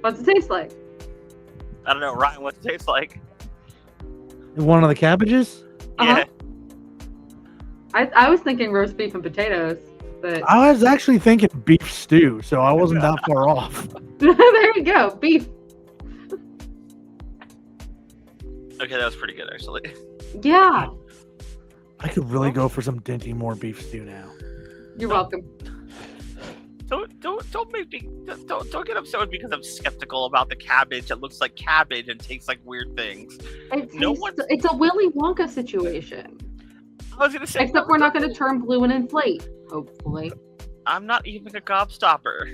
What's it taste like? I don't know, Ryan. What's it taste like? One of the cabbages. Uh-huh. Yeah. I was thinking roast beef and potatoes, but I was actually thinking beef stew, so I wasn't that far off. there you go, beef. Okay, that was pretty good actually. Yeah, I could really go for some Dinty Moore beef stew now. you're welcome. Don't make me don't get upset with me because I'm skeptical about the cabbage that looks like cabbage and tastes like weird things. It's a Willy Wonka situation. I was gonna say, Except we're not going to turn blue and inflate, hopefully. I'm not even a gobstopper.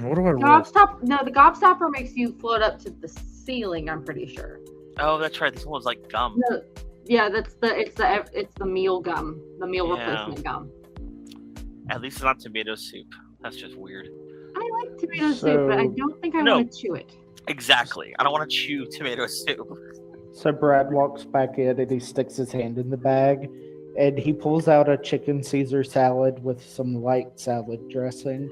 What do I roll? The gobstopper makes you float up to the ceiling, I'm pretty sure. Oh, that's right. This one was like gum. No, yeah, it's the meal gum, the meal Yeah. replacement gum. At least it's not tomato soup. That's just weird. I like tomato soup, but I don't think I No. want to chew it. Exactly. I don't want to chew tomato soup. So Brad walks back in and he sticks his hand in the bag and he pulls out a chicken Caesar salad with some light salad dressing.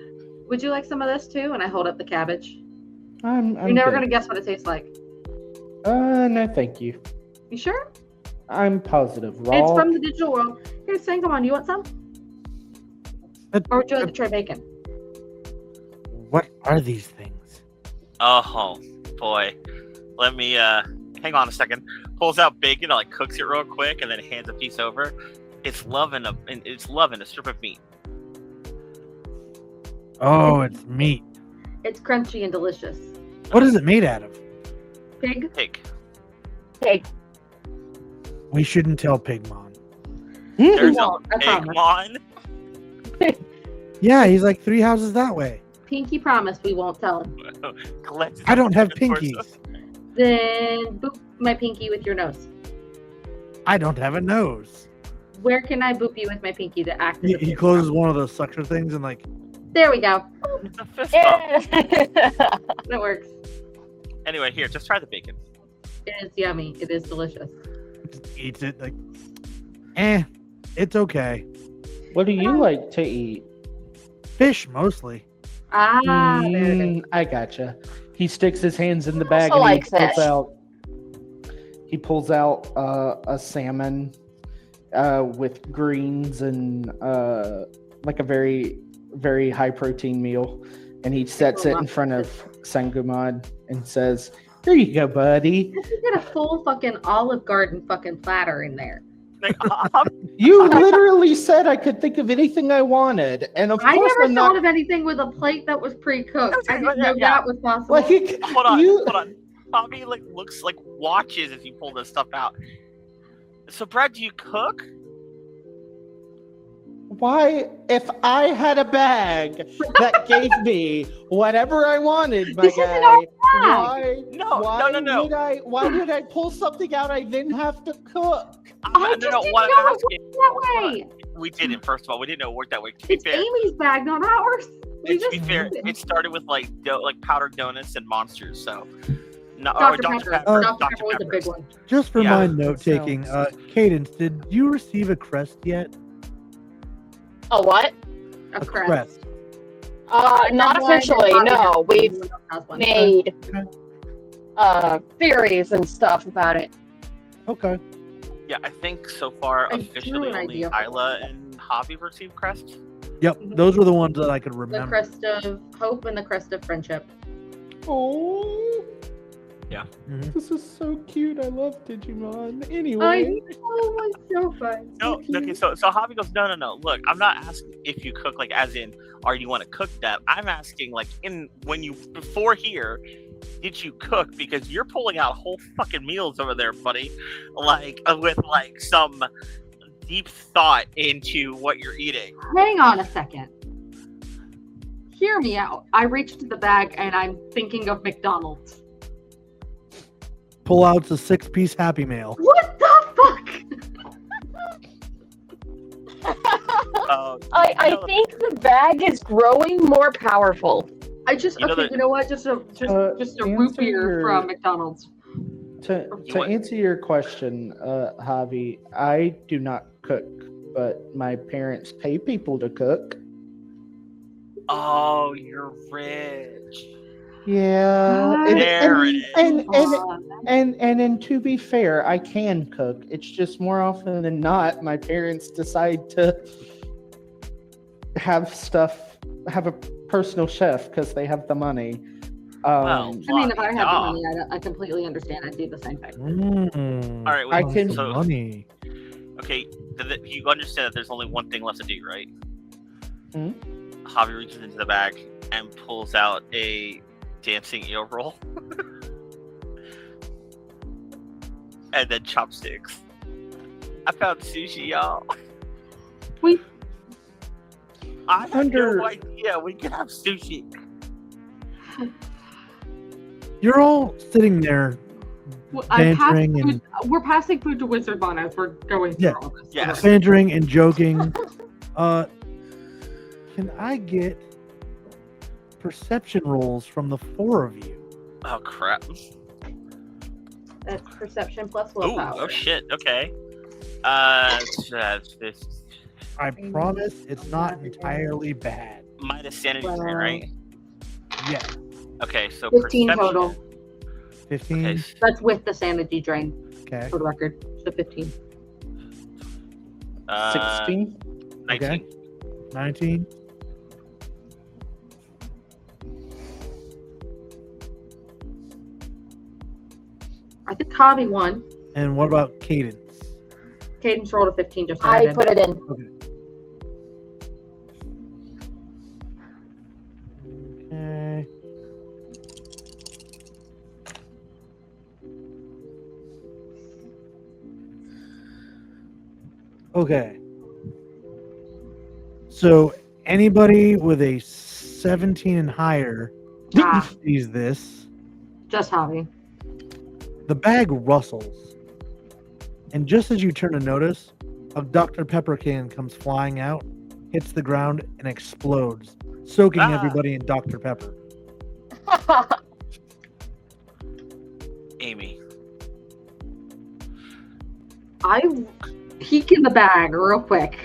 Would you like some of this too? And I hold up the cabbage. I'm You're never good. going to guess what it tastes like. No, thank you. You sure? I'm positive. Raw. It's from the digital world. Here, Sangamon, you want some? Or would you like to try bacon? What are these things? Oh boy. Let me hang on a second. Pulls out bacon, like cooks it real quick, and then hands a piece over. It's loving a strip of meat. Oh, it's meat. It's crunchy and delicious. What is it made out of? Pig? Pig. Pig. We shouldn't tell Pigmon. There's a won't, I promise. Pigmon. Yeah, he's like 3 houses that way. Pinky promise we won't tell him. Collected I don't have for us. pinkies. Then boop my pinky with your nose. I don't have a nose. Where can I boop you with my pinky to act as He, a he pinky closes promise? one of those suction things and like, There we go. It's a fist bump. That works. Anyway, here, just try the bacon. It is yummy. It is delicious. just eats it like, it's okay. What do you like to eat? Fish mostly. Ah, there it is. I gotcha. He sticks his hands in the I bag also and like fish. he pulls out a salmon with greens and like a very, very high protein meal. And he sets it in front of Sangumad and says, "Here you go, buddy. You get a full fucking Olive Garden fucking platter in there. Like, You literally said I could think of anything I wanted." And of I course never I'm thought not of anything with a plate that was pre-cooked. I didn't know Yeah. that was possible. like hold on, you hold on. Bobby like looks like watches as you pull this stuff out. So Brad, do you cook? Why, if I had a bag that gave me whatever I wanted, my This isn't guy, our bag. why No. why did I pull something out I then have to cook? I just didn't know it worked that way. We didn't. First of all, we didn't know it worked that way. To be It's fair, Amy's bag, not ours. We to be just fair, did it. it started with like powdered donuts and monsters. So, no, Dr. Dr. Pepper. Pepper. Dr. Dr. Pepper was a big one. Just for Yeah. my note taking, Cadence, did you receive a crest yet? A what? A crest. Not officially. No, we've Everyone else has one. made Okay. theories and stuff about it. Okay. Yeah, I think so far I officially drew an only idea. Isla and Javi received crests. Yep, those were the ones that I could The remember. crest of hope and the crest of friendship. Oh, Mhm. this is so cute. I love Digimon. I Anyway, know, it was so fun. No, okay, so Javi goes, no. Look, I'm not asking if you cook, like as in, or you want to cook that. I'm asking, like, before here, did you cook? Because you're pulling out whole fucking meals over there, buddy. Like with like some deep thought into what you're eating. Hang on a second. Hear me out. I reached to the bag and I'm thinking of McDonald's. Pull out the 6-piece Happy Meal. What the fuck? I think the bag is growing more powerful. I just You know okay. that- You know what? Just a answer root beer your- from McDonald's. to what? answer your question, Javi, I do not cook, but my parents pay people to cook. Oh, you're rich. Yeah, There it is. And to be fair, I can cook. It's just more often than not, my parents decide to have a personal chef because they have the money. I mean, if I had the Wow. money, I completely understand. I'd do the same thing. Mm. All right, I wait, can- Some so money. okay, you understand that there's only one thing left to do, right? Hmm? Javi reaches into the bag and pulls out a dancing eel roll, and then chopsticks. I found sushi, y'all. We- I had Under- no idea we could have sushi. You're all sitting there. Bantering We're passing food to Wizardmon as we're going through Yeah. all this. Yes. bantering and joking. Can I get perception rolls from the 4 of you? Oh crap! That's perception plus Ooh, willpower. oh shit. Okay. That's this I promise it's not entirely bad. minus sanity, Wow. right? Yeah, Okay, so 15 perception. total. 15. Okay, That's with the sanity drain, Okay. for the record. So 15. 16. 19. 19. I think Hobby won. And what about Cadence? Cadence rolled a 15 just to I add in. put it in. Okay. Okay. So anybody with a 17 and higher Ah, sees this. just Javi. The bag rustles. And just as you turn to notice, a Dr. Pepper can comes flying out, hits the ground, and explodes, soaking Ah. everybody in Dr. Pepper. Amy. I peek in the bag real quick.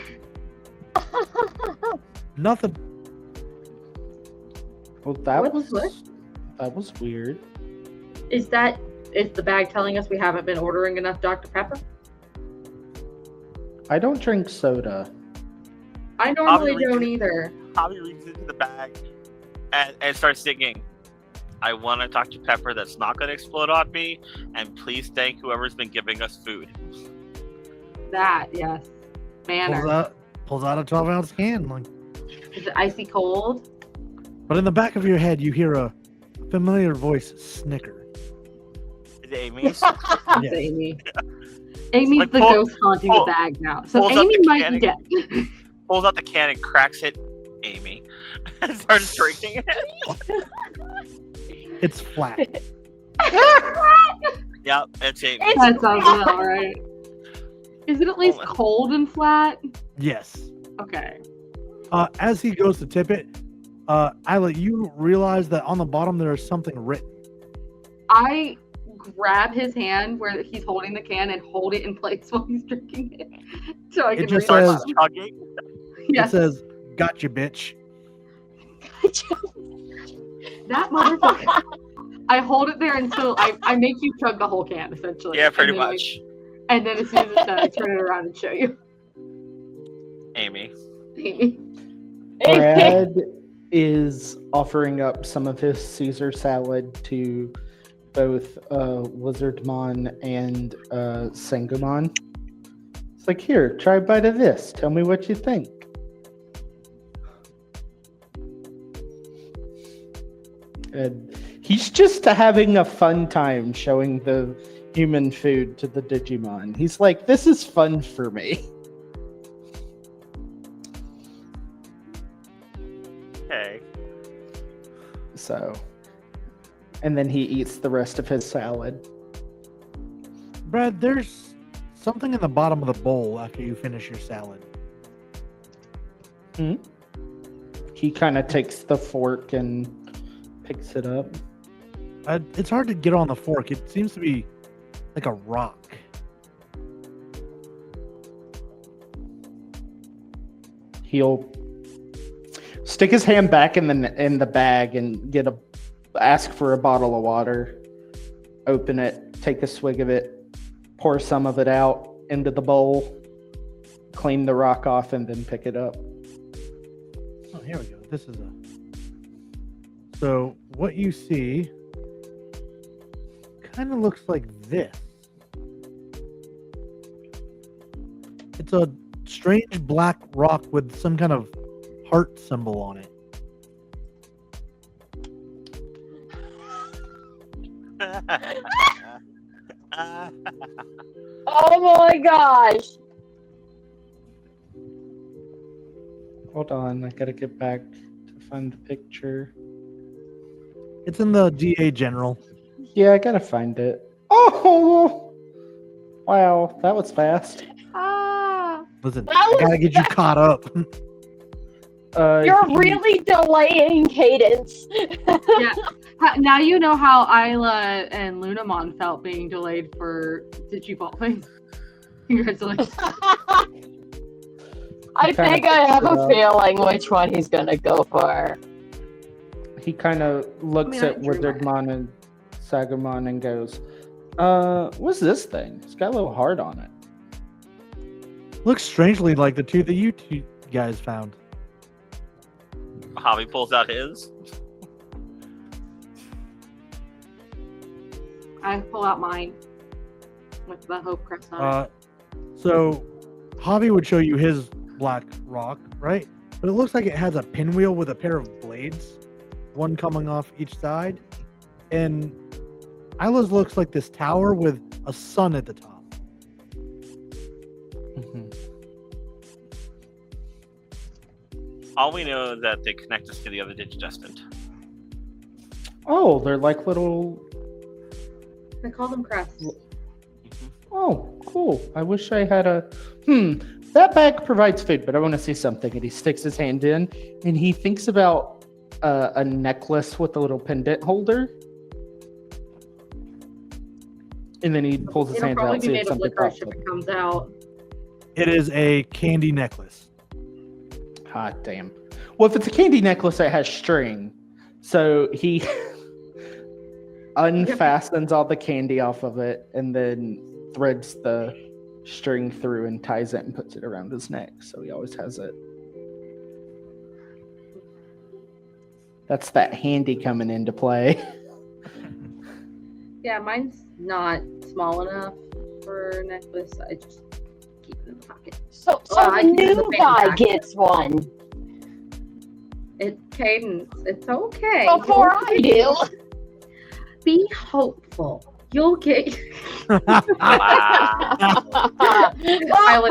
Nothing. Well, that What- was what? that was weird. Is the bag telling us we haven't been ordering enough Dr. Pepper? I don't drink soda. I normally Obviously- don't either. Javi reaches into the bag and starts singing. I want a Dr. Pepper that's not going to explode on me, and please thank whoever's been giving us food. That, yes. Banner. Pulls out a 12-ounce can. Like, Is it icy cold? but in the back of your head, you hear a familiar voice snicker. Is it Amy? It's Yes. Amy. Amy's Like, the pull- ghost haunting pull- the bag now. So pulls out Amy the might be dead. Pulls out the can and cracks it. Amy. And starts drinking it. It's flat. Yep, it's Amy. That sounds about right. Is it at least cold and flat? Yes. Okay. As he goes to tip it, Isla, you realize that on the bottom there is something written. I grab his hand where he's holding the can and hold it in place while he's drinking it. So I It can just read says- it. Chugging. Yes. It says, "Gotcha, bitch." That motherfucker. I hold it there until I make you chug the whole can, essentially. Yeah, pretty And then much. And then as soon as it's done, I turn it around and show you. Amy. Amy. Brad is offering up some of his Caesar salad to both Lizardmon and Sangomon. It's like, here, try a bite of this. Tell me what you think. And he's just having a fun time showing the human food to the Digimon. He's like, this is fun for me. Okay. So, and then he eats the rest of his salad. Brad, there's something in the bottom of the bowl after you finish your salad. He kind of takes the fork and picks it up. It's hard to get on the fork. It seems to be like a rock. He'll stick his hand back in the bag and ask for a bottle of water. Open it, take a swig of it, pour some of it out into the bowl, clean the rock off, and then pick it up. Oh, here we go. This is a. So what you see kind of looks like this. It's a strange black rock with some kind of heart symbol on it. Oh my gosh. Hold on, I gotta get back to find the picture. It's in the DA General. Yeah, I gotta find it. Oh! Wow, that was fast. Ah. Listen, That I was gotta get you caught up. You're He- really delaying cadence. Yeah. Now you know how Isla and Lunamon felt being delayed for Digivolving. Congratulations. I think I have a feeling which one he's gonna go for. He kind of looks I mean, I at drew Wizardmon and Sagamon and goes, what's this thing? It's got a little heart on it. Looks strangely like the two that you two guys found. Javi pulls out his. I pull out mine with the hope crest on it. So Javi would show you his black rock, right? But it looks like it has a pinwheel with a pair of blades, one coming off each side. And Isla's looks like this tower with a sun at the top. Mhm. All we know is that they connect us to the other Digidestined. Oh, they're like little. I call them crests. Oh, cool. I wish I had a. That bag provides food, but I want to see something. And he sticks his hand in, and he thinks about a necklace with a little pendant holder. And then he pulls his It'll hands probably out be and see made if of something licorice pops if up. it comes out. It is a candy necklace. Hot damn. Well, if it's a candy necklace, it has string. So he unfastens all the candy off of it and then threads the string through and ties it and puts it around his neck. So he always has it. That's that handy coming into play. Yeah, mine's not small enough for a necklace. I just keep it in the pocket. So I the can use a new big guy packet. gets one Cadence, it's okay. before I do. Be hopeful. You'll get. Wow.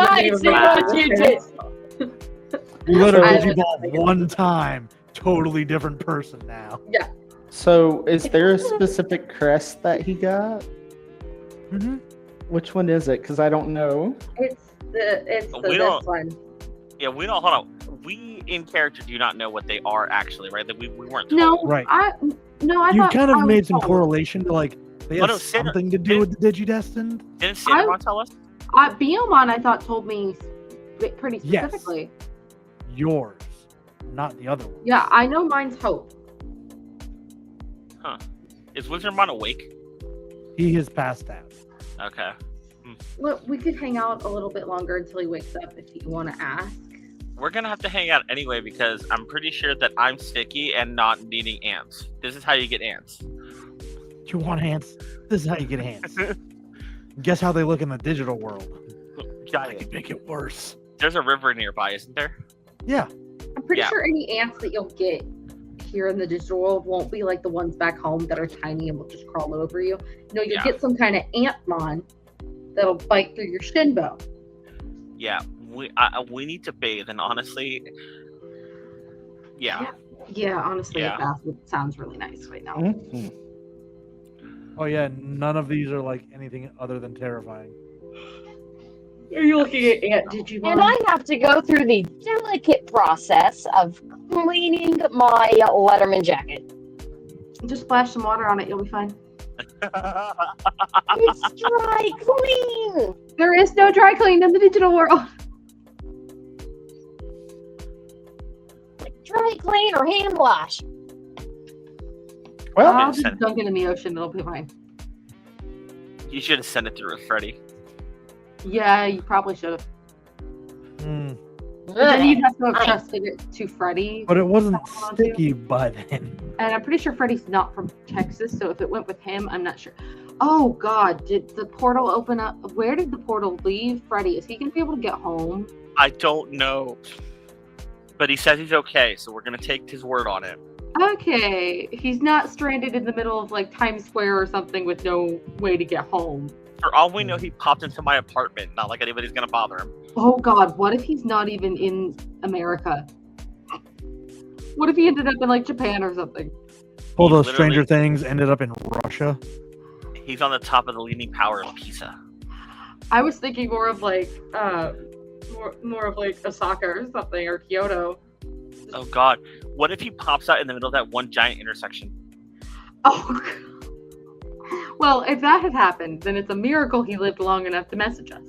I see what you did. You let her I Digiball one time. Totally different person now. So is there a specific crest that he got? Mm-hmm. Which one is it? Because I don't know. It's We this don't- one. Yeah, we don't. Hold on. We in character do not know what they are actually, right? That we weren't told. No, Right. I You thought kind of I made was some told. correlation to like they Oh, have no, Cinder- something to do with the Digidestined. Didn't Cinnamon tell us? Biomon, I thought told me pretty Yes. specifically. Yours, not the other one. Yeah, I know mine's Hope. Is Wizardmon awake? He has passed out. Okay. Look, we could hang out a little bit longer until he wakes up if you want to ask. We're gonna have to hang out anyway because I'm pretty sure that I'm sticky and not needing ants. This is how you get ants. You want ants? This is how you get ants. Guess how they look in the digital world? I Giant. could make it worse. There's a river nearby, isn't there? Yeah. I'm pretty Yeah. sure any ants that you'll get here in the digital world won't be like the ones back home that are tiny and will just crawl over you. No, you'll Yeah. get some kind of antmon that'll bite through your shin bone. Yeah. We need to bathe, and honestly, yeah. Yeah, honestly, Yeah. a bath sounds really nice right now. Mhm. Oh yeah. None of these are like anything other than terrifying. Are you looking at Ant Digimon? And I have to go through the delicate process of cleaning my Letterman jacket. Just splash some water on it, you'll be fine. It's dry clean. There is no dry clean in the digital world. Like dry clean or hand wash. Well, I'll send- just dunk it in the ocean, it'll be fine. You should have sent it through with Freddy. Yeah, you probably should have. Hmm. But then you'd have to have I- trusted it to Freddy. But it wasn't Hold on to. sticky by then. And I'm pretty sure Freddy's not from Texas, so if it went with him, I'm not sure. Oh God, did the portal open up? Where did the portal leave Freddy? Is he gonna be able to get home? I don't know. But he says he's okay, so we're gonna take his word on it. Okay, he's not stranded in the middle of like Times Square or something with no way to get home. For all we know, he popped into my apartment. Not like anybody's gonna bother him. Oh God, what if he's not even in America? What if he ended up in like Japan or something? All He those literally- Stranger Things ended up in Russia. He's on the top of the Leaning Tower of Pisa. I was thinking more of like more of like Osaka or something or Kyoto. Oh God! What if he pops out in the middle of that one giant intersection? Oh. Well, if that had happened, then it's a miracle he lived long enough to message us.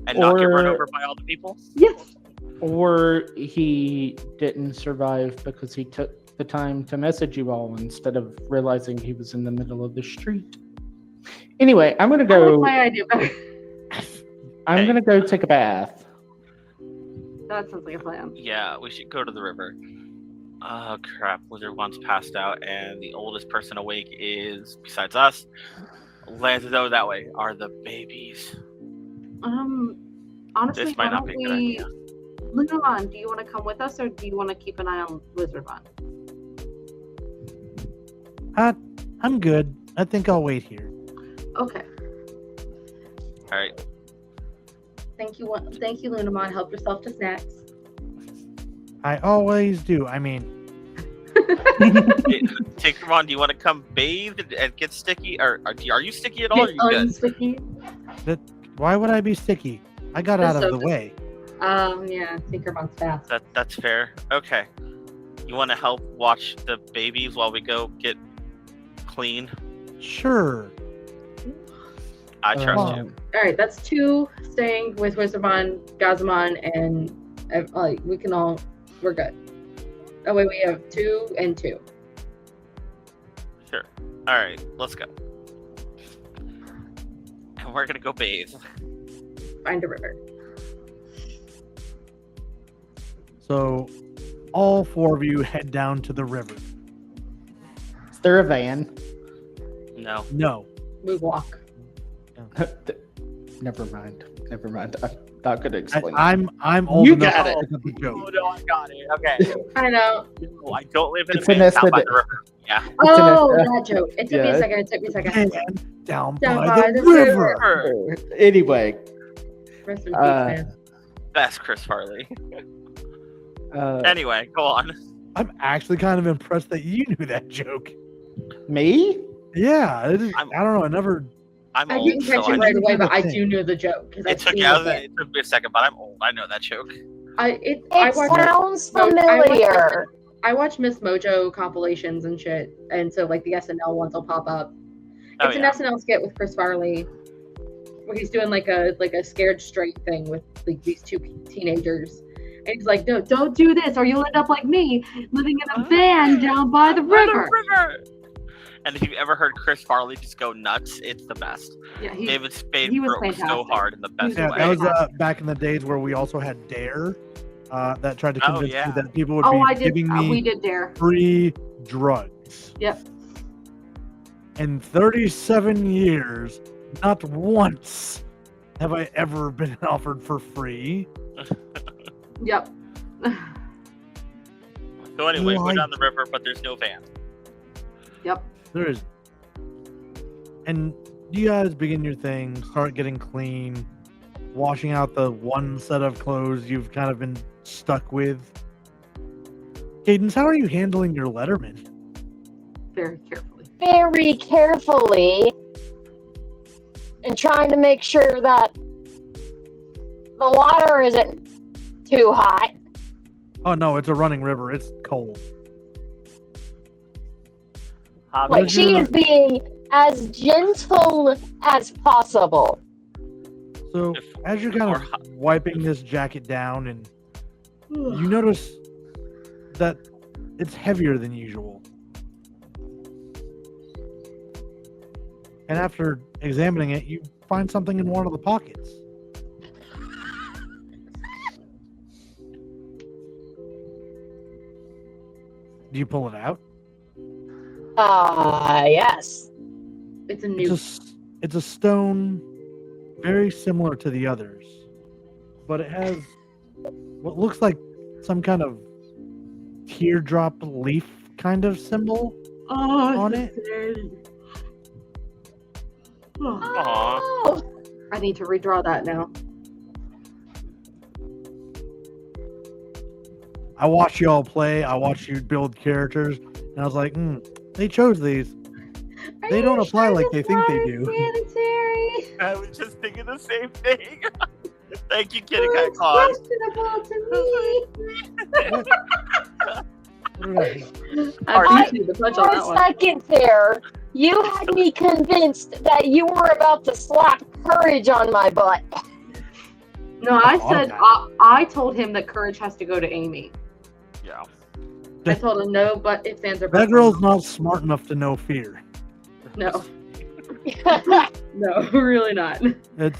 And not get run Or- over by all the people? Yes. or he didn't survive because he took the time to message you all instead of realizing he was in the middle of the street. Anyway, I'm gonna I go. like my idea better. I'm Hey. gonna go take a bath. That sounds like a plan. Yeah, we should go to the river. Oh crap! Wizard once passed out, and the oldest person awake is, besides us, lands over that way. Are the babies? Honestly, This might why not don't be a good we? idea. Lunamon, do you want to come with us, or do you want to keep an eye on Lizardmon? I'm good. I think I'll wait here. Okay. All right. Thank you, Lunamon. Help yourself to snacks. I always do. I mean, Tinkermon, do you want to come bathe and get sticky? Or are you sticky at all? Or are Get you good? unsticky. why would I be sticky? I got out of So the just- way. Yeah, Tinkermon's fast. That's fair. Okay. You want to help watch the babies while we go get clean? Sure. I trust you. All right, that's 2 staying with Wizardmon, Gazamon, and we can all. We're good. Oh wait, we have 2 and 2. Sure. All right, let's go. And we're gonna go bathe. Find a river. So, all 4 of you head down to the river. Is there a van? No. No. We walk. Never mind. I'm not gonna explain. I'm old You enough got to it. pick up the joke. Oh no, I got it. Okay. I know. No, I don't live in It's a an van down by estimate. the river. Yeah. Oh, that joke. It took me Yeah. a second. It took me a second. And down Down by, by the the river. Anyway, Rest in peace, Uh, man. That's Chris Farley. uh, Anyway, go on. I'm actually kind of impressed that you knew that joke. me? Yeah, I don't know. I never. I'm I old, didn't so catch I it know. right away, but I thing. do know the joke. It took me a second, but I'm old. I know that joke. I It watched. sounds I watched- familiar. I watch Miss Mojo compilations and shit, and so like the SNL ones will pop up. Oh, It's yeah. an SNL skit with Chris Farley, where he's doing like a scared straight thing with like these 2 teenagers, and he's like, "No, don't do this, or you'll end up like me, living in a van down by the river." And if you've ever heard Chris Farley just go nuts, it's the best. Yeah, David Spade he was broke so fantastic. hard in the best Yeah, way. that was back in the days where we also had Dare, that tried to Oh, convince yeah. me that people would Oh, be I did. giving We me did Dare. free drugs. Yep. In 37 years, not once have I ever been offered for free. Yep. So anyway, we're Like- down the river, but there's no van. There is. And you guys begin your thing, start getting clean, washing out the one set of clothes you've kind of been stuck with. Cadence, how are you handling your Letterman? Very carefully. Very carefully. And trying to make sure that the water isn't too hot. Oh no, it's a running river. It's cold. Like she is being as gentle as possible. So as you're kind of wiping this jacket down, and you notice that it's heavier than usual. And after examining it, you find something in one of the pockets. Do you pull it out? Yes. It's a new. It's a stone very similar to the others, but it has what looks like some kind of teardrop leaf kind of symbol on it. Aw. Oh, I need to redraw that now. I watched you all play. I watched you build characters, and I was like, they chose these. They don't apply like they think they do. Sanitary. I was just thinking the same thing. Thank you, Kitty Cat Claus. Questionable to me. Right. I appreciate the punch on for that a one. second there, you had me convinced that you were about to slap courage on my butt. No, I Oh, said okay. I told him that courage has to go to Amy. Yeah. I told him no, but if fans are That girl's not smart enough to know fear. no, no, really not.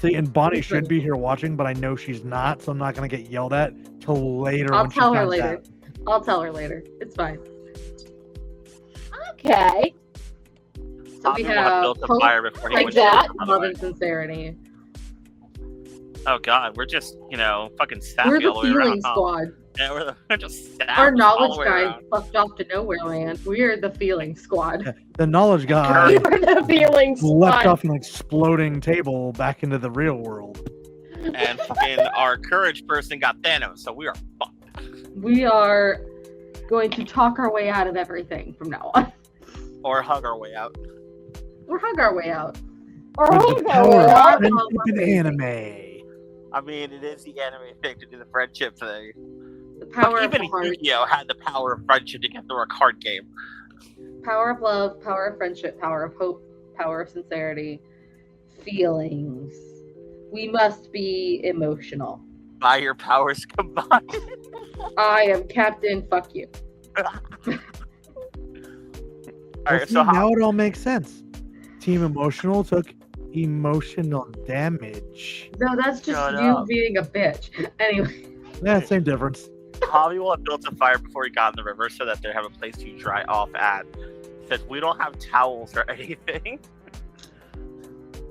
See, and Bonnie should be here watching, but I know she's not, so I'm not gonna get yelled at till later. I'll when she tell her finds later. out. I'll tell her later. It's fine. Okay. So we Tommy wanna have build the hope, fire before he like went that. by the love, way. and sincerity. Oh god, we're just, fucking sappy We're the all the way feeling around. Huh? squad. Yeah, we're just sappy Our all knowledge the way guy around. fucked off to nowhere land. We're the feeling squad. The knowledge guy You were the feeling leapt squad. off an exploding table back into the real world. And fucking our courage person got Thanos, so we are fucked. We are going to talk our way out of everything from now on. Or hug our way out. Or hug our way out. Or With hold the our power way of out. friendship and anime. I mean, it is the anime thing to do the friendship thing. The power But of even heart, Yu-Gi-Oh had the power of friendship to get through a card game. power of love, power of friendship, power of hope, power of sincerity, feelings. We must be emotional. By your powers combined. I am Captain Fuck You. Alright, See, so now it all makes sense. Team Emotional took emotional damage. No, that's just Shut you up. being a bitch. Anyway, Yeah, same difference. Javi will have built a fire before he got in the river so that they have a place to dry off at. Since we don't have towels or anything.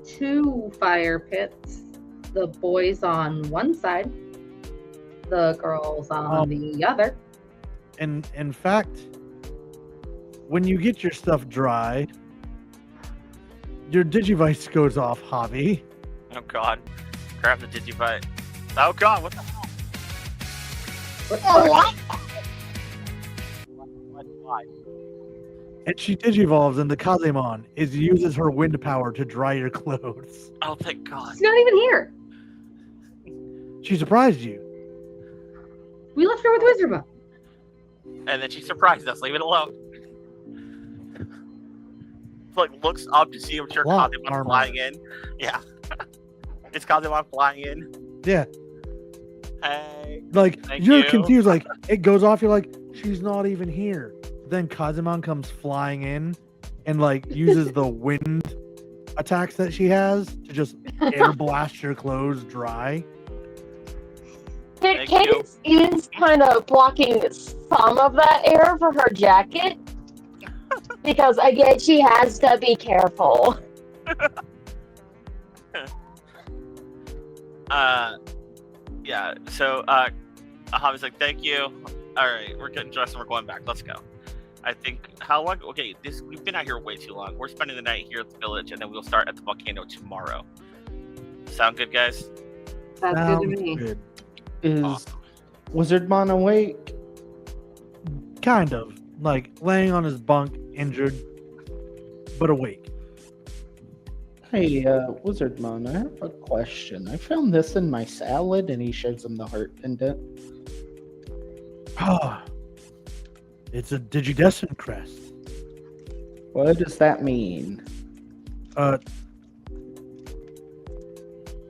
2 fire pits. The boys on one side, the girls on the other. And in fact, when you get your stuff dry, your Digivice goes off, Javi. Oh god. Grab the Digivite. Oh god, what the hell? Why? And she Digivolves into Kazemon. It uses her wind power to dry your clothes. Oh thank god. She's not even here. She surprised you. We left her with Wizardmon. And then she surprised us, leave it alone. Like looks up to see if sure Plot Kazemon armor. flying in. Yeah. It's Kazemon flying in. Yeah. Hey. Like, Thank you're you. confused. Like, it goes off. You're like, she's not even here. Then Kazemon comes flying in and, like, uses the wind attacks that she has to just air blast your clothes dry. Thank Cadence is kind of blocking some of that air for her jacket. Because, again, she has to be careful. Yeah, so Javi's like, thank you. Alright, we're getting dressed and we're going back. Let's go. I think how long we've been out here way too long. We're spending the night here at the village and then we'll start at the volcano tomorrow. Sound good, guys? That's good to me. Good. Is Awesome. Wizardmon awake? Kind of. Like, laying on his bunk, injured, but awake. Hey, Wizardmon, I have a question. I found this in my salad, and he shows him the heart pendant. Ah, it's a Digidestin crest. What does that mean?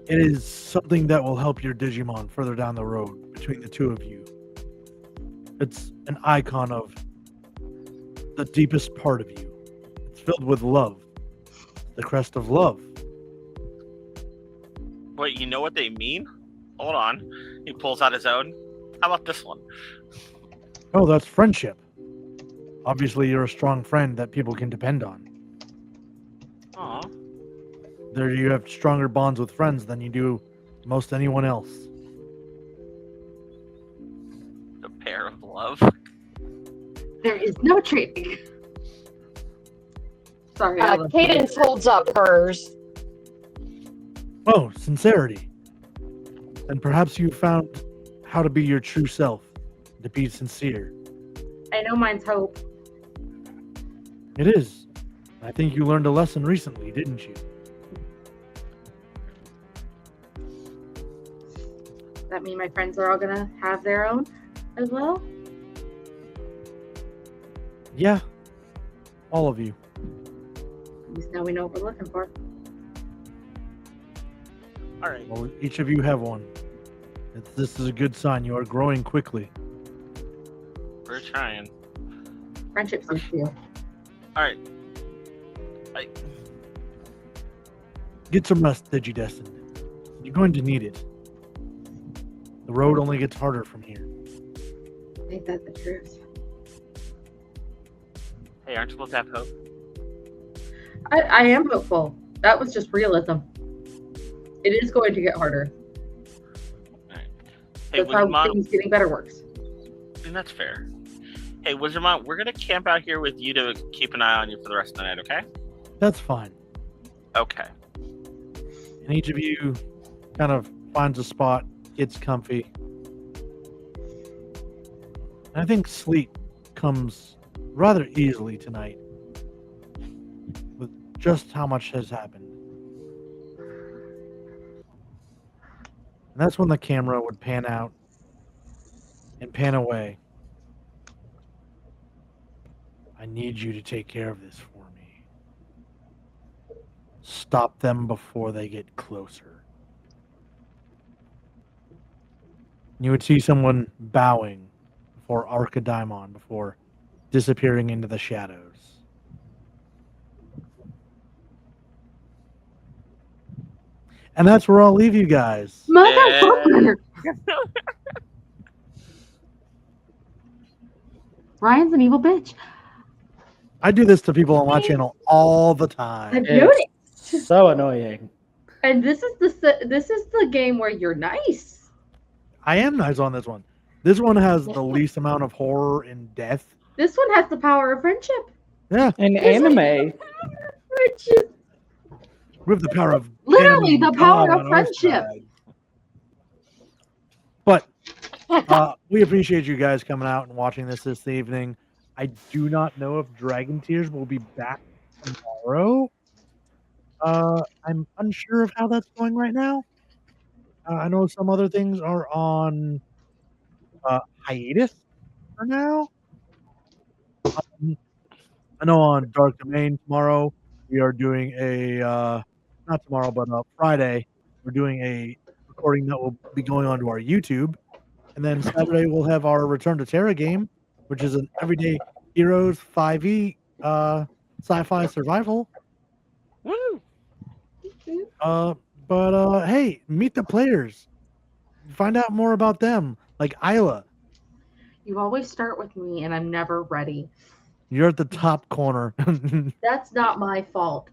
It is something that will help your Digimon further down the road between the two of you. It's an icon of the deepest part of you. It's filled with love. The crest of love. Wait, you know what they mean? Hold on. He pulls out his own. How about this one? Oh, that's friendship. Obviously, you're a strong friend that people can depend on. Aw. There you have stronger bonds with friends than you do most anyone else. The pair of love. There is no trading. Sorry. I love Cadence holds up hers. Oh, sincerity. And perhaps you found how to be your true self, to be sincere. I know mine's hope. It is. I think you learned a lesson recently, didn't you? Does that mean my friends are all gonna have their own as well? Yeah. All of you. At least now we know what we're looking for. Alright. Well, each of you have one. This is a good sign. You are growing quickly. We're trying. Friendship's sincere. Alright. Get some rest, Digidestin. You're going to need it. The road only gets harder from here. Ain't that the truth? Hey, aren't you supposed to have hope? I am hopeful. That was just realism. It is going to get harder. Alright. Hey, That's how Wizardmon, things getting better works. and that's fair. Hey, Wizardmon, we're gonna camp out here with you to keep an eye on you for the rest of the night, okay? That's fine. Okay. And each of you kind of finds a spot, gets comfy. And I think sleep comes rather easily tonight with just how much has happened. And that's when the camera would pan out and pan away. I need you to take care of this for me. Stop them before they get closer. You would see someone bowing before Archidimon before disappearing into the shadows. And that's where I'll leave you guys. Motherfucker! Ryan's an evil bitch. I do this to people on my channel all the I'm time. doing it. So annoying. And this is the game where you're nice. I am nice on this one. This one has the least amount of horror and death. This one has the power of friendship. Yeah, An anime. Friendship. we have the power of Literally, enemy the power God of on our friendship. side. But we appreciate you guys coming out and watching this evening. I do not know if Dragon Tears will be back tomorrow. I'm unsure of how that's going right now. I know some other things are on hiatus for now. I know on Dark Domain tomorrow we are doing a not tomorrow but Friday we're doing a recording that will be going onto our YouTube, and then Saturday we'll have our Return to Terra game, which is an Everyday Heroes 5e sci-fi survival. Woo! But hey, meet the players, find out more about them, like Isla. You always start with me, and I'm never ready. You're at the top corner. That's not my fault.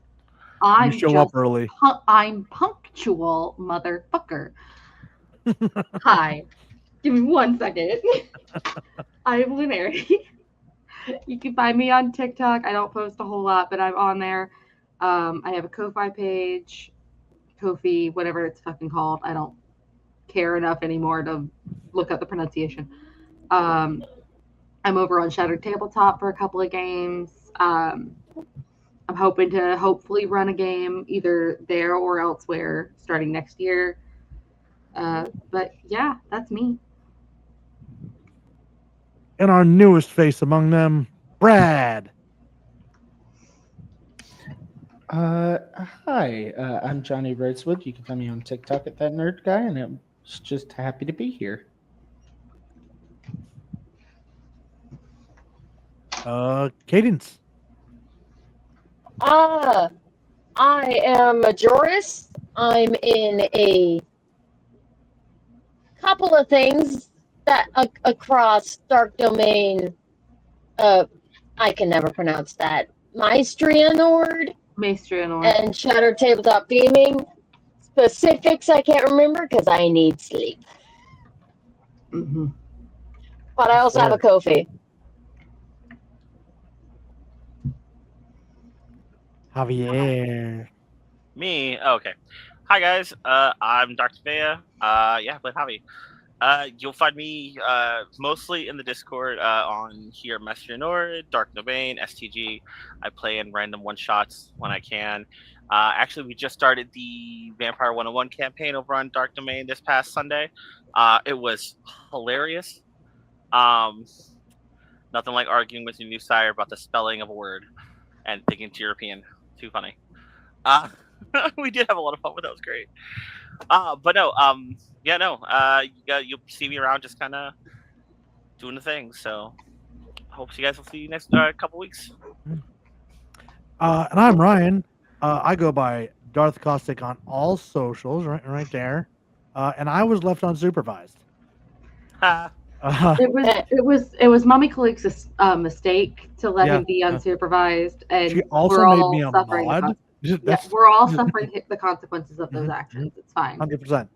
You I'm show up just early. I'm punctual, motherfucker. Hi. Give me 1 second. I'm Lunary. You can find me on TikTok. I don't post a whole lot, but I'm on there. I have a Ko-Fi page, Ko-fi, whatever it's fucking called. I don't care enough anymore to look up the pronunciation. I'm over on Shattered Tabletop for a couple of games. I'm hoping to hopefully run a game either there or elsewhere starting next year. But yeah, that's me. And our newest face among them, Brad. Hi, I'm Johnny Rosewood. You can find me on TikTok at that nerd guy, and I'm just happy to be here. Cadence. I am a jurist. I'm in a couple of things that across Dark Domain. I can never pronounce that. Maestrianord and Shattered Tabletop Gaming. Specifics I can't remember because I need sleep. Mm-hmm. But I also have a Ko-fi. Javier. Me? Okay. Hi guys. I'm Dr. Vea. Yeah, but Javi. You'll find me mostly in the Discord on here, Messenger Nord, Dark Domain, STG. I play in random one shots when I can. Actually, we just started the Vampire 101 campaign over on Dark Domain this past Sunday. It was hilarious. Nothing like arguing with your new sire about the spelling of a word and thinking it's European. Too funny. We did have a lot of fun with that. It was great. But no, yeah, no, you'll see me around just kind of doing the thing. So hope you guys will see you next couple weeks. And I'm Ryan. I go by Darth Caustic on all socials, right there. And I was left unsupervised. It was Mommy Calik's mistake to let him be unsupervised, and She also we're made all me a suffering mod. we're all suffering the consequences of those actions. It's fine. 100%.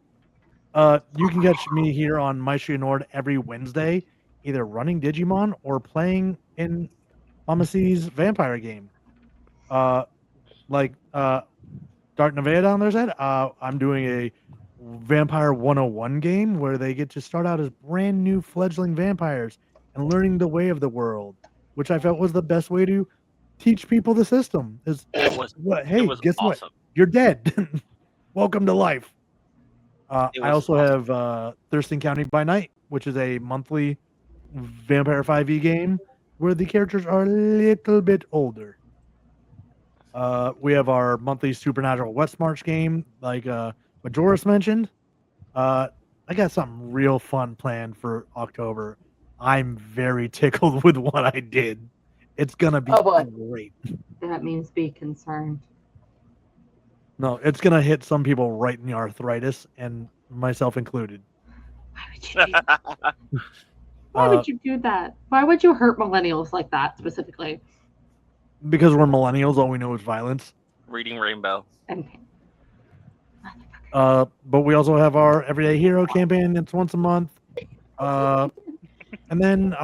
You can catch me here on Maestro Nord every Wednesday, either running Digimon or playing in Mama C's vampire game. Like Dark Nevada down there said, I'm doing a Vampire 101 game where they get to start out as brand new fledgling vampires and learning the way of the world, which I felt was the best way to teach people the system. Is It was hey, it was guess what? awesome. You're dead. Welcome to life. It I was also awesome. have Thurston County by Night, which is a monthly Vampire 5e game where the characters are a little bit older. We have our monthly Supernatural West March game, like Majoris mentioned. I got something real fun planned for October. I'm very tickled with what I did. It's gonna be Oh, boy. great. That means be concerned. No, it's gonna hit some people right in the arthritis, and myself included. Why would you do that? Why Uh, would you do that? Why would you hurt millennials like that specifically? because we're millennials, all we know is violence. Reading Rainbow. And But we also have our Everyday Hero campaign. It's once a month. And then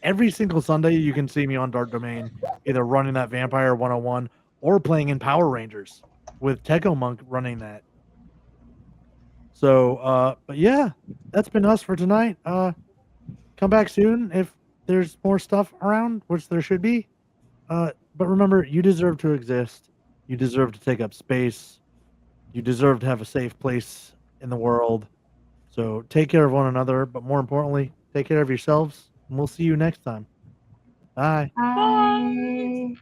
every single Sunday, you can see me on Dark Domain, either running that Vampire 101 or playing in Power Rangers with Techo Monk running that. So, but yeah, that's been us for tonight. Come back soon if there's more stuff around, which there should be. But remember, you deserve to exist. You deserve to take up space. You deserve to have a safe place in the world. So take care of one another, but more importantly, take care of yourselves. And we'll see you next time. Bye. bye.